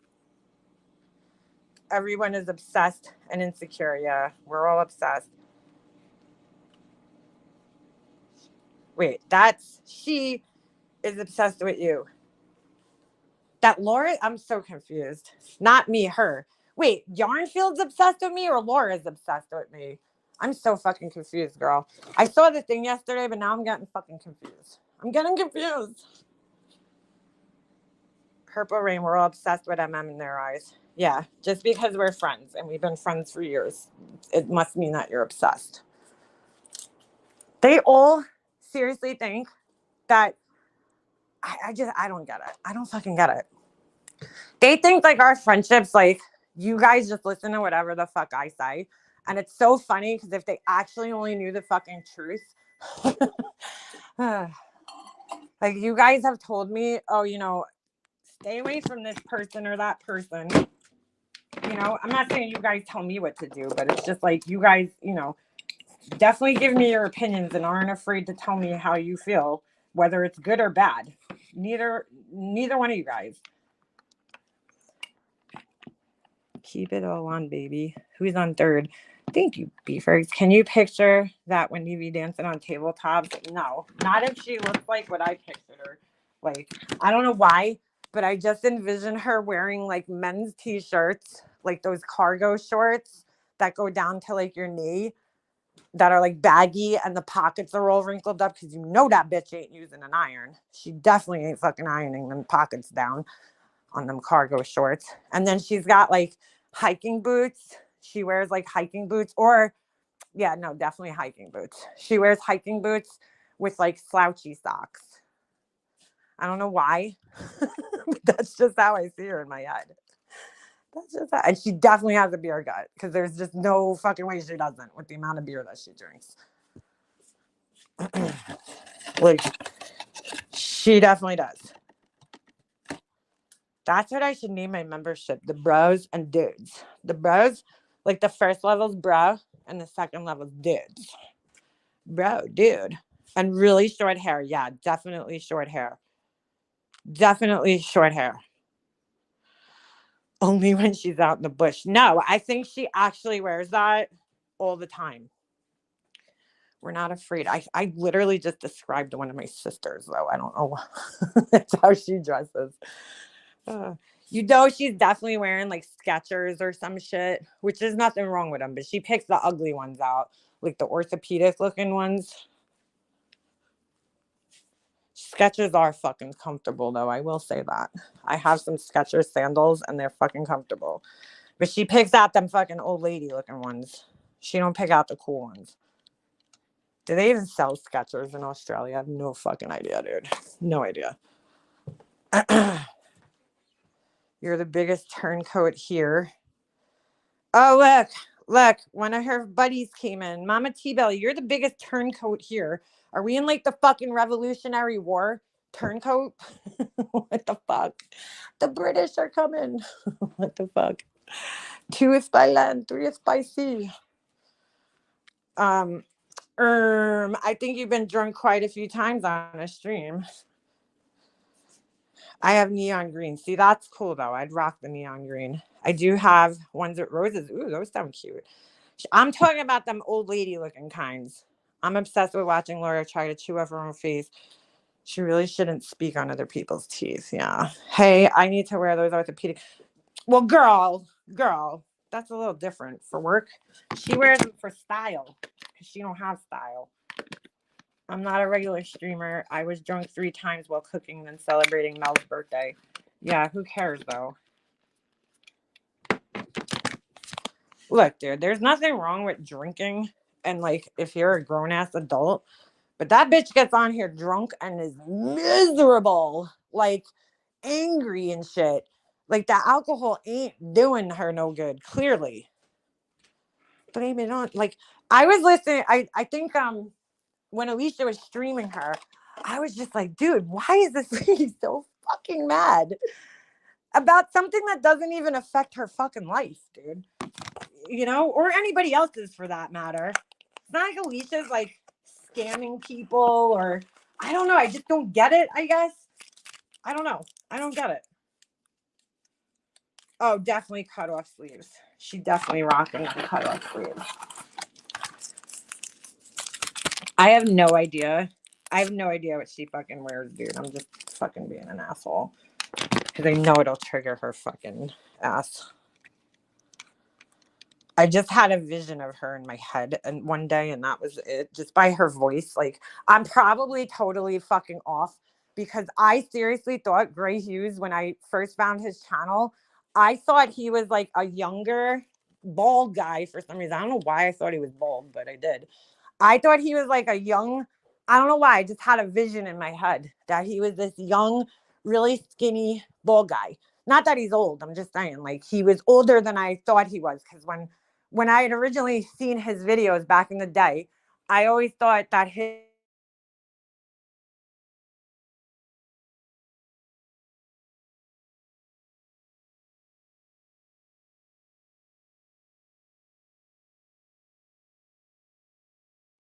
Everyone is obsessed and insecure. Yeah, we're all obsessed. Wait, she is obsessed with you. That Laura, I'm so confused. Not me, her. Wait, Yarnfield's obsessed with me or Laura's obsessed with me? I'm so fucking confused, girl. I saw the thing yesterday, but now I'm getting fucking confused. I'm getting confused. Purple Rain, we're all obsessed with MM in their eyes. Yeah, just because we're friends and we've been friends for years, it must mean that you're obsessed. They all seriously think that I don't get it. I don't fucking get it. They think like our friendships, like you guys just listen to whatever the fuck I say. And it's so funny because if they actually only knew the fucking truth, like you guys have told me, oh, stay away from this person or that person. I'm not saying you guys tell me what to do, but it's just like you guys, definitely give me your opinions and aren't afraid to tell me how you feel, whether it's good or bad. Neither one of you guys. Keep it all on, baby. Who's on third? Thank you, Beefers. Can you picture that when you be dancing on tabletops? No, not if she looks like what I pictured her. Like, I don't know why but I just envision her wearing like men's t-shirts, like those cargo shorts that go down to like your knee, that are like baggy and the pockets are all wrinkled up because you know that bitch ain't using an iron. She definitely ain't fucking ironing them pockets down on them cargo shorts. And then she's got like hiking boots. She wears like hiking boots, or yeah, no, definitely hiking boots. She wears hiking boots with like slouchy socks. I don't know why. But that's just how I see her in my head. That's just how, and she definitely has a beer gut because there's just no fucking way she doesn't with the amount of beer that she drinks. Like, she definitely does. That's what I should name my membership: the bros and dudes. The bros, like the first level's bro, and the second level's dudes. Bro, dude. And really short hair. Yeah, definitely short hair. Definitely short hair. Only when she's out in the bush. No, I think she actually wears that all the time. We're not afraid. I literally just described one of my sisters, though. I don't know. That's how she dresses. Uh, you know, she's definitely wearing like Skechers or some shit, which there's nothing wrong with them, but she picks the ugly ones out, like the orthopedic looking ones. Skechers are fucking comfortable, though. I will say that. I have some Skechers sandals, and they're fucking comfortable. But she picks out them fucking old lady looking ones. She don't pick out the cool ones. Do they even sell Skechers in Australia? I have no fucking idea, dude. No idea. You're the biggest turncoat here. Oh, look. One of her buddies came in. Mama T-Belly, you're the biggest turncoat here. Are we in like the fucking Revolutionary War? Turncoat? What the fuck? The British are coming. What the fuck? 2 is by land, 3 is by sea. I think you've been drunk quite a few times on a stream. I have neon green. See, that's cool though. I'd rock the neon green. I do have ones with roses. Ooh, those sound cute. I'm talking about them old lady looking kinds. I'm obsessed with watching Laura try to chew off her own face. She really shouldn't speak on other people's teeth. Yeah. Hey, I need to wear those orthopedic. Well, girl, that's a little different for work. She wears them for style because she don't have style. I'm not a regular streamer. I was drunk 3 times while cooking and celebrating Mel's birthday. Yeah, who cares though? Look, dude, there's nothing wrong with drinking, and like if you're a grown ass adult, but that bitch gets on here drunk and is miserable, like angry and shit. Like the alcohol ain't doing her no good, clearly. Blame it on, like, I was listening. I think when Alicia was streaming her, I was just like, dude, why is this lady so fucking mad about something that doesn't even affect her fucking life, dude? You know, or anybody else's for that matter. It's not like Alicia's like scamming people, or I don't know. I just don't get it, I guess. I don't know. I don't get it. Oh, definitely cut off sleeves. She definitely rocking the cut off sleeves. I have no idea. I have no idea what she fucking wears, dude. I'm just fucking being an asshole. Because I know it'll trigger her fucking ass. I just had a vision of her in my head and one day, and that was it. Just by her voice. Like, I'm probably totally fucking off because I seriously thought Gray Hughes, when I first found his channel, I thought he was like a younger bald guy for some reason. I don't know why I thought he was bald, but I did. I thought he was like a young, I don't know why. I just had a vision in my head that he was this young, really skinny bald guy. Not that he's old. I'm just saying, like, he was older than I thought he was. Because when I had originally seen his videos back in the day, I always thought that his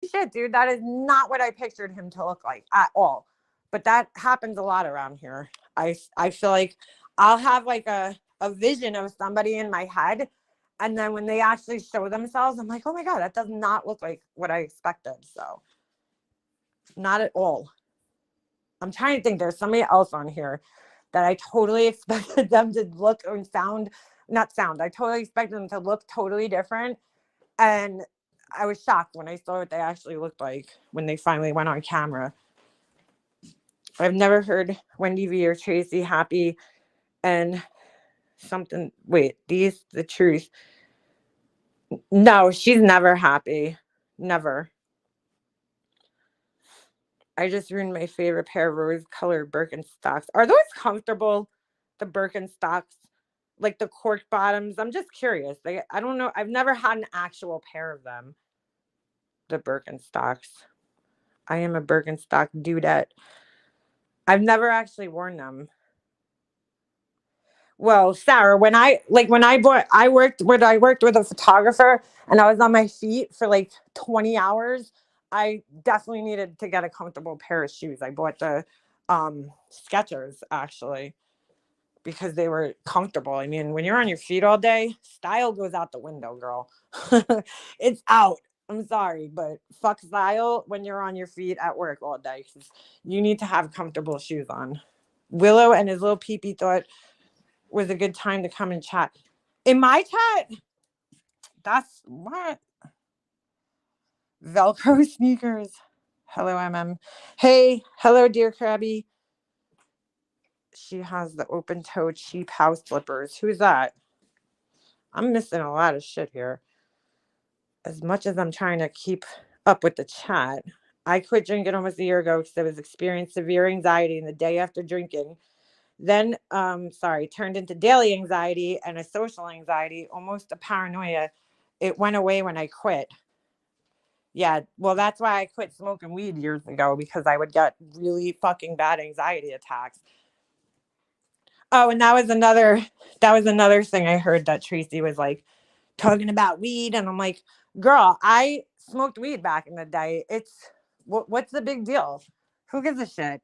shit, dude, that is not what I pictured him to look like at all. But that happens a lot around here. I feel like I'll have like a vision of somebody in my head, and then when they actually show themselves, I'm like, oh my god, that does not look like what I expected. So not at all. I'm trying to think. There's somebody else on here that I totally expected them to look and sound, not sound, I totally expected them to look totally different. And I was shocked when I saw what they actually looked like when they finally went on camera. I've never heard Wendy V or Tracy happy and something. Wait, these the truth. No, she's never happy. Never. I just ruined my favorite pair of rose-colored Birkenstocks. Are those comfortable? The Birkenstocks, like the cork bottoms. I'm just curious. I don't know. I've never had an actual pair of them. The Birkenstocks. I am a Birkenstock dudette. I've never actually worn them. Well, Sarah, when I bought I worked with a photographer and I was on my feet for like 20 hours. I definitely needed to get a comfortable pair of shoes. I bought the Skechers actually because they were comfortable. I mean, when you're on your feet all day, style goes out the window, girl. It's out. I'm sorry, but fuck style when you're on your feet at work all day. You need to have comfortable shoes on. Willow and his little peepee thought was a good time to come and chat. In my chat, that's what Velcro sneakers. Hello, MM. Hey, hello, dear Krabby. She has the open-toed cheap house slippers. Who's that? I'm missing a lot of shit here. As much as I'm trying to keep up with the chat, I quit drinking almost a year ago because I was experiencing severe anxiety in the day after drinking. Then, turned into daily anxiety and a social anxiety, almost a paranoia. It went away when I quit. Yeah, well, that's why I quit smoking weed years ago because I would get really fucking bad anxiety attacks. Oh, and that was another thing I heard that Tracy was like talking about weed, and I'm like, girl, I smoked weed back in the day. What's the big deal? Who gives a shit?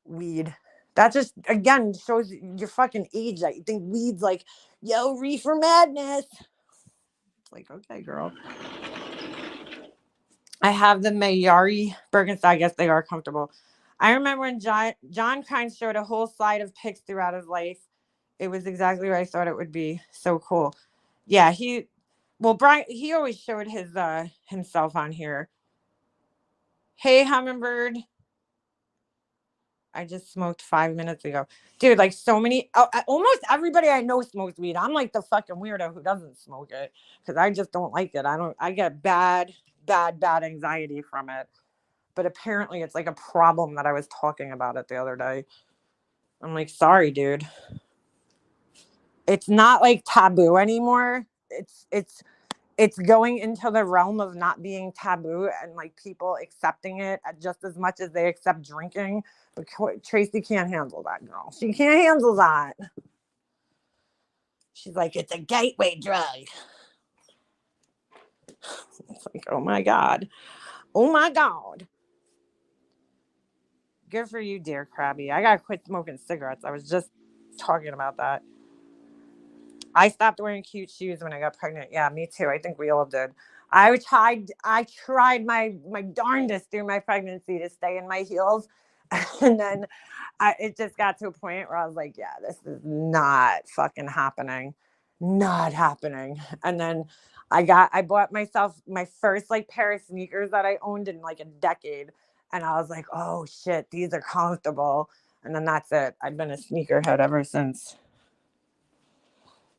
Weed. That just again shows your fucking age that you think weed's like, yo, reefer madness. It's like, okay, girl. I have the Mayari Birkenstock. I guess they are comfortable. I remember when John kind showed a whole slide of pics throughout his life. It was exactly what I thought it would be. So cool. Yeah, Brian, he always showed his himself on here. Hey, Hummingbird. I just smoked 5 minutes ago. Dude, like so many, almost everybody I know smokes weed. I'm like the fucking weirdo who doesn't smoke it because I just don't like it. I get bad anxiety from it. But apparently it's like a problem that I was talking about it the other day. I'm like, sorry, dude. It's not like taboo anymore. It's going into the realm of not being taboo and like people accepting it just as much as they accept drinking. But Tracy can't handle that, girl. She can't handle that. She's like, it's a gateway drug. It's like, oh my God. Oh my God. Good for you, dear Krabby. I gotta quit smoking cigarettes. I was just talking about that. I stopped wearing cute shoes when I got pregnant. Yeah, me too. I think we all did. I tried my darndest through my pregnancy to stay in my heels. And then it just got to a point where I was like, yeah, this is not fucking happening. Not happening. And then I bought myself my first like pair of sneakers that I owned in like a decade. And I was like, oh shit, these are comfortable. And then that's it. I've been a sneakerhead ever since.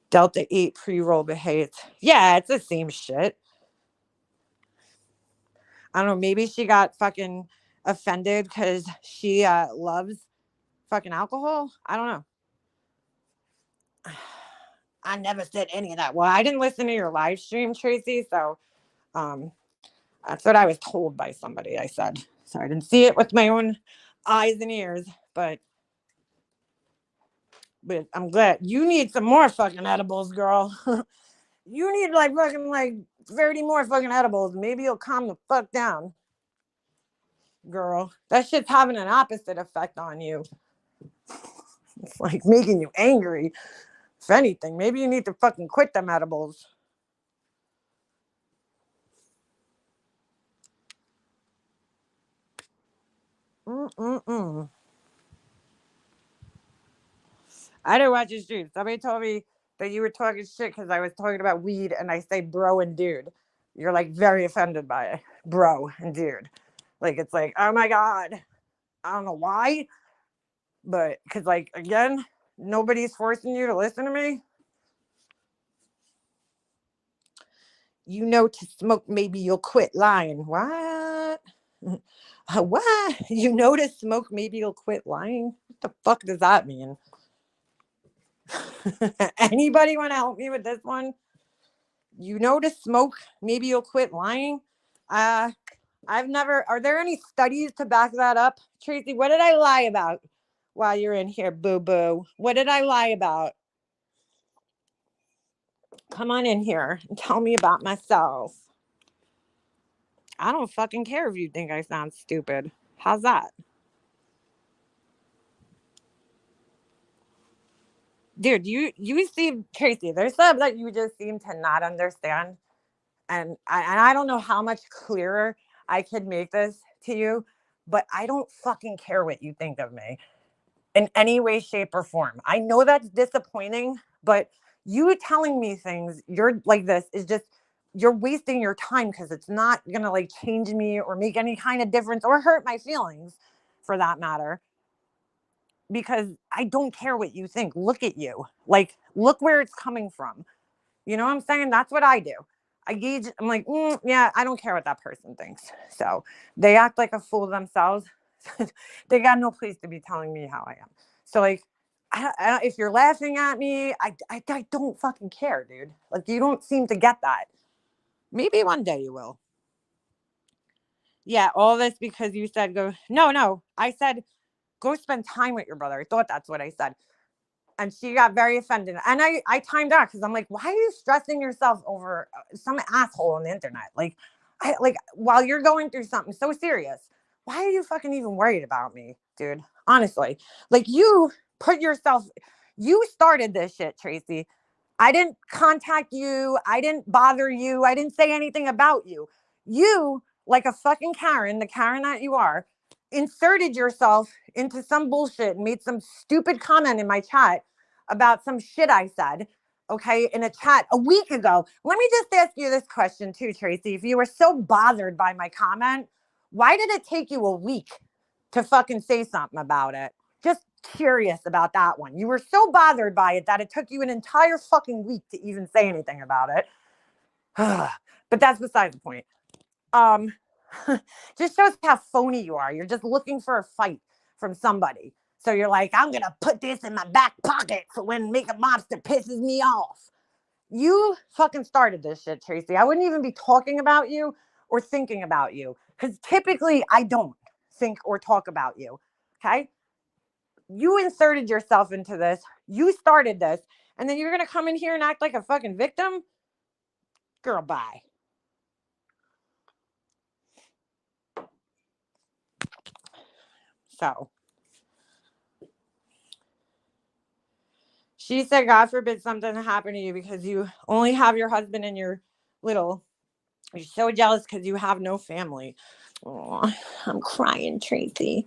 Delta 8 pre-roll behaves. Yeah, it's the same shit. I don't know. Maybe she got fucking offended because she loves fucking alcohol. I don't know. I never said any of that. Well, I didn't listen to your live stream, Tracy. So um, that's what I was told by somebody. I said. So I didn't see it with my own eyes and ears. But I'm glad you need some more fucking edibles, girl. You need like fucking like 30 more fucking edibles. Maybe you'll calm the fuck down. Girl, that shit's having an opposite effect on you. It's like making you angry. If anything, maybe you need to fucking quit them edibles. Mm-mm-mm. I didn't watch your stream. Somebody told me that you were talking shit because I was talking about weed and I say bro and dude. You're like very offended by it. Bro and dude. Like it's like, oh my God. I don't know why. But because like again, nobody's forcing you to listen to me. You know to smoke, maybe you'll quit lying. What? What? You know to smoke, maybe you'll quit lying? What the fuck does that mean? Anybody want to help me with this one? You know to smoke, maybe you'll quit lying. I've never. Are there any studies to back that up, Tracy? What did I lie about while you're in here, boo boo? What did I lie about? Come on in here and tell me about myself. I don't fucking care if you think I sound stupid. How's that? Dude, you seem Tracy. There's some that you just seem to not understand, and I don't know how much clearer I could make this to you, but I don't fucking care what you think of me in any way, shape, or form. I know that's disappointing, but you telling me things you're like this is just you're wasting your time because it's not gonna like change me or make any kind of difference or hurt my feelings for that matter. Because I don't care what you think. Look at you. Like, look where it's coming from. You know what I'm saying? That's what I do. I gauge, I'm like, yeah, I don't care what that person thinks. So they act like a fool themselves. They got no place to be telling me how I am. So, like, if you're laughing at me, I don't fucking care, dude. Like, you don't seem to get that. Maybe one day you will. Yeah, all this because you said go. No. I said go spend time with your brother. I thought that's what I said. And she got very offended. And I timed out because I'm like, why are you stressing yourself over some asshole on the internet? Like while you're going through something so serious, why are you fucking even worried about me, dude? Honestly, like you started this shit, Tracy. I didn't contact you. I didn't bother you. I didn't say anything about you. You, like a fucking Karen, the Karen that you are, inserted yourself into some bullshit and made some stupid comment in my chat about some shit I said, okay, in a chat a week ago. Let me just ask you this question too, Tracy. If you were so bothered by my comment, why did it take you a week to fucking say something about it? Just curious about that one. You were so bothered by it that it took you an entire fucking week to even say anything about it. But that's beside the point. Um, just shows how phony you are. You're just looking for a fight from somebody. So you're like, I'm gonna put this in my back pocket for when Makeup Mobster pisses me off. You fucking started this shit, Tracy. I wouldn't even be talking about you or thinking about you because typically I don't think or talk about you. Okay, you inserted yourself into this. You started this, and then you're gonna come in here and act like a fucking victim. Girl, bye. So she said, God forbid something happen to you because you only have your husband and your little. You're so jealous because you have no family. Oh, I'm crying, Tracy.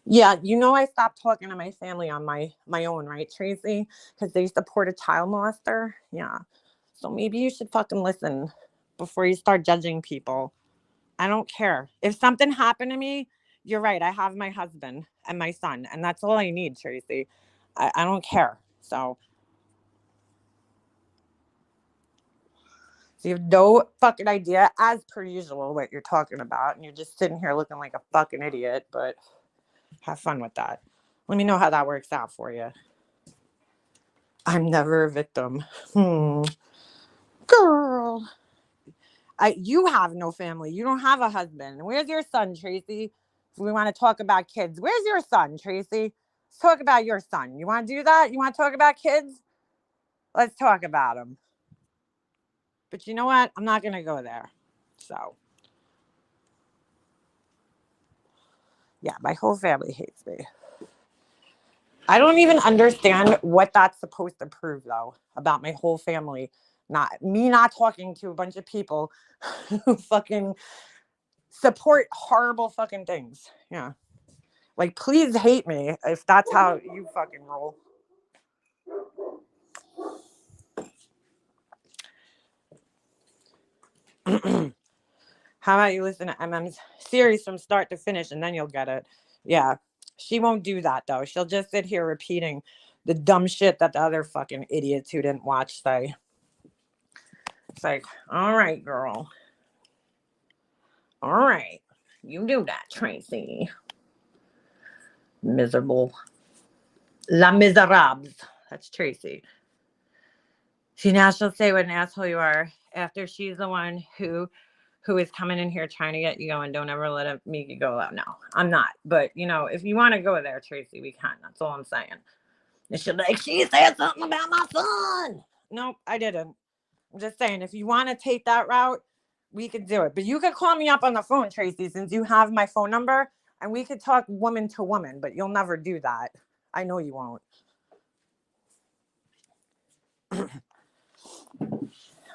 Yeah, you know I stopped talking to my family on my own, right, Tracy? Because they support a child molester. Yeah. So maybe you should fucking listen before you start judging people. I don't care. If something happened to me, you're right. I have my husband and my son, and that's all I need, Tracy. I don't care. So you have no fucking idea, as per usual, what you're talking about. And you're just sitting here looking like a fucking idiot, but have fun with that. Let me know how that works out for you. I'm never a victim. Girl. You have no family. You don't have a husband. Where's your son, Tracy? If we want to talk about kids, where's your son, Tracy? Let's talk about your son. You want to do that? You want to talk about kids? Let's talk about them. But you know what? I'm not going to go there. So, yeah, my whole family hates me. I don't even understand what that's supposed to prove, though, about my whole family. Not talking to a bunch of people who fucking support horrible fucking things. Yeah. Like, please hate me if that's how you fucking roll. How about you listen to MM's series from start to finish and then you'll get it? Yeah. She won't do that though. She'll just sit here repeating the dumb shit that the other fucking idiots who didn't watch say. It's like, all right, girl. All right. You do that, Tracy. Miserable. La Miserables. That's Tracy. See, now she'll say what an asshole you are after she's the one who is coming in here trying to get you going. Don't ever let it make you go out. No, I'm not. But, if you want to go there, Tracy, we can. That's all I'm saying. And she'll be like, she said something about my son. Nope, I didn't. I'm just saying, if you want to take that route, we could do it. But you could call me up on the phone, Tracy, since you have my phone number, and we could talk woman to woman, but you'll never do that. I know you won't.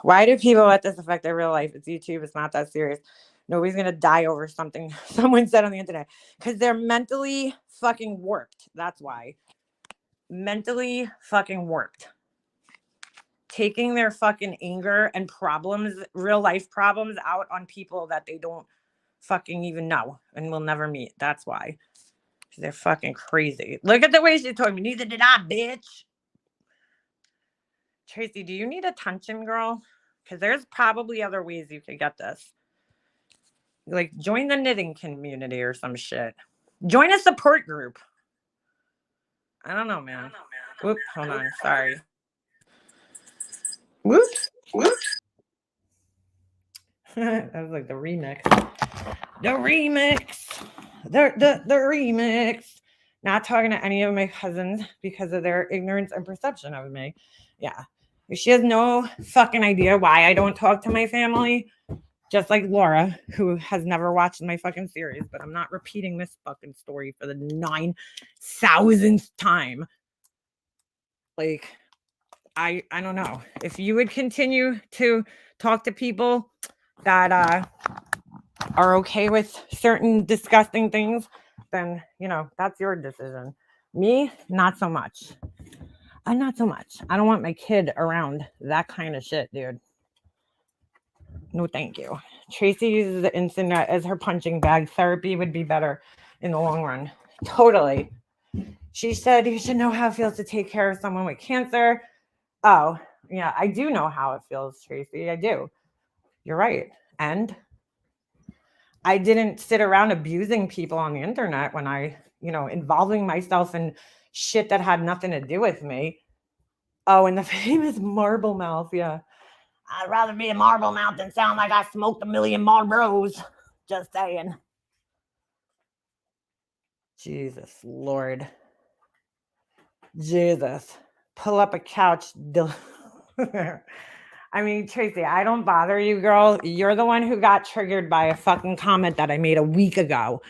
Why do people let this affect their real life? It's YouTube. It's not that serious. Nobody's going to die over something someone said on the internet. Because they're mentally fucking warped. That's why. Mentally fucking warped. Taking their fucking anger and problems, real life problems, out on people that they don't fucking even know and will never meet. That's why. They're fucking crazy. Look at the way she told me. Neither did I, bitch. Tracy, do you need attention, girl? Because there's probably other ways you could get this. Like, join the knitting community or some shit. Join a support group. I don't know, man. Whoop, hold on. Sorry. Whoops. That was like the remix. The remix. Not talking to any of my cousins because of their ignorance and perception of me. Yeah. She has no fucking idea why I don't talk to my family. Just like Laura, who has never watched my fucking series, but I'm not repeating this fucking story for the 9,000th time. Like, I don't know. If you would continue to talk to people that are okay with certain disgusting things, then, that's your decision. Me, not so much. Not so much. I don't want my kid around that kind of shit, dude. No, thank you. Tracy uses the internet as her punching bag. Therapy would be better in the long run. Totally. She said you should know how it feels to take care of someone with cancer. Oh, yeah, I do know how it feels, Tracy. I do. You're right. And I didn't sit around abusing people on the internet when I, involving myself in shit that had nothing to do with me. Oh, and the famous marble mouth. Yeah. I'd rather be a marble mouth than sound like I smoked 1,000,000 Marlboros. Just saying. Jesus Lord. Jesus. Pull up a couch. I mean, Tracy, I don't bother you, girl. You're the one who got triggered by a fucking comment that I made a week ago.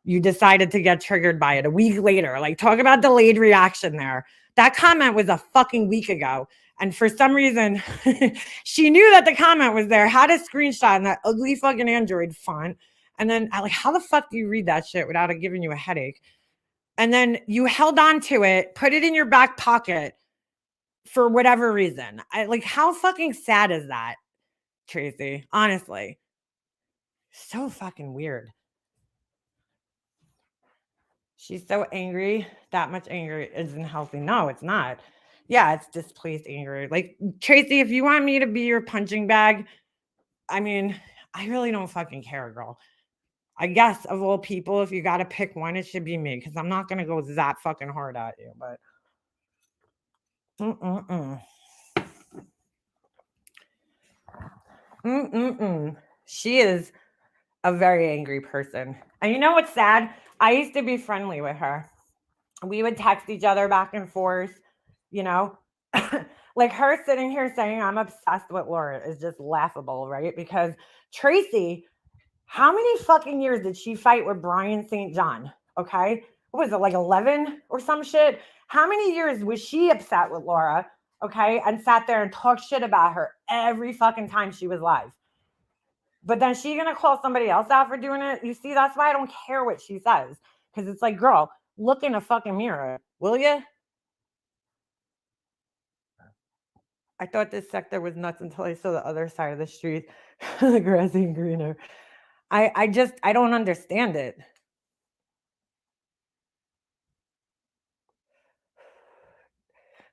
You decided to get triggered by it a week later. Like, talk about delayed reaction there. That comment was a fucking week ago. And for some reason, she knew that the comment was there, had a screenshot in that ugly fucking Android font. And then I like, how the fuck do you read that shit without it giving you a headache? And then you held on to it, put it in your back pocket for whatever reason. How fucking sad is that, Tracy? Honestly. So fucking weird. She's so angry. That much anger isn't healthy. No, it's not. Yeah, it's displaced anger. Like, Tracy, if you want me to be your punching bag, I mean, I really don't fucking care, girl. I guess of all people, if you got to pick one, it should be me because I'm not going to go that fucking hard at you. But she is a very angry person. And you know what's sad? I used to be friendly with her. We would text each other back and forth, like her sitting here saying I'm obsessed with Laura is just laughable, right? Because Tracy, how many fucking years did she fight with Brian St. John? Okay. What was it, like 11 or some shit? How many years was she upset with Laura? Okay. And sat there and talked shit about her every fucking time she was live. But then she going to call somebody else out for doing it? You see, that's why I don't care what she says. Because it's like, girl, look in a fucking mirror, will you? I thought this sector was nuts until I saw the other side of the street, the grassy and greener. I don't understand it.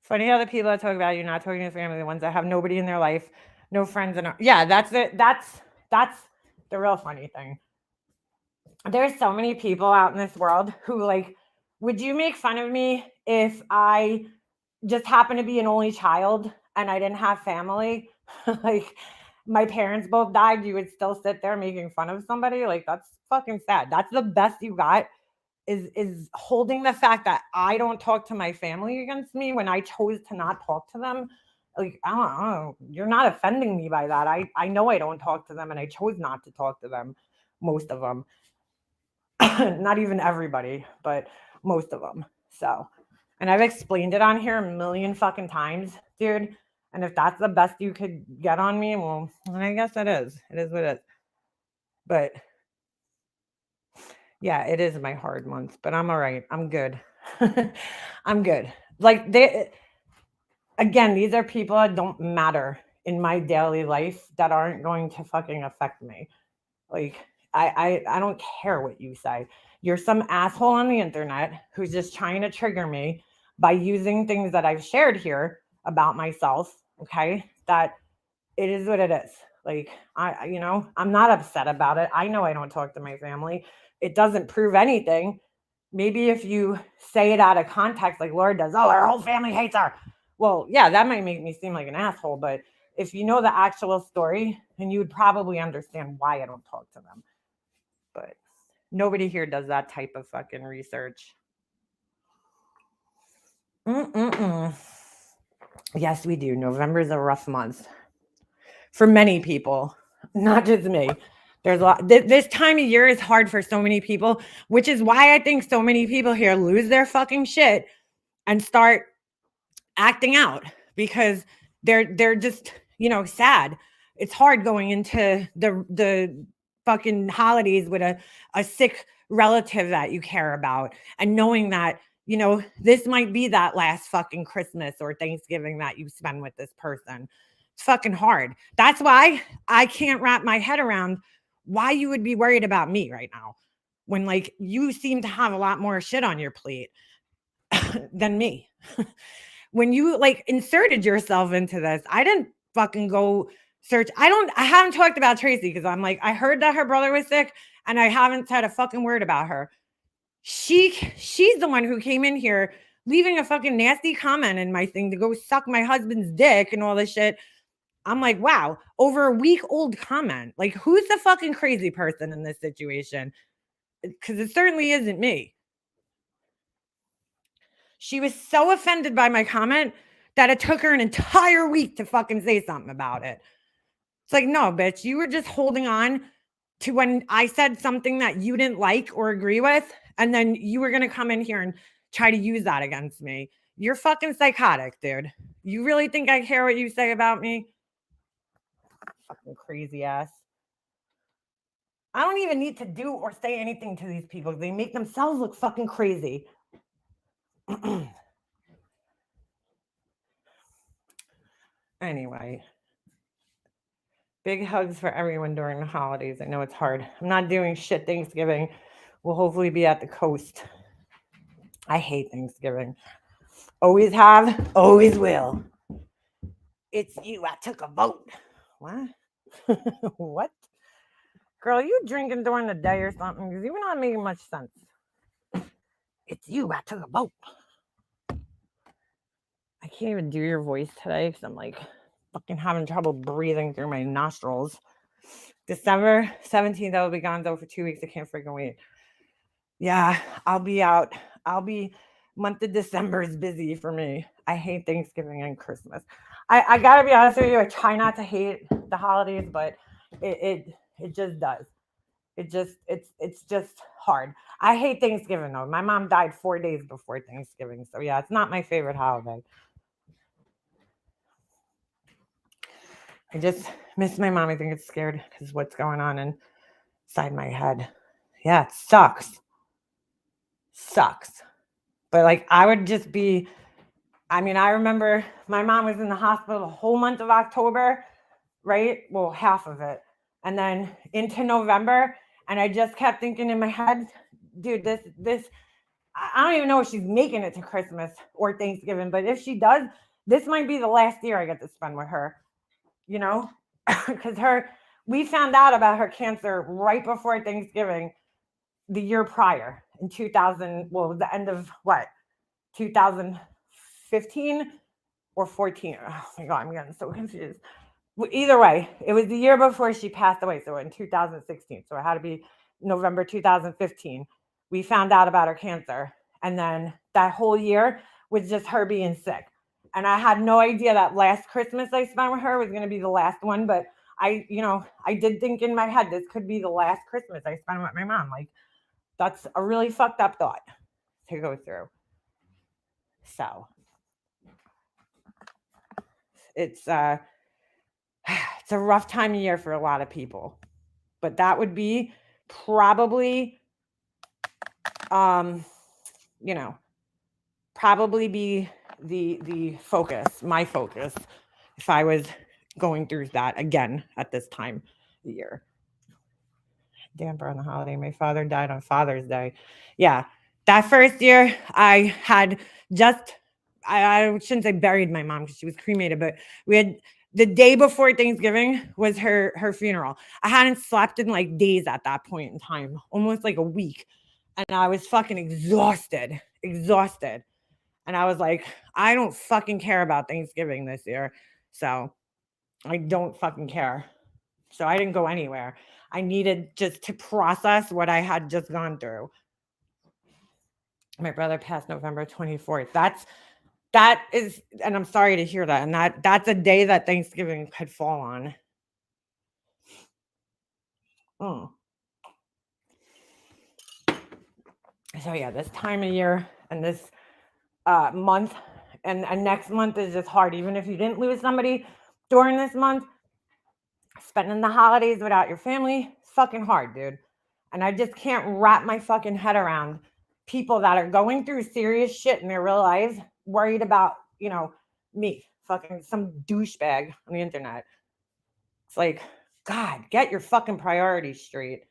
Funny how the people that talk about you not talking to family, the ones that have nobody in their life, no friends, and yeah, that's it. That's the real funny thing. There's so many people out in this world who like, would you make fun of me if I just happened to be an only child and I didn't have family? Like my parents both died, you would still sit there making fun of somebody? Like that's fucking sad. That's the best you got is holding the fact that I don't talk to my family against me when I chose to not talk to them. Like I don't know, you're not offending me by that. I know I don't talk to them and I chose not to talk to them, most of them. Not even everybody, but most of them. So, and I've explained it on here a million fucking times, dude. And if that's the best you could get on me, well, I guess it is. It is what it is. But yeah, it is my hard month, but I'm all right. I'm good. I'm good. Like they again, these are people that don't matter in my daily life that aren't going to fucking affect me. Like I don't care what you say. You're some asshole on the internet who's just trying to trigger me by using things that I've shared here about myself, okay? That it is what it is. Like I'm not upset about it. I know I don't talk to my family. It doesn't prove anything. Maybe if you say it out of context, like Laura does, oh, our whole family hates her. Well, yeah, that might make me seem like an asshole, but if you know the actual story, then you would probably understand why I don't talk to them. But nobody here does that type of fucking research. Mm-mm-mm. Yes, we do. November is a rough month for many people, not just me. There's a lot. This time of year is hard for so many people, which is why I think so many people here lose their fucking shit and start acting out because they're just sad. It's hard going into the fucking holidays with a sick relative that you care about and knowing that this might be that last fucking Christmas or Thanksgiving that you spend with this person. It's fucking hard. That's why I can't wrap my head around why you would be worried about me right now when like you seem to have a lot more shit on your plate than me. When you like inserted yourself into this, I didn't fucking go search. I haven't talked about Tracy because I'm like, I heard that her brother was sick and I haven't said a fucking word about her. She's the one who came in here leaving a fucking nasty comment in my thing to go suck my husband's dick and all this shit. I'm like, wow, over a week old comment. Like, who's the fucking crazy person in this situation? Because it certainly isn't me. She was so offended by my comment that it took her an entire week to fucking say something about it. It's like, no, bitch, you were just holding on to when I said something that you didn't like or agree with, and then you were going to come in here and try to use that against me. You're fucking psychotic, dude. You really think I care what you say about me? Fucking crazy ass. I don't even need to do or say anything to these people. They make themselves look fucking crazy. Anyway, big hugs for everyone during the holidays. I know it's hard. I'm not doing shit Thanksgiving. We'll hopefully be at the coast. I hate Thanksgiving. Always have, always will. It's you. I took a vote. What? What? Girl, you drinking during the day or something? Because you're not making much sense. It's you. I took a vote. I can't even do your voice today because I'm like fucking having trouble breathing through my nostrils. December 17th, I will be gone though for 2 weeks. I can't freaking wait. Yeah, I'll be out. Month of December is busy for me. I hate Thanksgiving and Christmas. I gotta be honest with you, I try not to hate the holidays, but it just does. It's just hard. I hate Thanksgiving though. My mom died 4 days before Thanksgiving. So yeah, it's not my favorite holiday. I just miss my mom. I think it's scared because what's going on inside my head. Yeah, it sucks. Sucks. But like I would just be I mean, I remember my mom was in the hospital the whole month of October, right? Well, half of it. And then into November. And I just kept thinking in my head, dude, I don't even know if she's making it to Christmas or Thanksgiving, but if she does, this might be the last year I get to spend with her, you know? Because we found out about her cancer right before Thanksgiving the year prior in 2000, well, the end of what, 2015 or 14? Oh my God, I'm getting so confused. Either way, it was the year before she passed away. So in 2016. So it had to be November 2015. We found out about her cancer. And then that whole year was just her being sick. And I had no idea that last Christmas I spent with her was going to be the last one. But I did think in my head, this could be the last Christmas I spent with my mom. Like, that's a really fucked up thought to go through. So it's a rough time of year for a lot of people. But that would be probably probably be the focus, my focus, if I was going through that again at this time of year. Damper on the holiday. My father died on Father's Day. Yeah. That first year I had just I shouldn't say buried my mom because she was cremated, but we had the day before Thanksgiving was her funeral. I hadn't slept in like days at that point in time, almost like a week. And I was fucking exhausted. And I was like, I don't fucking care about Thanksgiving this year. So I don't fucking care. So I didn't go anywhere. I needed just to process what I had just gone through. My brother passed November 24th. That is, and I'm sorry to hear that. And that's a day that Thanksgiving could fall on. So yeah, this time of year and this month and next month is just hard. Even if you didn't lose somebody during this month, spending the holidays without your family, fucking hard, dude. And I just can't wrap my fucking head around people that are going through serious shit in their real lives, worried about, me, fucking some douchebag on the internet. It's like, God, get your fucking priorities straight.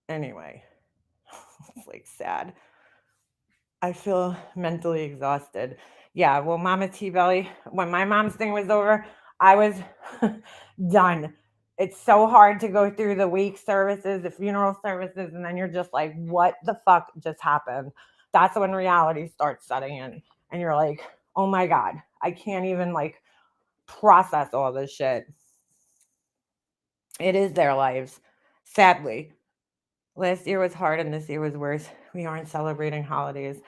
Anyway, it's like sad. I feel mentally exhausted. Yeah, well, Mama T Belly, when my mom's thing was over, I was done. It's so hard to go through the wake services, the funeral services, and then you're just like, what the fuck just happened? That's when reality starts setting in. And you're like, oh my God, I can't even like process all this shit. It is their lives, sadly. Last year was hard and this year was worse. We aren't celebrating holidays.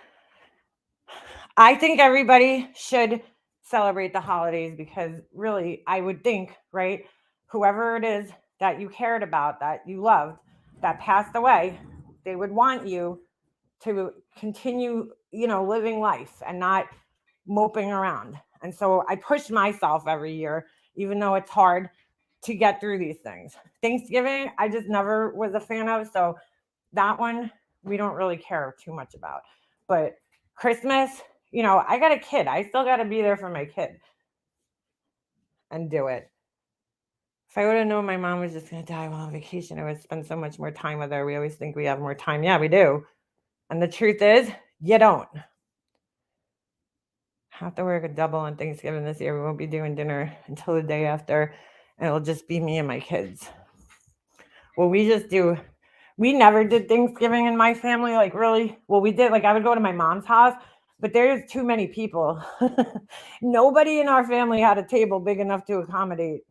I think everybody should celebrate the holidays because really, I would think, right? Whoever it is that you cared about, that you loved, that passed away, they would want you to continue, living life and not moping around. And so I push myself every year, even though it's hard to get through these things. Thanksgiving, I just never was a fan of. So that one, we don't really care too much about. But Christmas, I got a kid. I still got to be there for my kid and do it. If I would have known my mom was just going to die while on vacation, I would spend so much more time with her. We always think we have more time. Yeah, we do. And the truth is, you don't. Have to work a double on Thanksgiving this year. We won't be doing dinner until the day after, and it'll just be me and my kids. Well, we never did Thanksgiving in my family, like really. Well, we did, like I would go to my mom's house, but there's too many people. Nobody in our family had a table big enough to accommodate,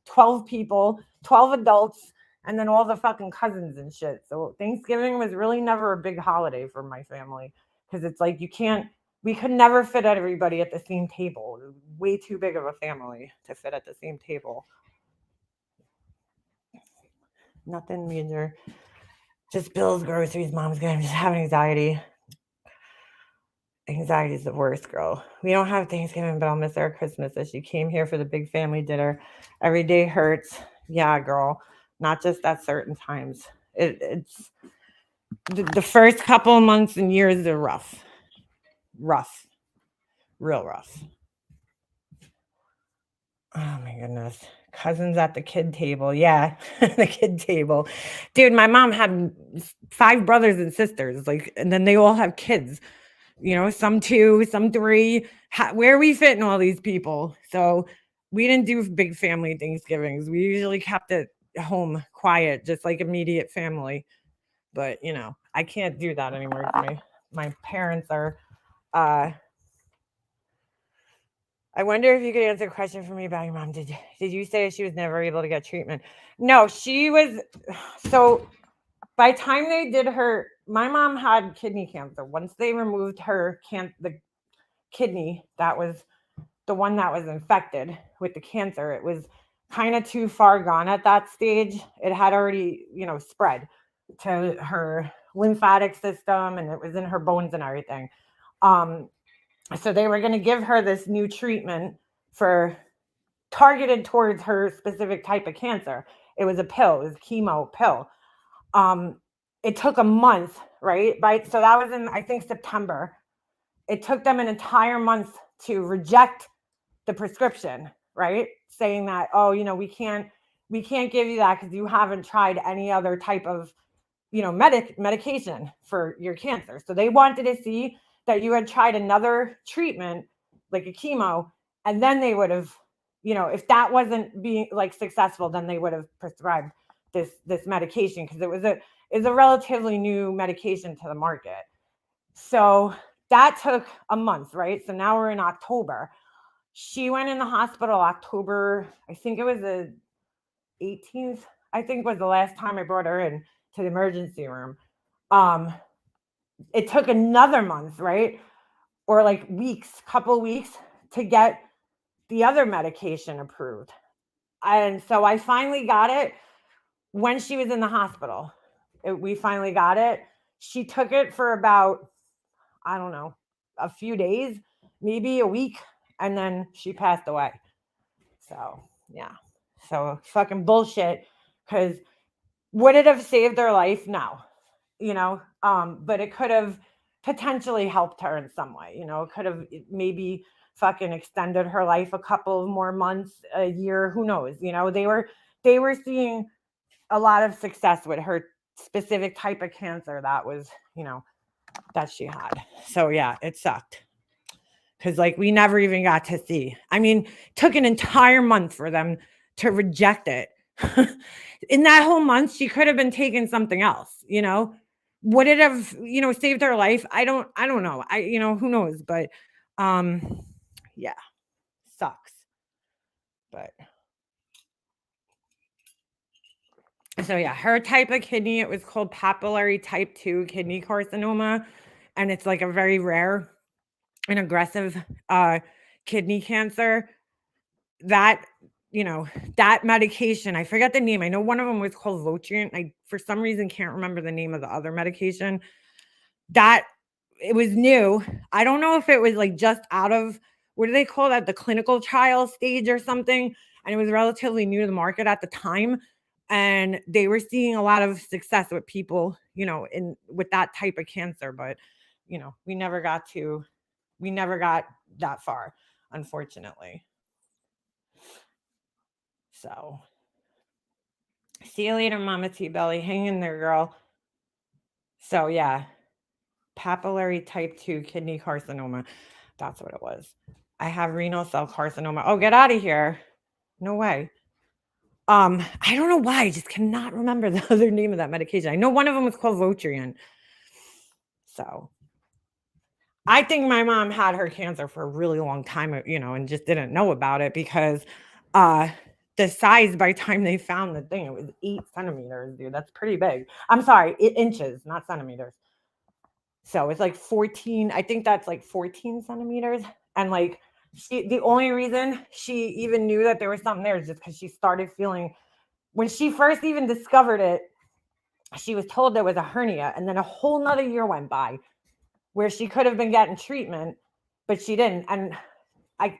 12 people, 12 adults, and then all the fucking cousins and shit. So Thanksgiving was really never a big holiday for my family because it's like we could never fit everybody at the same table. It was way too big of a family to fit at the same table. Nothing major. Just bills, groceries, mom's gonna just have anxiety. Anxiety is the worst, girl. We don't have Thanksgiving, but I'll miss our Christmas as she came here for the big family dinner. Every day hurts. Yeah, girl. Not just at certain times. the first couple of months and years are rough. Rough. Real rough. Oh my goodness. Cousins at the kid table. Yeah, the kid table. Dude, my mom had 5 brothers and sisters, like, and then they all have kids. Some 2, some 3. Where are we fitting all these people? So we didn't do big family Thanksgivings. We usually kept it home quiet, just like immediate family. But I can't do that anymore. My parents are. I wonder if you could answer a question for me about your mom. Did you say she was never able to get treatment? No, she was. So by the time they did her, my mom had kidney cancer. Once they removed her the kidney, that was the one that was infected with the cancer. It was kind of too far gone at that stage. It had already, spread to her lymphatic system, and it was in her bones and everything. So they were going to give her this new treatment for targeted towards her specific type of cancer. It was a pill. It was a chemo pill. It took a month, right? So that was in, I think, September. It took them an entire month to reject the prescription, right? Saying that, oh, we can't give you that because you haven't tried any other type of, medication for your cancer. So they wanted to see that you had tried another treatment, like a chemo, and then they would have, if that wasn't being like successful, then they would have prescribed this medication, because it was a relatively new medication to the market. So that took a month, right? So now we're in October. She went in the hospital October, I think it was the 18th, I think was the last time I brought her in to the emergency room. It took another month, right? Or like couple weeks to get the other medication approved. And so I finally got it when she was in the hospital. We finally got it. She took it for about, I don't know, a few days, maybe a week, and then she passed away. So, yeah. So, fucking bullshit. Because would it have saved her life? No. But it could have potentially helped her in some way. It could have maybe fucking extended her life a couple of more months, a year, who knows. They were seeing a lot of success with her specific type of cancer that was, that she had. So yeah, it sucked. Because we never even got to see. I mean, it took an entire month for them to reject it. In that whole month, she could have been taking something else, Would it have, saved her life? I don't know. Who knows? But yeah, sucks. But so yeah, her type of kidney, it was called papillary type 2 kidney carcinoma. And it's like a very rare and aggressive kidney cancer. That, that medication, I forget the name. I know one of them was called Votrient. I, for some reason, can't remember the name of the other medication. That, it was new. I don't know if it was like just out of, what do they call that? The clinical trial stage or something. And it was relatively new to the market at the time. And they were seeing a lot of success with people, with that type of cancer. But, we never got that far, unfortunately. So, see you later, Mama T Belly. Hang in there, girl. So, yeah, papillary type 2 kidney carcinoma. That's what it was. I have renal cell carcinoma. Oh, get out of here. No way. I don't know why. I just cannot remember the other name of that medication. I know one of them was called Votrient. So, I think my mom had her cancer for a really long time, and just didn't know about it, because the size, by the time they found the thing, it was 8 centimeters, dude. That's pretty big. I'm sorry, inches, not centimeters. So it's like 14. I think that's like 14 centimeters. And like, the only reason she even knew that there was something there is just because she started feeling, when she first even discovered it, she was told there was a hernia. And then a whole nother year went by where she could have been getting treatment, but she didn't. And I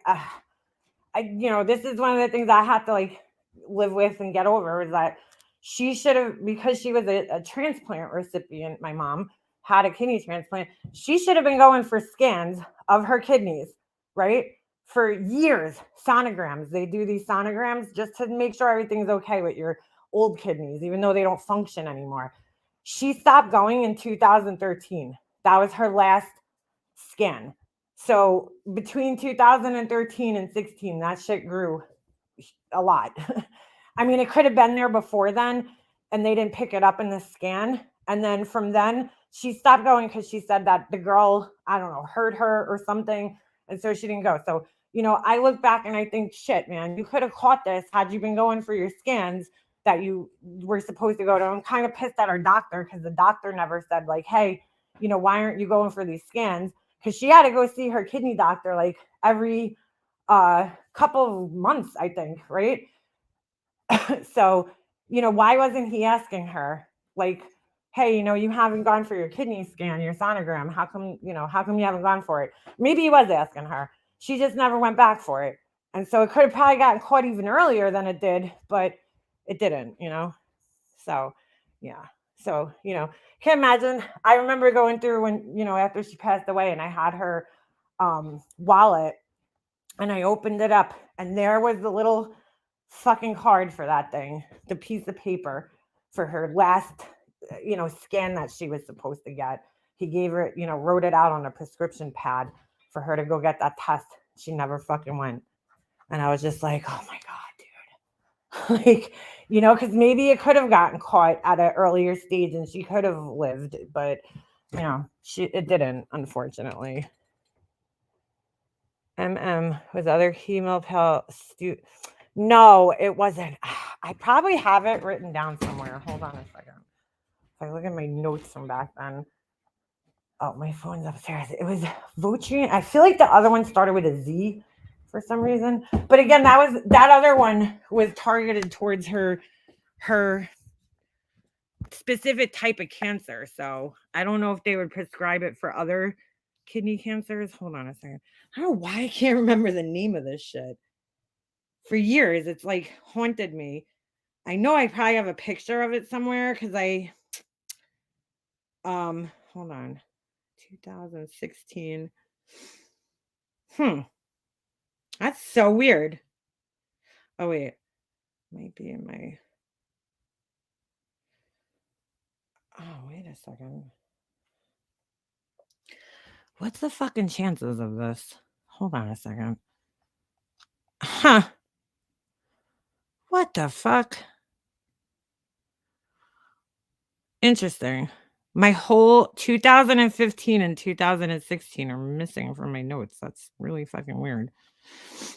this is one of the things I have to like live with and get over, is that She should have, because she was a transplant recipient, my mom had a kidney transplant. She should have been going for scans of her kidneys, right? For years, sonograms. They do these sonograms just to make sure everything's okay with your old kidneys, even though they don't function anymore. She stopped going in 2013. That was her last scan. So between 2013 and 16, that shit grew a lot. I mean, it could have been there before then, and they didn't pick it up in the scan. And then from then, she stopped going because she said that the girl, I don't know, hurt her or something. And so she didn't go. So, I look back and I think, shit, man, you could have caught this had you been going for your scans that you were supposed to go to. I'm kind of pissed at our doctor because the doctor never said, like, hey, why aren't you going for these scans? Because she had to go see her kidney doctor like every couple of months, I think, right? So, why wasn't he asking her, like, hey, you haven't gone for your kidney scan, your sonogram? How come you haven't gone for it? Maybe he was asking her. She just never went back for it. And so it could have probably gotten caught even earlier than it did, but it didn't. So, yeah. So, can't imagine. I remember going through when, after she passed away and I had her wallet and I opened it up and there was the little fucking card for that thing, the piece of paper for her last, scan that she was supposed to get. He gave her, wrote it out on a prescription pad for her to go get that test. She never fucking went. And I was just like, oh my God, dude. Like, because maybe it could have gotten caught at an earlier stage and she could have lived, but, it didn't, unfortunately. Was other chemo pill No, it wasn't. I probably have it written down somewhere. Hold on a second. If I look at my notes from back then. Oh, my phone's upstairs. It was Votrian. I feel like the other one started with a Z for some reason. But again, that other one was targeted towards her specific type of cancer. So I don't know if they would prescribe it for other kidney cancers. Hold on a second. I don't know why I can't remember the name of this shit. For years, it's like haunted me. I know I probably have a picture of it somewhere because hold on. 2016. That's so weird. Oh, wait. Might be in my. Oh, wait a second. What's the fucking chances of this? Hold on a second. Huh. What the fuck? Interesting. My whole 2015 and 2016 are missing from my notes. That's really fucking weird.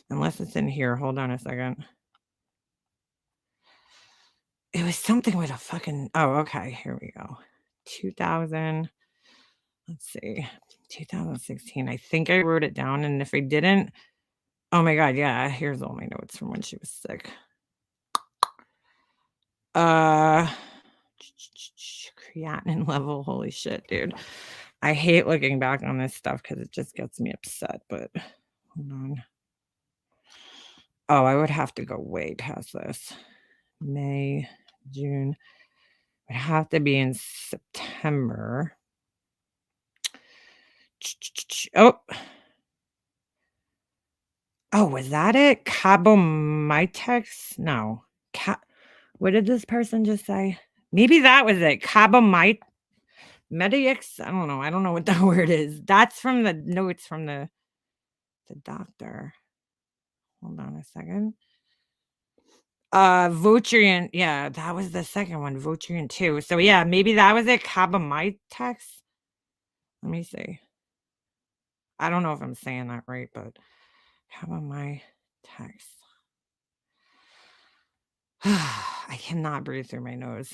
Unless it's in here. Hold on a second. It was something with a fucking. Oh, okay. Here we go. 2000. Let's see. 2016. I think I wrote it down. And if I didn't, oh my God. Yeah. Here's all my notes from when she was sick. Creatinine level. Holy shit, dude. I hate looking back on this stuff because it just gets me upset. But hold on. Oh, I would have to go way past this. May, June. It would have to be in September. Oh. Oh, was that it? Cabomitex? No. What did this person just say? Maybe that was it. Cabomitex? I don't know. I don't know what that word is. That's from the notes from the doctor. Hold on a second. Votrian. Yeah, that was the second one. Votrian 2. So yeah, maybe that was it. Cabomitex? Let me see. I don't know if I'm saying that right, but Cabomitex. I cannot breathe through my nose.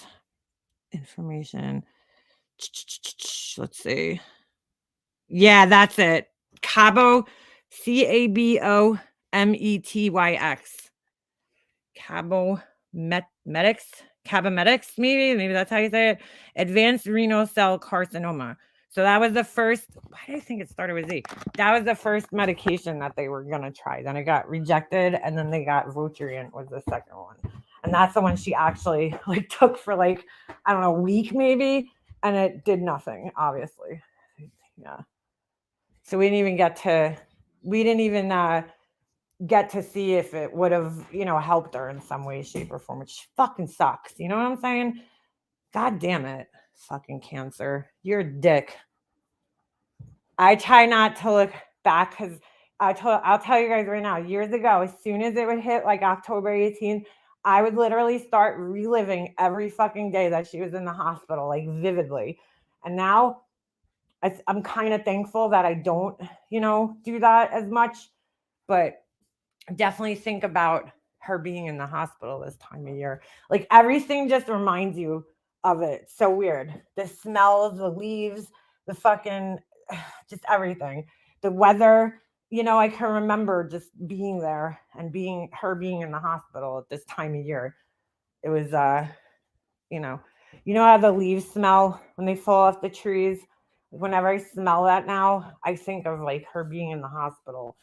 Information. Let's see. Yeah, that's it. Cabo, Cabometyx. Cabometics, maybe that's how you say it. Advanced renal cell carcinoma. So that was the first. Why do I think it started with Z? That was the first medication that they were gonna try. Then it got rejected, and then they got Votrian was the second one. And that's the one she actually like took for like, I don't know, a week maybe. And it did nothing, obviously. Yeah. So we didn't even get to see if it would have, helped her in some way, shape, or form, which fucking sucks. You know what I'm saying? God damn it. Fucking cancer. You're a dick. I try not to look back because I'll tell you guys right now, years ago, as soon as it would hit like October 18th, I would literally start reliving every fucking day that she was in the hospital, like vividly. And now I'm kind of thankful that I don't, do that as much, but definitely think about her being in the hospital this time of year. Like everything just reminds you of it. So weird. The smells, the leaves, the fucking, just everything. The weather, I can remember just being there and being in the hospital at this time of year. It was, you know, how the leaves smell when they fall off the trees. Whenever I smell that now, I think of like her being in the hospital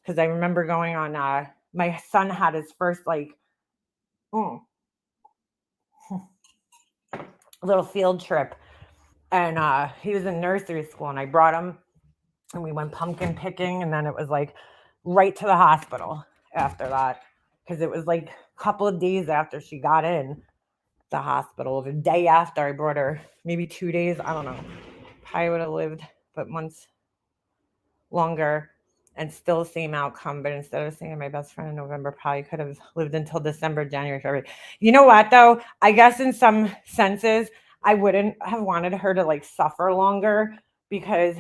because I remember going on. My son had his first like little field trip, and he was in nursery school, and I brought him, and we went pumpkin picking, and then it was like right to the hospital after that because it was like a couple of days after she got in the hospital. The day after I brought her, maybe 2 days. I don't know. Probably would have lived, but months longer and still the same outcome. But instead of seeing my best friend in November, probably could have lived until December, January, February. You know what though? I guess in some senses, I wouldn't have wanted her to like suffer longer because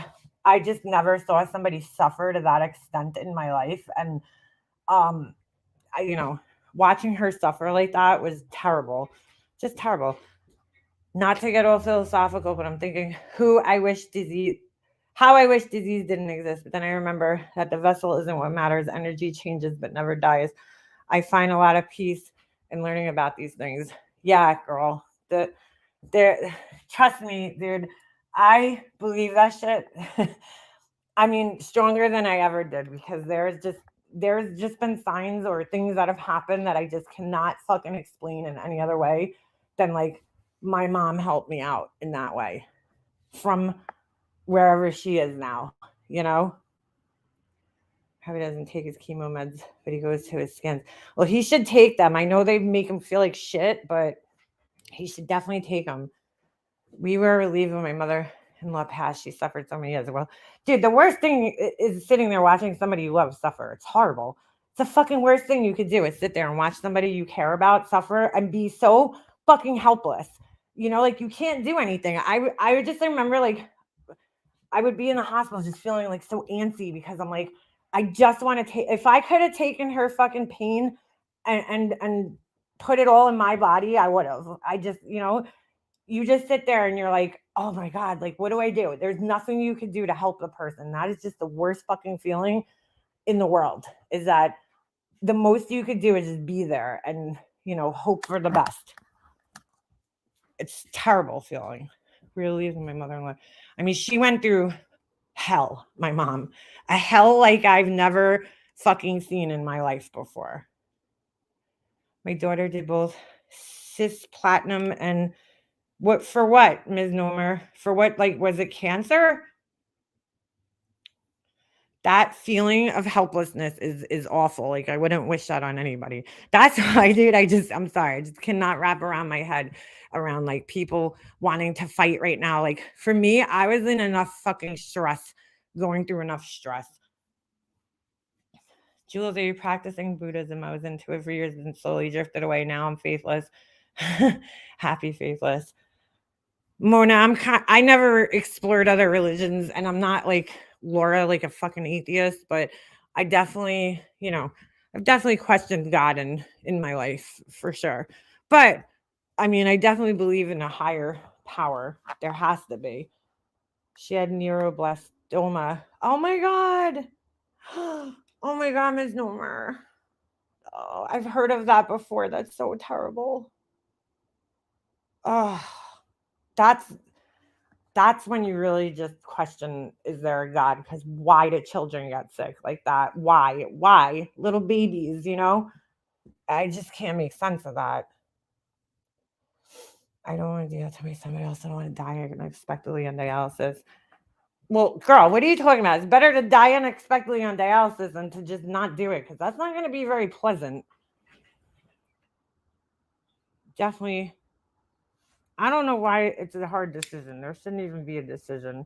I just never saw somebody suffer to that extent in my life. And I, watching her suffer like that was terrible. Just terrible. Not to get all philosophical, but I'm thinking how I wish disease didn't exist. But then I remember that the vessel isn't what matters. Energy changes but never dies. I find a lot of peace in learning about these things. Yeah, girl. There, trust me, dude. I believe that shit. I mean, stronger than I ever did because there's just been signs or things that have happened that I just cannot fucking explain in any other way than like my mom helped me out in that way from wherever she is now, Probably doesn't take his chemo meds, but he goes to his scans. Well, he should take them. I know they make him feel like shit, but he should definitely take them. We were relieved when my mother-in-law passed. She suffered so many years. Well, dude, the worst thing is sitting there watching somebody you love suffer. It's horrible. It's the fucking worst thing you could do is sit there and watch somebody you care about suffer and be so fucking helpless. Like you can't do anything. I would just remember like I would be in the hospital just feeling like so antsy because I'm like, I just want to take. If I could have taken her fucking pain and put it all in my body, I would have. I just, you just sit there and you're like, oh my God, like, what do I do? There's nothing you could do to help the person. That is just the worst fucking feeling in the world, is that the most you could do is just be there and, hope for the best. It's a terrible feeling. Really losing my mother-in-law. I mean, she went through hell, my mom. A hell like I've never fucking seen in my life before. My daughter did both cisplatinum and what for what, Ms. Nomer? For what, like, was it cancer? That feeling of helplessness is awful. Like I wouldn't wish that on anybody. That's why, dude. I'm sorry. I just cannot wrap around my head around like people wanting to fight right now. Like for me, I was in enough fucking stress, going through enough stress. Jules, are you practicing Buddhism? I was into it for years and slowly drifted away. Now I'm faithless. Happy faithless. Mona, I never explored other religions, and I'm not like Laura, like a fucking atheist, but I definitely, I've definitely questioned God in my life for sure. But I mean, I definitely believe in a higher power. There has to be. She had neuroblastoma. Oh my God. Oh my God, Ms. Nomer. Oh, I've heard of that before. That's so terrible. Oh, that's when you really just question, is there a God? Because why do children get sick like that? Why little babies, I just can't make sense of that. I don't want to do that to somebody else. I don't want to die unexpectedly on dialysis. Well, girl, what are you talking about? It's better to die unexpectedly on dialysis than to just not do it because that's not going to be very pleasant. Definitely. I don't know why it's a hard decision. There shouldn't even be a decision.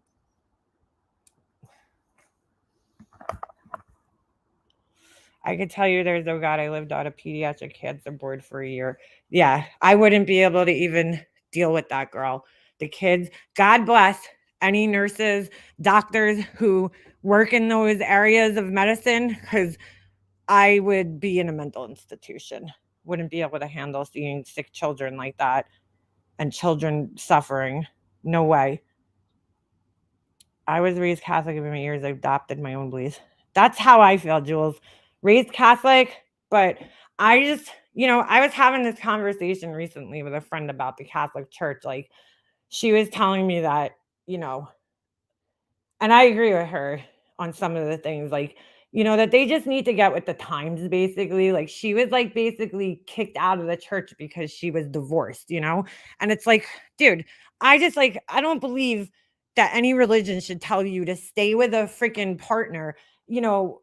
I could tell you there's, oh God, I lived on a pediatric cancer board for a year. Yeah, I wouldn't be able to even deal with that, girl. The kids, God bless any nurses, doctors who work in those areas of medicine, because I would be in a mental institution. Wouldn't be able to handle seeing sick children like that and children suffering. No way. I was raised Catholic in my years. I adopted my own beliefs. That's how I feel, Jules. Raised Catholic, but I just, I was having this conversation recently with a friend about the Catholic Church. Like, she was telling me that, you know, and I agree with her on some of the things, like, that they just need to get with the times, basically. Like, she was like basically kicked out of the church because she was divorced. And it's like, dude, I don't believe that any religion should tell you to stay with a freaking partner, you know,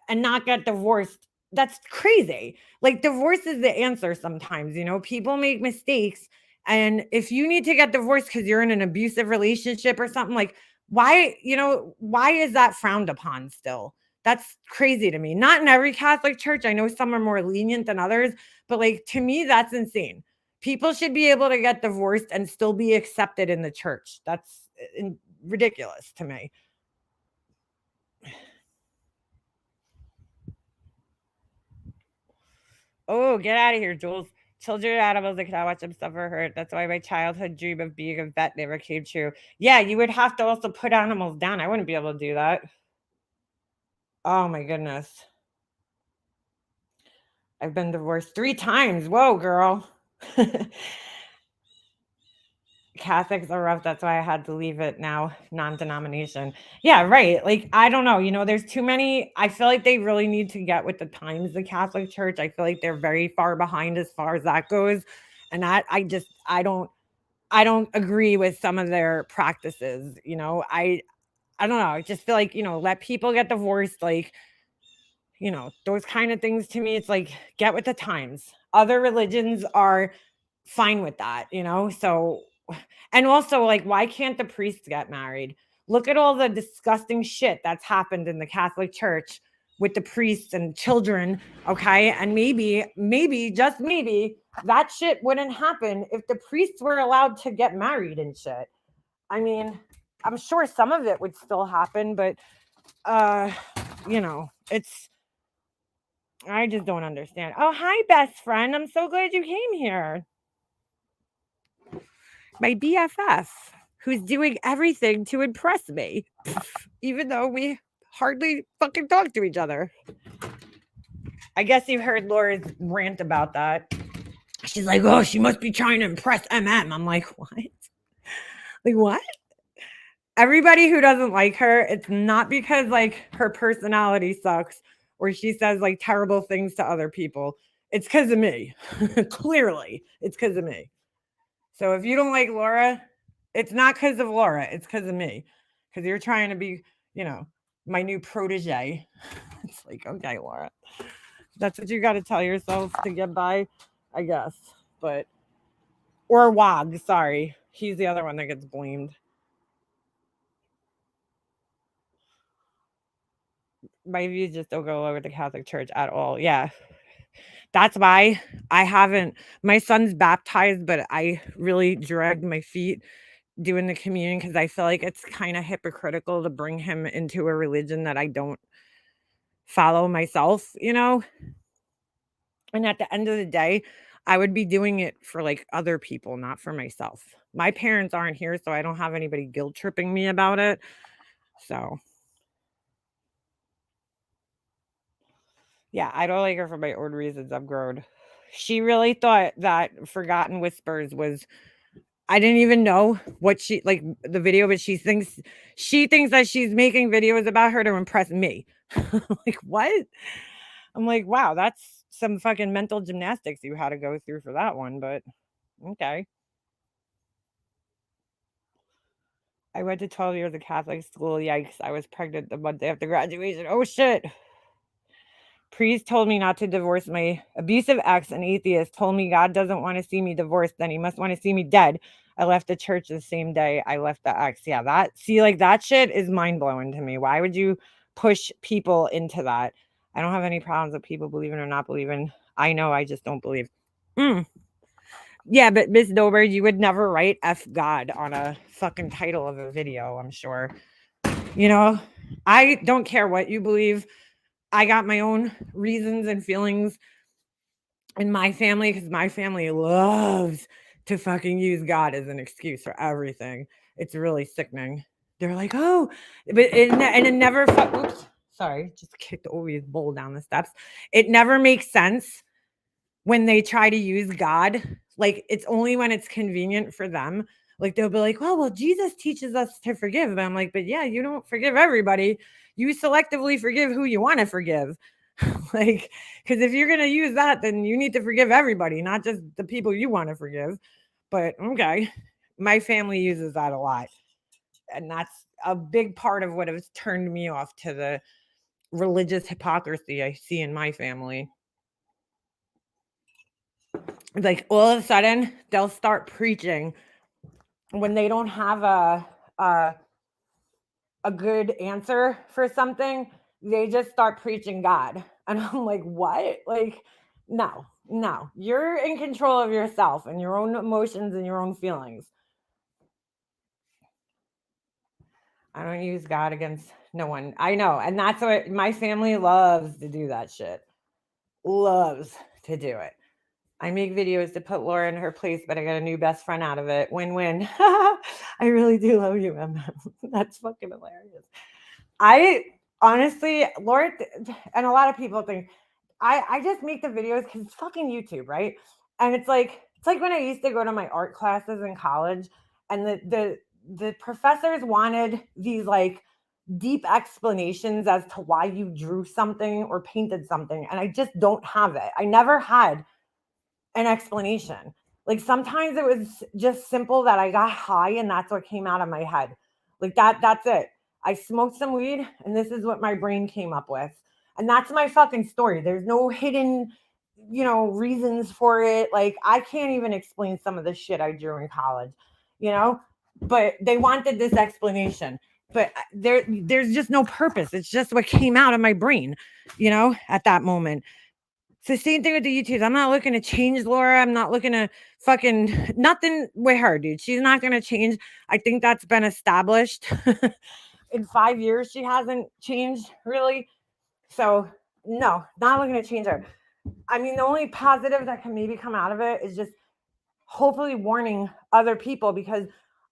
and not get divorced. That's crazy. Like, divorce is the answer sometimes, people make mistakes. And if you need to get divorced because you're in an abusive relationship or something, like, why is that frowned upon still? That's crazy to me. Not in every Catholic church. I know some are more lenient than others, but like, to me, that's insane. People should be able to get divorced and still be accepted in the church. That's ridiculous to me. Oh, get out of here, Jules. Children are animals that cannot watch them suffer or hurt. That's why my childhood dream of being a vet never came true. Yeah, you would have to also put animals down. I wouldn't be able to do that. Oh my goodness. I've been divorced 3 times. Whoa, girl. Catholics are rough. That's why I had to leave it now, non-denomination. Yeah, right. Like, I don't know. There's too many. I feel like they really need to get with the times, the Catholic Church. I feel like they're very far behind as far as that goes. And I don't agree with some of their practices. I don't know. I just feel like, let people get divorced, like, those kind of things. To me, it's like, get with the times. Other religions are fine with that. So, and also, like, why can't the priests get married? Look at all the disgusting shit that's happened in the Catholic Church with the priests and children, okay? And maybe, just maybe, that shit wouldn't happen if the priests were allowed to get married and shit. I mean, I'm sure some of it would still happen, but it's, I just don't understand. Oh, hi, best friend. I'm so glad you came here. My BFF, who's doing everything to impress me, even though we hardly fucking talk to each other. I guess you've heard Laura's rant about that. She's like, oh, she must be trying to impress MM. I'm like, what? Like, what? Everybody who doesn't like her, it's not because like her personality sucks or she says like terrible things to other people. It's because of me. Clearly, it's because of me. So if you don't like Laura, it's not because of Laura. It's because of me. Because you're trying to be, my new protege. It's like, okay, Laura. That's what you got to tell yourself to get by, I guess. But, or Wog, sorry. He's the other one that gets blamed. My views just don't go over the Catholic Church at all. Yeah. That's why my son's baptized, but I really dragged my feet doing the communion because I feel like it's kind of hypocritical to bring him into a religion that I don't follow myself. And at the end of the day, I would be doing it for like other people, not for myself. My parents aren't here, so I don't have anybody guilt tripping me about it. So yeah, I don't like her for my own reasons. I'm grown. She really thought that Forgotten Whispers was, I didn't even know what she like the video, but she thinks that she's making videos about her to impress me. Like, what? I'm like, wow, that's some fucking mental gymnastics you had to go through for that one, but okay. I went to 12 years of Catholic school. Yikes. I was pregnant the month after graduation. Oh shit. Priest told me not to divorce my abusive ex. An atheist told me God doesn't want to see me divorced, then he must want to see me dead. I left the church the same day I left the ex. Yeah, like that shit is mind blowing to me. Why would you push people into that? I don't have any problems with people believing or not believing. I know, I just don't believe. Mm. Yeah, but Miss Dober, you would never write F God on a fucking title of a video, I'm sure. You know, I don't care what you believe. I got my own reasons and feelings in my family because my family loves to fucking use God as an excuse for everything. It's really sickening. They're like, oh, but and it never, oops, sorry, just kicked Ovi's bowl down the steps. It never makes sense when they try to use God. Like, it's only when it's convenient for them. Like, they'll be like, well, Jesus teaches us to forgive. But I'm like, but yeah, you don't forgive everybody. You selectively forgive who you want to forgive. Like, because if you're going to use that, then you need to forgive everybody, not just the people you want to forgive. But okay, my family uses that a lot. And that's a big part of what has turned me off to the religious hypocrisy I see in my family. Like, all of a sudden, they'll start preaching when they don't have a good answer for something. They just start preaching God. And I'm like, what? Like, no, no. You're in control of yourself and your own emotions and your own feelings. I don't use God against no one. I know. And that's what my family loves to do, that shit. Loves to do it. I make videos to put Laura in her place, but I got a new best friend out of it. Win-win. I really do love you, Emma. That's fucking hilarious. I honestly, Laura, and a lot of people think I just make the videos because it's fucking YouTube, right? And it's like when I used to go to my art classes in college, and the professors wanted these like deep explanations as to why you drew something or painted something, and I just don't have it. I never had an explanation. Like, sometimes it was just simple that I got high and that's what came out of my head. Like, that's it. I smoked some weed and this is what my brain came up with. And that's my fucking story. There's no hidden, reasons for it. Like, I can't even explain some of the shit I drew in college, you know? But they wanted this explanation. But there's just no purpose. It's just what came out of my brain, at that moment. It's the same thing with the YouTubes. I'm not looking to change Laura. I'm not looking to fucking nothing with her, dude. She's not going to change. I think that's been established. In 5 years, she hasn't changed really. So, no, not looking to change her. I mean, the only positive that can maybe come out of it is just hopefully warning other people, because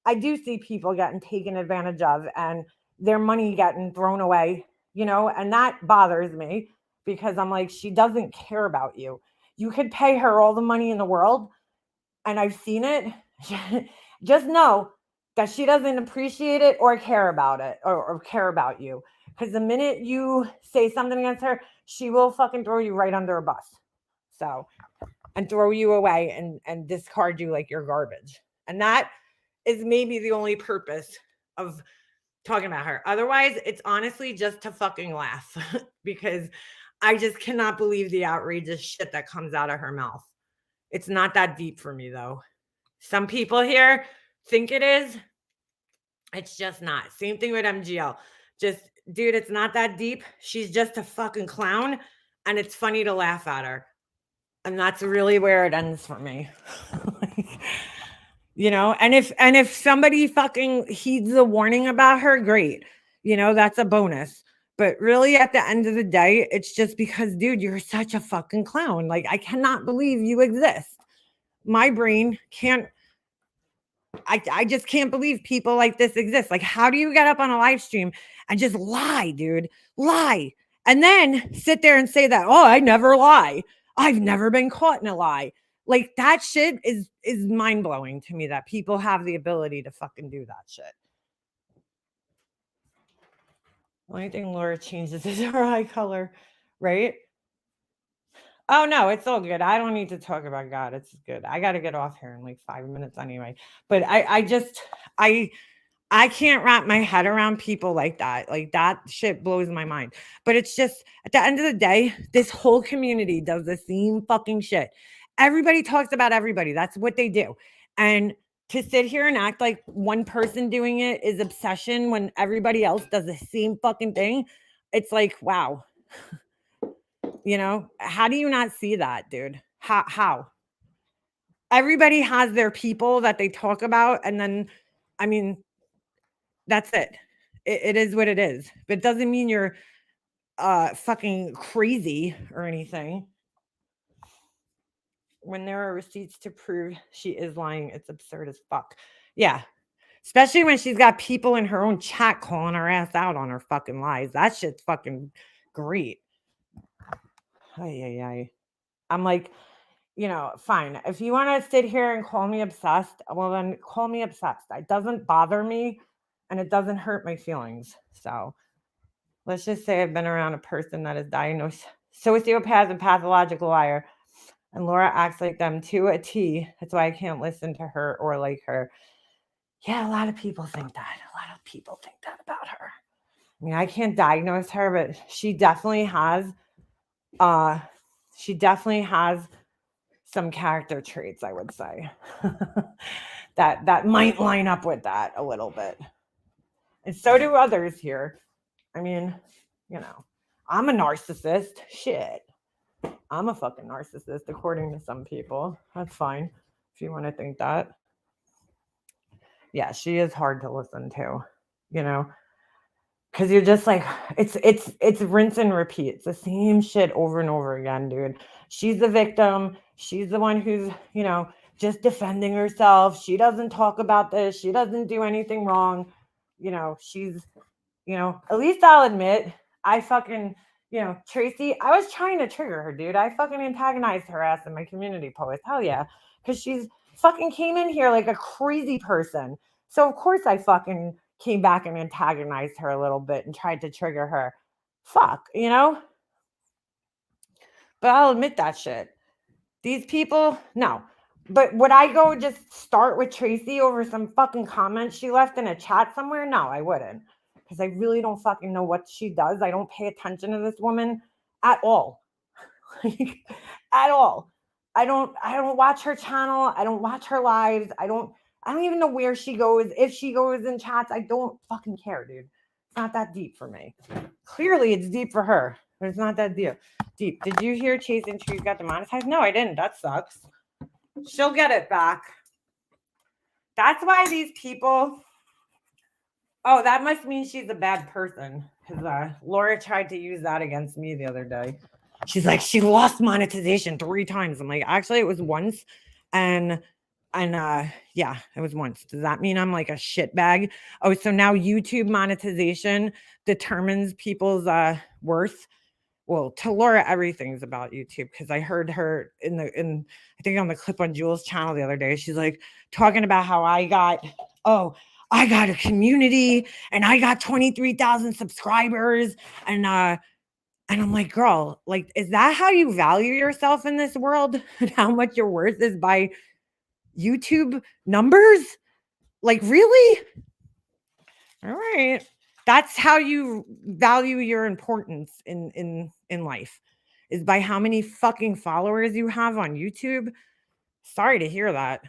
I do see people getting taken advantage of and their money getting thrown away, and that bothers me because I'm like, she doesn't care about you. You could pay her all the money in the world, and I've seen it. Just know that she doesn't appreciate it or care about it, or care about you. Because the minute you say something against her, she will fucking throw you right under a bus. So, and throw you away and discard you like you're garbage. And that is maybe the only purpose of talking about her. Otherwise, it's honestly just to fucking laugh because I just cannot believe the outrageous shit that comes out of her mouth. It's not that deep for me, though. Some people here think it is. It's just not. Same thing with MGL. Just, dude, it's not that deep. She's just a fucking clown, and it's funny to laugh at her. And that's really where it ends for me. And if somebody fucking heeds the warning about her, great. That's a bonus. But really, at the end of the day, it's just because, dude, you're such a fucking clown. Like, I cannot believe you exist. My brain can't, I just can't believe people like this exist. Like, how do you get up on a live stream and just lie, dude? Lie. And then sit there and say that, oh, I never lie. I've never been caught in a lie. Like, that shit is mind-blowing to me, that people have the ability to fucking do that shit. The only thing Laura changes is her eye color, right? Oh no, it's all good. I don't need to talk about God. It's good. I got to get off here in like 5 minutes anyway. But I I can't wrap my head around people like that. Like that shit blows my mind. But it's just at the end of the day, this whole community does the same fucking shit. Everybody talks about everybody. That's what they do. And to sit here and act like one person doing it is obsession when everybody else does the same fucking thing, it's like, wow. How do you not see that, dude? How? Everybody has their people that they talk about, and then, I mean, that's it. It is what it is. But it doesn't mean you're fucking crazy or anything. When there are receipts to prove she is lying, it's absurd as fuck. Yeah. Especially when she's got people in her own chat calling her ass out on her fucking lies. That shit's fucking great. Ay, ay, ay. I'm like, fine. If you want to sit here and call me obsessed, well, then call me obsessed. It doesn't bother me and it doesn't hurt my feelings. So let's just say I've been around a person that is diagnosed sociopath and pathological liar, and Laura acts like them to a T. That's why I can't listen to her or like her. Yeah, a lot of people think that. A lot of people think that about her. I mean, I can't diagnose her, but she definitely has uh some character traits, I would say, that might line up with that a little bit. And so do others here. I mean, I'm a narcissist. Shit. I'm a fucking narcissist, according to some people. That's fine if you want to think that. Yeah, she is hard to listen to, you know, because you're just like, it's rinse and repeat. It's the same shit over and over again, dude. She's the victim. She's the one who's, just defending herself. She doesn't talk about this. She doesn't do anything wrong. She's, at least I'll admit, I fucking, Tracy, I was trying to trigger her, dude. I fucking antagonized her ass in my community post. Hell yeah. Because she's fucking came in here like a crazy person. So of course I fucking came back and antagonized her a little bit and tried to trigger her. Fuck, But I'll admit that shit. These people, no. But would I go just start with Tracy over some fucking comments she left in a chat somewhere? No, I wouldn't. Because I really don't fucking know what she does. I don't pay attention to this woman at all. At all. I don't watch her channel. I don't watch her lives. I don't even know where she goes. If she goes in chats, I don't fucking care, dude. It's not that deep for me. Clearly it's deep for her, but it's not that deep. Did you hear Chasing Trees got demonetized? No, I didn't. That sucks. She'll get it back. That's why these people. Oh, that must mean she's a bad person. Because Laura tried to use that against me the other day. She's like, she lost monetization 3 times. I'm like, actually, it was once. And yeah, it was once. Does that mean I'm like a shitbag? Oh, so now YouTube monetization determines people's worth. Well, to Laura, everything's about YouTube, because I heard her in I think on the clip on Jules' channel the other day. She's like talking about how I got a community and I got 23,000 subscribers, and I'm like, girl, like, is that how you value yourself in this world? And how much your worth is by YouTube numbers? Like, really? All right. That's how you value your importance in life, is by how many fucking followers you have on YouTube. Sorry to hear that.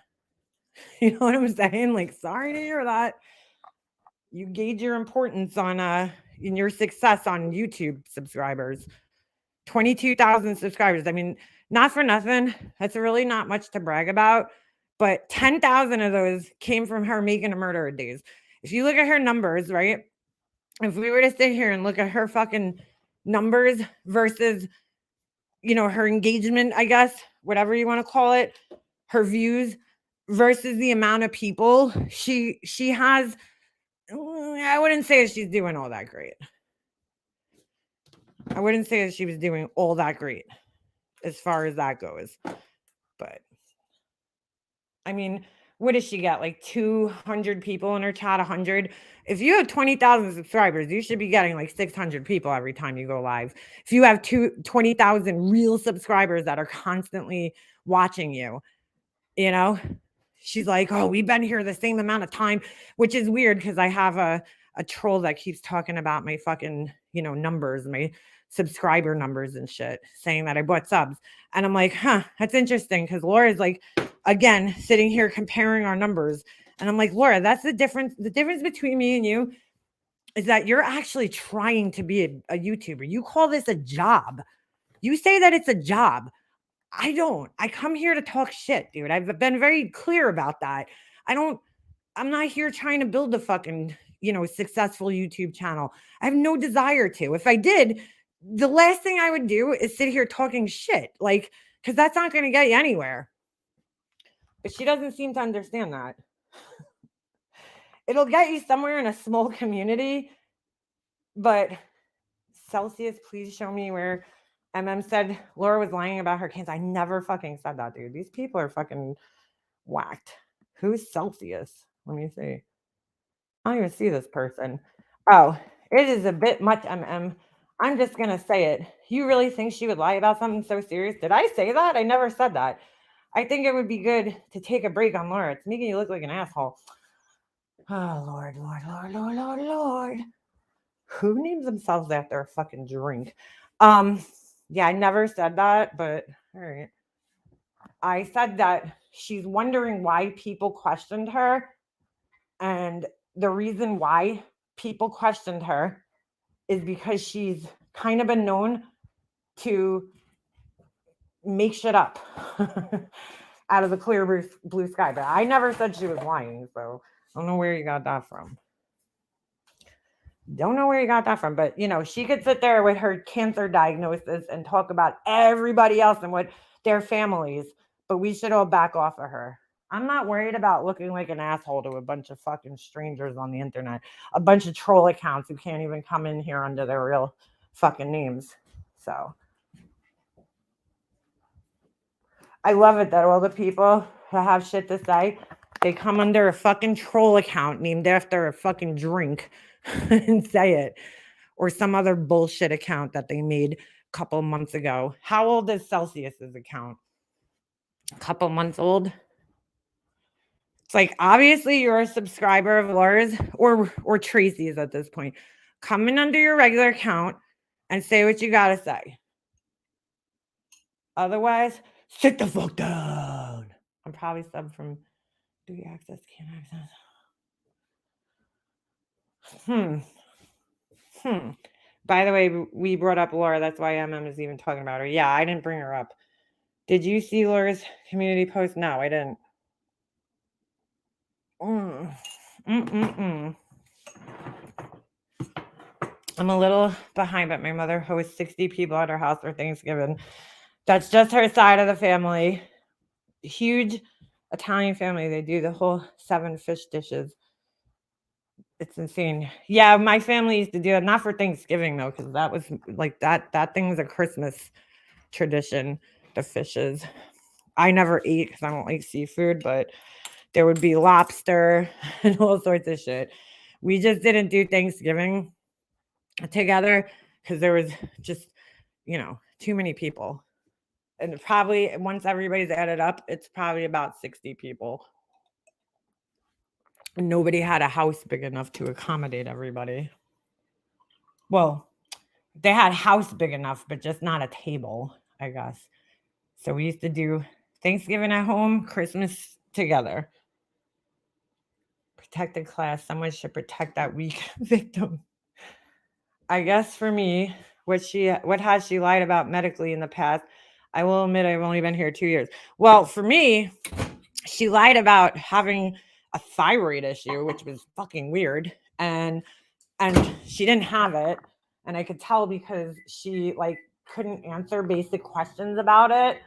You know what I'm saying? Like, sorry to hear that. You gauge your importance on in your success on YouTube subscribers. 22,000 subscribers. I mean, not for nothing. That's really not much to brag about, but 10,000 of those came from her making a murder of days. If you look at her numbers, right? If we were to sit here and look at her fucking numbers versus, her engagement, I guess, whatever you want to call it, her views versus the amount of people she has, I wouldn't say she's doing all that great. I wouldn't say that she was doing all that great as far as that goes. But I mean, what does she get? Like 200 people in her chat, 100. If you have 20,000 subscribers, you should be getting like 600 people every time you go live. If you have 20,000 real subscribers that are constantly watching you, you know, she's like, oh, we've been here the same amount of time, which is weird because I have a troll that keeps talking about my fucking, numbers, my subscriber numbers and shit, saying that I bought subs. And I'm like, huh, that's interesting because Laura's like, again, sitting here comparing our numbers. And I'm like, Laura, that's the difference. The difference between me and you is that you're actually trying to be a YouTuber. You call this a job. You say that it's a job. I don't. I come here to talk shit, dude. I've been very clear about that. I'm not here trying to build a fucking, successful YouTube channel. I have no desire to. If I did, the last thing I would do is sit here talking shit. Like, because that's not going to get you anywhere. But she doesn't seem to understand that. It'll get you somewhere in a small community. But Celsius, please show me where said Laura was lying about her cancer. I never fucking said that, dude. These people are fucking whacked. Who's Celsius? Let me see. I don't even see this person. Oh, it is a bit much, I'm just going to say it. You really think she would lie about something so serious? Did I say that? I never said that. I think it would be good to take a break on Laura. It's making you look like an asshole. Oh, Lord, Lord, Lord, Lord, Lord, Lord. Who names themselves after a fucking drink? Yeah, I never said that, but all right. I said that she's wondering why people questioned her. And the reason why people questioned her is because she's kind of been known to make shit up out of the clear blue sky. But I never said she was lying, so I don't know where you got that from. But she could sit there with her cancer diagnosis and talk about everybody else and what their families, but we should all back off of her. I'm not worried about looking like an asshole to a bunch of fucking strangers on the internet, a bunch of troll accounts who can't even come in here under their real fucking names. So I love it that all the people who have shit to say, they come under a fucking troll account named after a fucking drink and say it, or some other bullshit account that they made a couple months ago. How old is Celsius's account? A couple months old? It's like, obviously you're a subscriber of Laura's or Tracy's at this point. Come in under your regular account and say what you gotta say. Otherwise, sit the fuck down. I'm probably subbed from Do You Access? Can't access. By the way, we brought up Laura. That's why is even talking about her. Yeah, I didn't bring her up. Did you see Laura's community post? No, I didn't. I'm a little behind, but my mother hosts 60 people at her house for Thanksgiving. That's just her side of the family. Huge Italian family. They do the whole 7 fish dishes. It's insane. Yeah, my family used to do it, not for Thanksgiving though, because that was like that thing was a Christmas tradition, the fishes. I never ate because I don't like seafood, but there would be lobster and all sorts of shit. We just didn't do Thanksgiving together because there was just, too many people. And probably once everybody's added up, it's probably about 60 people. And nobody had a house big enough to accommodate everybody. Well, they had a house big enough, but just not a table, I guess. So we used to do Thanksgiving at home, Christmas together. Protected class. Someone should protect that weak victim. I guess for me, what has she lied about medically in the past? I will admit I've only been here 2 years. Well, for me, she lied about having a thyroid issue, which was fucking weird. And she didn't have it. And I could tell because she couldn't answer basic questions about it.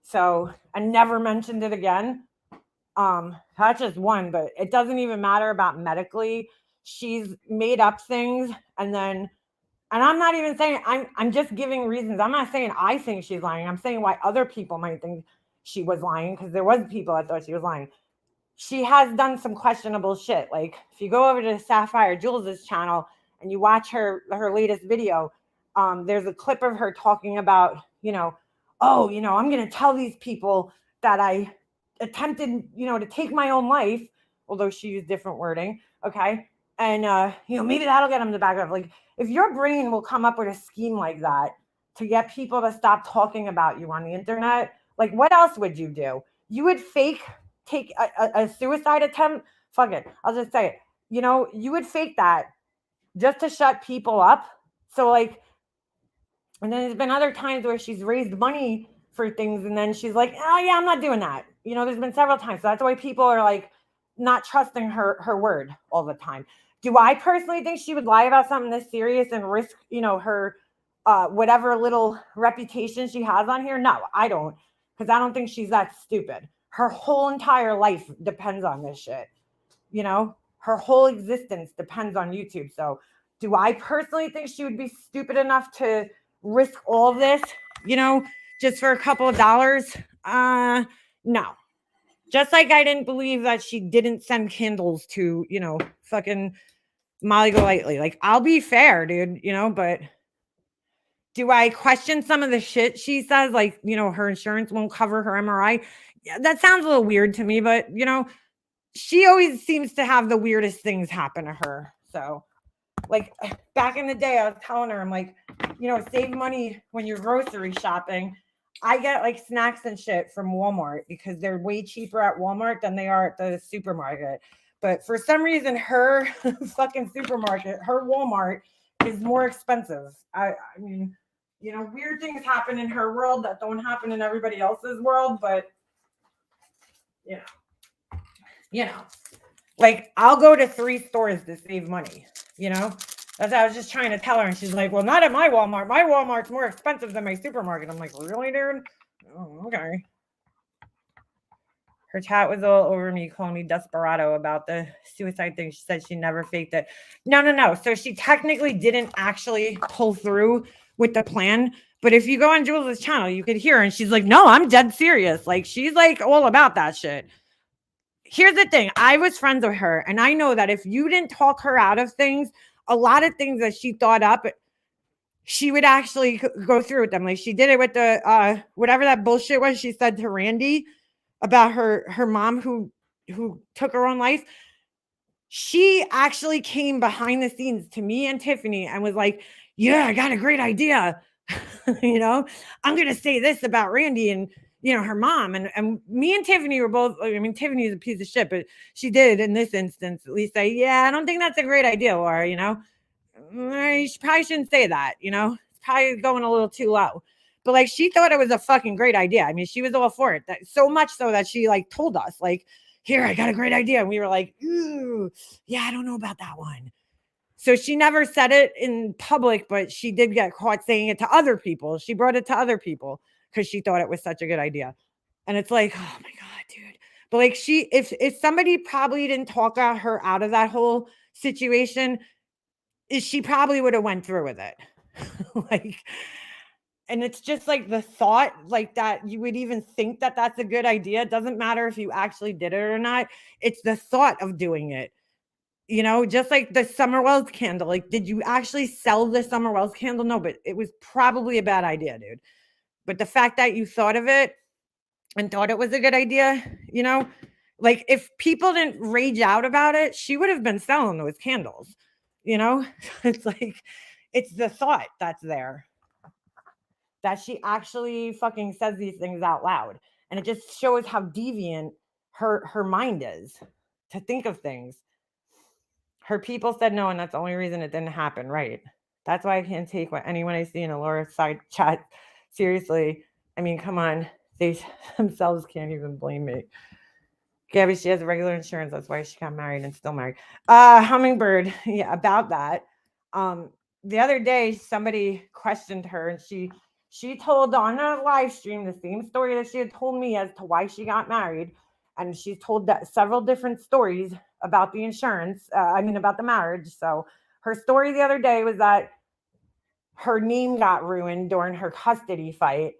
So I never mentioned it again. That's just one, but it doesn't even matter about medically. She's made up things and I'm not even saying I'm just giving reasons. I'm not saying I think she's lying. I'm saying why other people might think she was lying, because there was people that thought she was lying. she has done some questionable shit. Like if you go over to Sapphire Jules's channel and you watch her latest video, there's a clip of her talking about, oh, I'm gonna tell these people that I attempted, to take my own life, although she used different wording. Okay. And maybe that'll get them to back up. Like if your brain will come up with a scheme like that to get people to stop talking about you on the internet, like what else would you do? You would fake take a suicide attempt. Fuck it. I'll just say it. You would fake that just to shut people up. So like, and then there's been other times where she's raised money for things and then she's like, oh yeah, I'm not doing that. There's been several times. So that's why people are like not trusting her word all the time. Do I personally think she would lie about something this serious and risk, her whatever little reputation she has on here? No, I don't. Because I don't think she's that stupid. Her whole entire life depends on this shit. Her whole existence depends on YouTube. So do I personally think she would be stupid enough to risk all this, just for a couple of dollars? No. Just like I didn't believe that she didn't send candles to, fucking Molly Golightly. Like, I'll be fair, dude, but do I question some of the shit she says? Like, her insurance won't cover her MRI. Yeah, that sounds a little weird to me, but, she always seems to have the weirdest things happen to her. So, like, back in the day, I was telling her, I'm like, save money when you're grocery shopping. I get like snacks and shit from Walmart because they're way cheaper at Walmart than they are at the supermarket. But for some reason, her fucking supermarket, her Walmart is more expensive. I mean, weird things happen in her world that don't happen in everybody else's world. But, like I'll go to 3 stores to save money, That's what I was just trying to tell her. And she's like, well, not at my Walmart. My Walmart's more expensive than my supermarket. I'm like, really, dude? Oh, okay. Her chat was all over me, calling me desperado about the suicide thing. She said she never faked it. No. So she technically didn't actually pull through with the plan. But if you go on Jules' channel, you could hear her and she's like, no, I'm dead serious. Like she's like all about that shit. Here's the thing. I was friends with her and I know that if you didn't talk her out of things, a lot of things that she thought up, she would actually go through with them. Like she did it with the whatever that bullshit was she said to Randy about her mom who took her own life. She actually came behind the scenes to me and Tiffany and was like, yeah, I got a great idea. I'm going to say this about Randy and, her mom. And me and Tiffany were both, I mean, Tiffany's a piece of shit, but she did in this instance at least say, yeah, I don't think that's a great idea, Laura, you probably shouldn't say that, it's probably going a little too low. But like she thought it was a fucking great idea. I mean, she was all for it. That so much so that she like told us, like, here, I got a great idea. And we were like, ooh, yeah, I don't know about that one. So she never said it in public, but she did get caught saying it to other people. She brought it to other people because she thought it was such a good idea. And it's like, oh my God, dude. But like if somebody probably didn't talk her out of that whole situation, she probably would have went through with it. Like, and it's just like the thought like that you would even think that that's a good idea. It doesn't matter if you actually did it or not. It's the thought of doing it. Just like the Summer Wells candle. Like, did you actually sell the Summer Wells candle? No, but it was probably a bad idea, dude. But the fact that you thought of it and thought it was a good idea, like if people didn't rage out about it, she would have been selling those candles, It's like, it's the thought that's there that she actually fucking says these things out loud. And it just shows how deviant her mind is to think of things. Her people said no, and that's the only reason it didn't happen. Right. That's why I can't take what anyone I see in a Laura side chat seriously. I mean, come on. They themselves can't even blame me. Gabby, she has regular insurance. That's why she got married and still married. Hummingbird, yeah, about that. The other day, somebody questioned her, and she told on a live stream the same story that she had told me as to why she got married, and she's told that several different stories about the insurance. About the marriage. So her story the other day was that her name got ruined during her custody fight.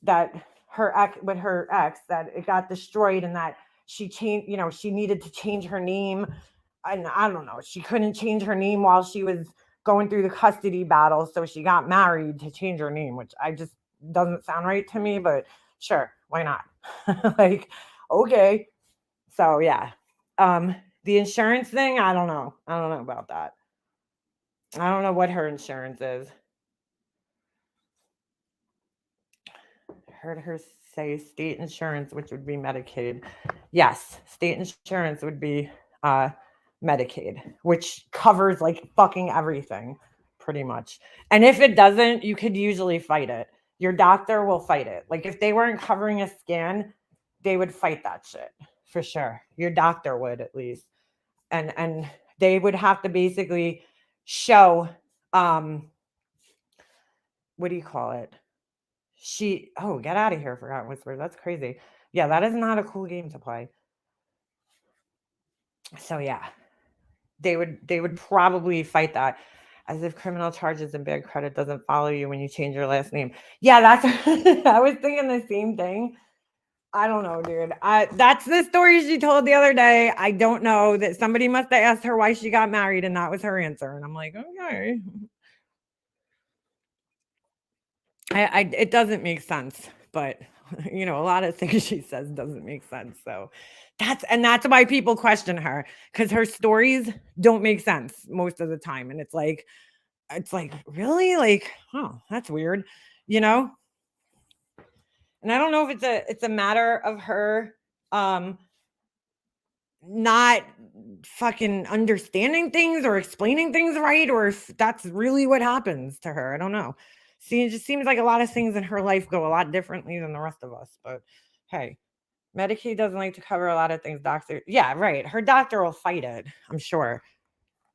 That her ex that it got destroyed, and that she changed, she needed to change her name. And I don't know, she couldn't change her name while she was going through the custody battle. So she got married to change her name, which I just doesn't sound right to me, but sure, why not? Like, okay. So yeah. The insurance thing, I don't know. I don't know about that. I don't know what her insurance is. Heard her say state insurance, which would be Medicaid. Yes, state insurance would be Medicaid, which covers like fucking everything, pretty much. And if it doesn't, you could usually fight it. Your doctor will fight it. Like if they weren't covering a scan, they would fight that shit for sure. Your doctor would at least. And they would have to basically show what do you call it? Get out of here, Forgotten Whisper. That's crazy. Yeah, that is not a cool game to play. So yeah, they would probably fight that, as if criminal charges and bad credit doesn't follow you when you change your last name. Yeah, that's I was thinking the same thing. I don't know, dude. That's the story she told the other day. I don't know, that somebody must have asked her why she got married, and that was her answer. And I'm like, okay. It doesn't make sense, but a lot of things she says doesn't make sense. So that's why people question her, because her stories don't make sense most of the time. And it's like really, like, oh, that's weird, you know? And I don't know if it's a matter of her not fucking understanding things or explaining things right, or if that's really what happens to her. I don't know. See, it just seems like a lot of things in her life go a lot differently than the rest of us. But hey, Medicaid doesn't like to cover a lot of things. Doctor, yeah, right. Her doctor will fight it, I'm sure,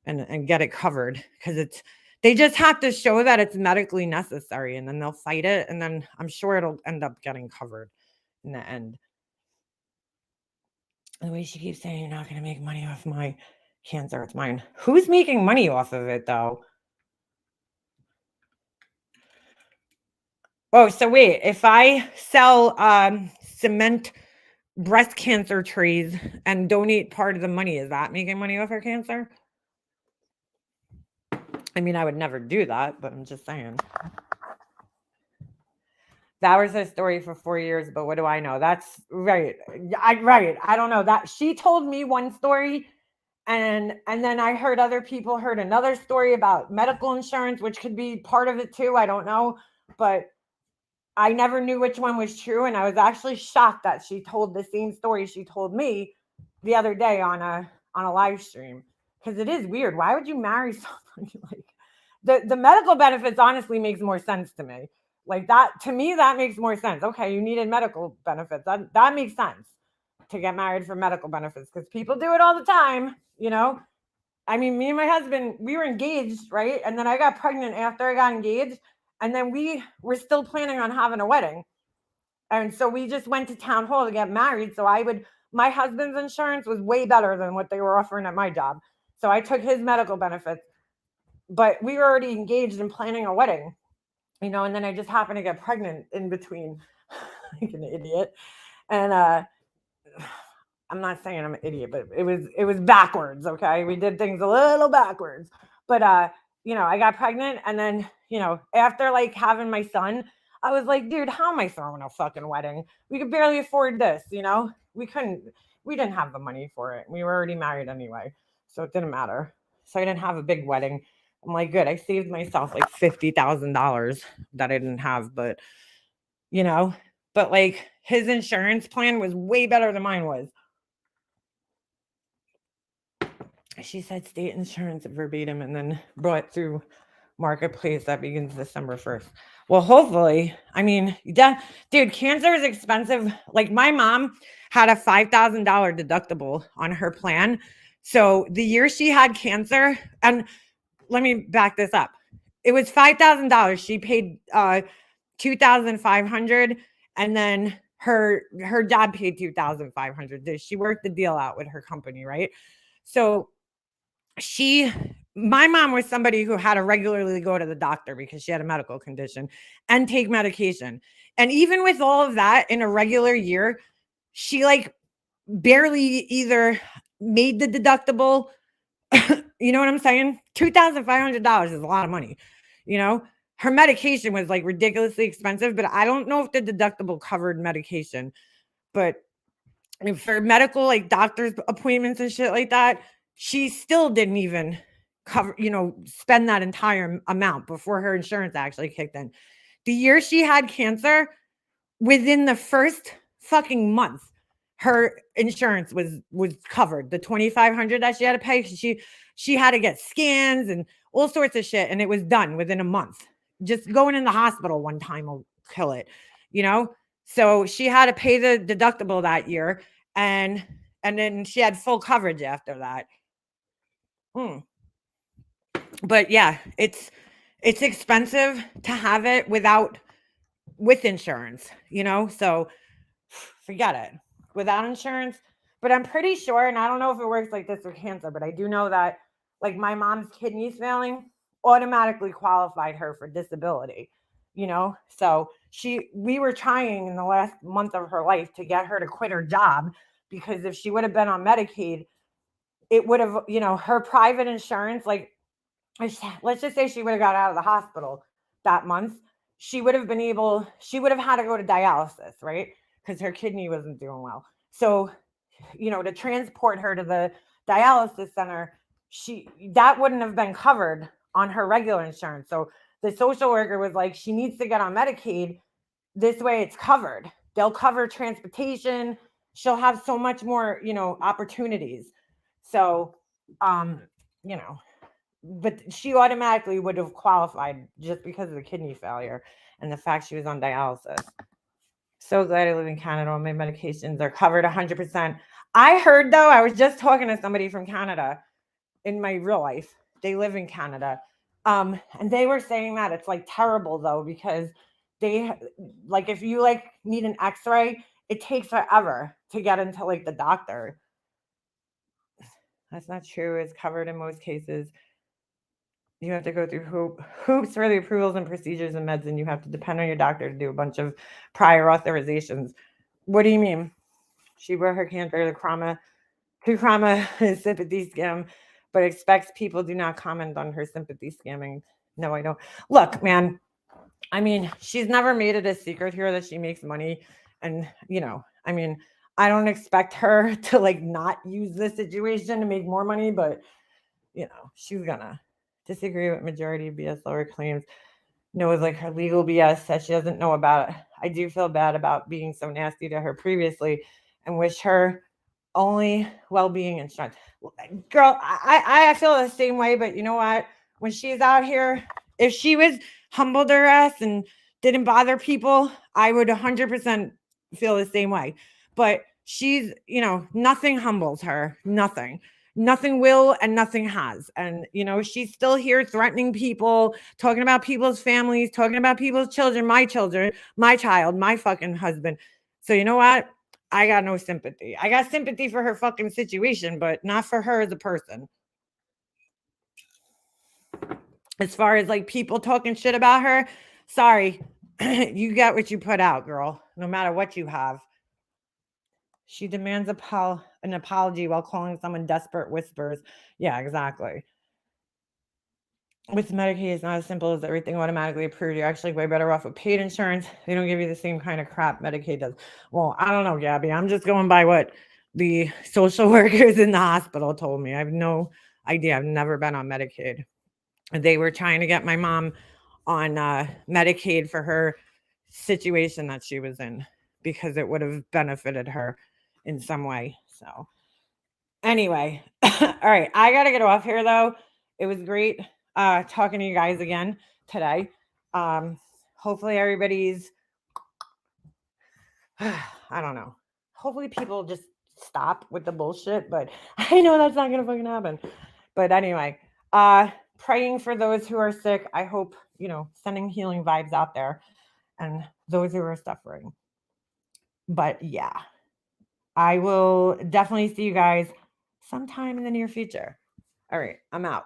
and get it covered, because they just have to show that it's medically necessary, and then they'll fight it, and then I'm sure it'll end up getting covered in the end. The way she keeps saying, you're not going to make money off my cancer, it's mine. Who's making money off of it, though? Oh, so wait, if I sell cement breast cancer trays and donate part of the money, is that making money off her cancer? I mean, I would never do that, but I'm just saying. That was her story for 4 years, but what do I know? That's right. Right. I don't know. That she told me one story, and then I heard other people heard another story about medical insurance, which could be part of it too. I don't know, but I never knew which one was true, and I was actually shocked that she told the same story she told me the other day on a live stream, because it is weird. Why would you marry somebody like the medical benefits? Honestly, makes more sense to me. Like that, to me, that makes more sense. Okay, you needed medical benefits. That makes sense to get married for medical benefits, because people do it all the time. I mean, me and my husband, we were engaged, right? And then I got pregnant after I got engaged. And then we were still planning on having a wedding. And so we just went to town hall to get married. So my husband's insurance was way better than what they were offering at my job. So I took his medical benefits, but we were already engaged and planning a wedding, and then I just happened to get pregnant in between, like an idiot. And I'm not saying I'm an idiot, but it was backwards. Okay. We did things a little backwards, but I got pregnant, and then, after like having my son, I was like, dude, how am I throwing a fucking wedding? We could barely afford this, we didn't have the money for it. We were already married anyway. So it didn't matter. So I didn't have a big wedding. I'm like, good. I saved myself like $50,000 that I didn't have, but like his insurance plan was way better than mine was. She said state insurance verbatim, and then brought through marketplace that begins December 1st. Well, hopefully, I mean, dude, cancer is expensive. Like my mom had a $5,000 deductible on her plan. So the year she had cancer, and let me back this up. It was $5,000. She paid $2,500, and then her dad paid $2,500. She worked the deal out with her company, right? So my mom was somebody who had to regularly go to the doctor because she had a medical condition and take medication. And even with all of that in a regular year, she like barely either made the deductible. You know what I'm saying? $2,500 is a lot of money. You know, her medication was like ridiculously expensive, but I don't know if the deductible covered medication. But for medical, like doctor's appointments and shit like that, she still didn't even cover, spend that entire amount before her insurance actually kicked in. The year she had cancer, within the first fucking month, her insurance was covered. The 2,500 that she had to pay, she had to get scans and all sorts of shit, and it was done within a month. Just going in the hospital one time will kill it, you know. So she had to pay the deductible that year, and then she had full coverage after that. But yeah, it's expensive to have it with insurance, so forget it without insurance. But I'm pretty sure, and I don't know if it works like this with cancer, but I do know that like my mom's kidneys failing automatically qualified her for disability, so we were trying in the last month of her life to get her to quit her job, because if she would have been on Medicaid, it would have, her private insurance, like, let's just say she would have got out of the hospital that month, she would have had to go to dialysis, right? Because her kidney wasn't doing well. So, to transport her to the dialysis center, that wouldn't have been covered on her regular insurance. So the social worker was like, she needs to get on Medicaid. This way it's covered. They'll cover transportation. She'll have so much more, opportunities. So, but she automatically would have qualified just because of the kidney failure and the fact she was on dialysis. So glad I live in Canada. All my medications are covered 100%. I heard, though, I was just talking to somebody from Canada in my real life. They live in Canada. And they were saying that it's like terrible, though, because they, like, if you like need an x-ray, it takes forever to get into like the doctor. That's not true. It's covered in most cases. You have to go through hoops for the approvals and procedures and meds, and you have to depend on your doctor to do a bunch of prior authorizations. What do you mean? She brought her cancer to trauma and sympathy scam, but expects people do not comment on her sympathy scamming. No, I don't. Look, man, I mean, she's never made it a secret here that she makes money. And, I don't expect her to like not use this situation to make more money, but, she's gonna disagree with majority of BS lower claims. Knows like her legal BS that she doesn't know about. I do feel bad about being so nasty to her previously and wish her only well-being and strength. Girl, I feel the same way, but you know what? When she's out here, if she was humbled her ass and didn't bother people, I would 100% feel the same way. But she's, nothing humbles her. Nothing will and nothing has. And, she's still here threatening people, talking about people's families, talking about people's children, my child, my fucking husband. So you know what? I got no sympathy. I got sympathy for her fucking situation, but not for her as a person. As far as like people talking shit about her, sorry, you got what you put out, girl, no matter what you have. She demands an apology while calling someone desperate whispers. Yeah, exactly. With Medicaid, it's not as simple as everything automatically approved. You're actually way better off with paid insurance. They don't give you the same kind of crap Medicaid does. Well, I don't know, Gabby. I'm just going by what the social workers in the hospital told me. I have no idea. I've never been on Medicaid. They were trying to get my mom on Medicaid for her situation that she was in because it would have benefited her in some way. So anyway, all right. I got to get off here, though. It was great talking to you guys again today. Hopefully everybody's, I don't know. Hopefully people just stop with the bullshit, but I know that's not going to fucking happen. But anyway, praying for those who are sick. I hope, sending healing vibes out there and those who are suffering. But yeah, I will definitely see you guys sometime in the near future. All right, I'm out.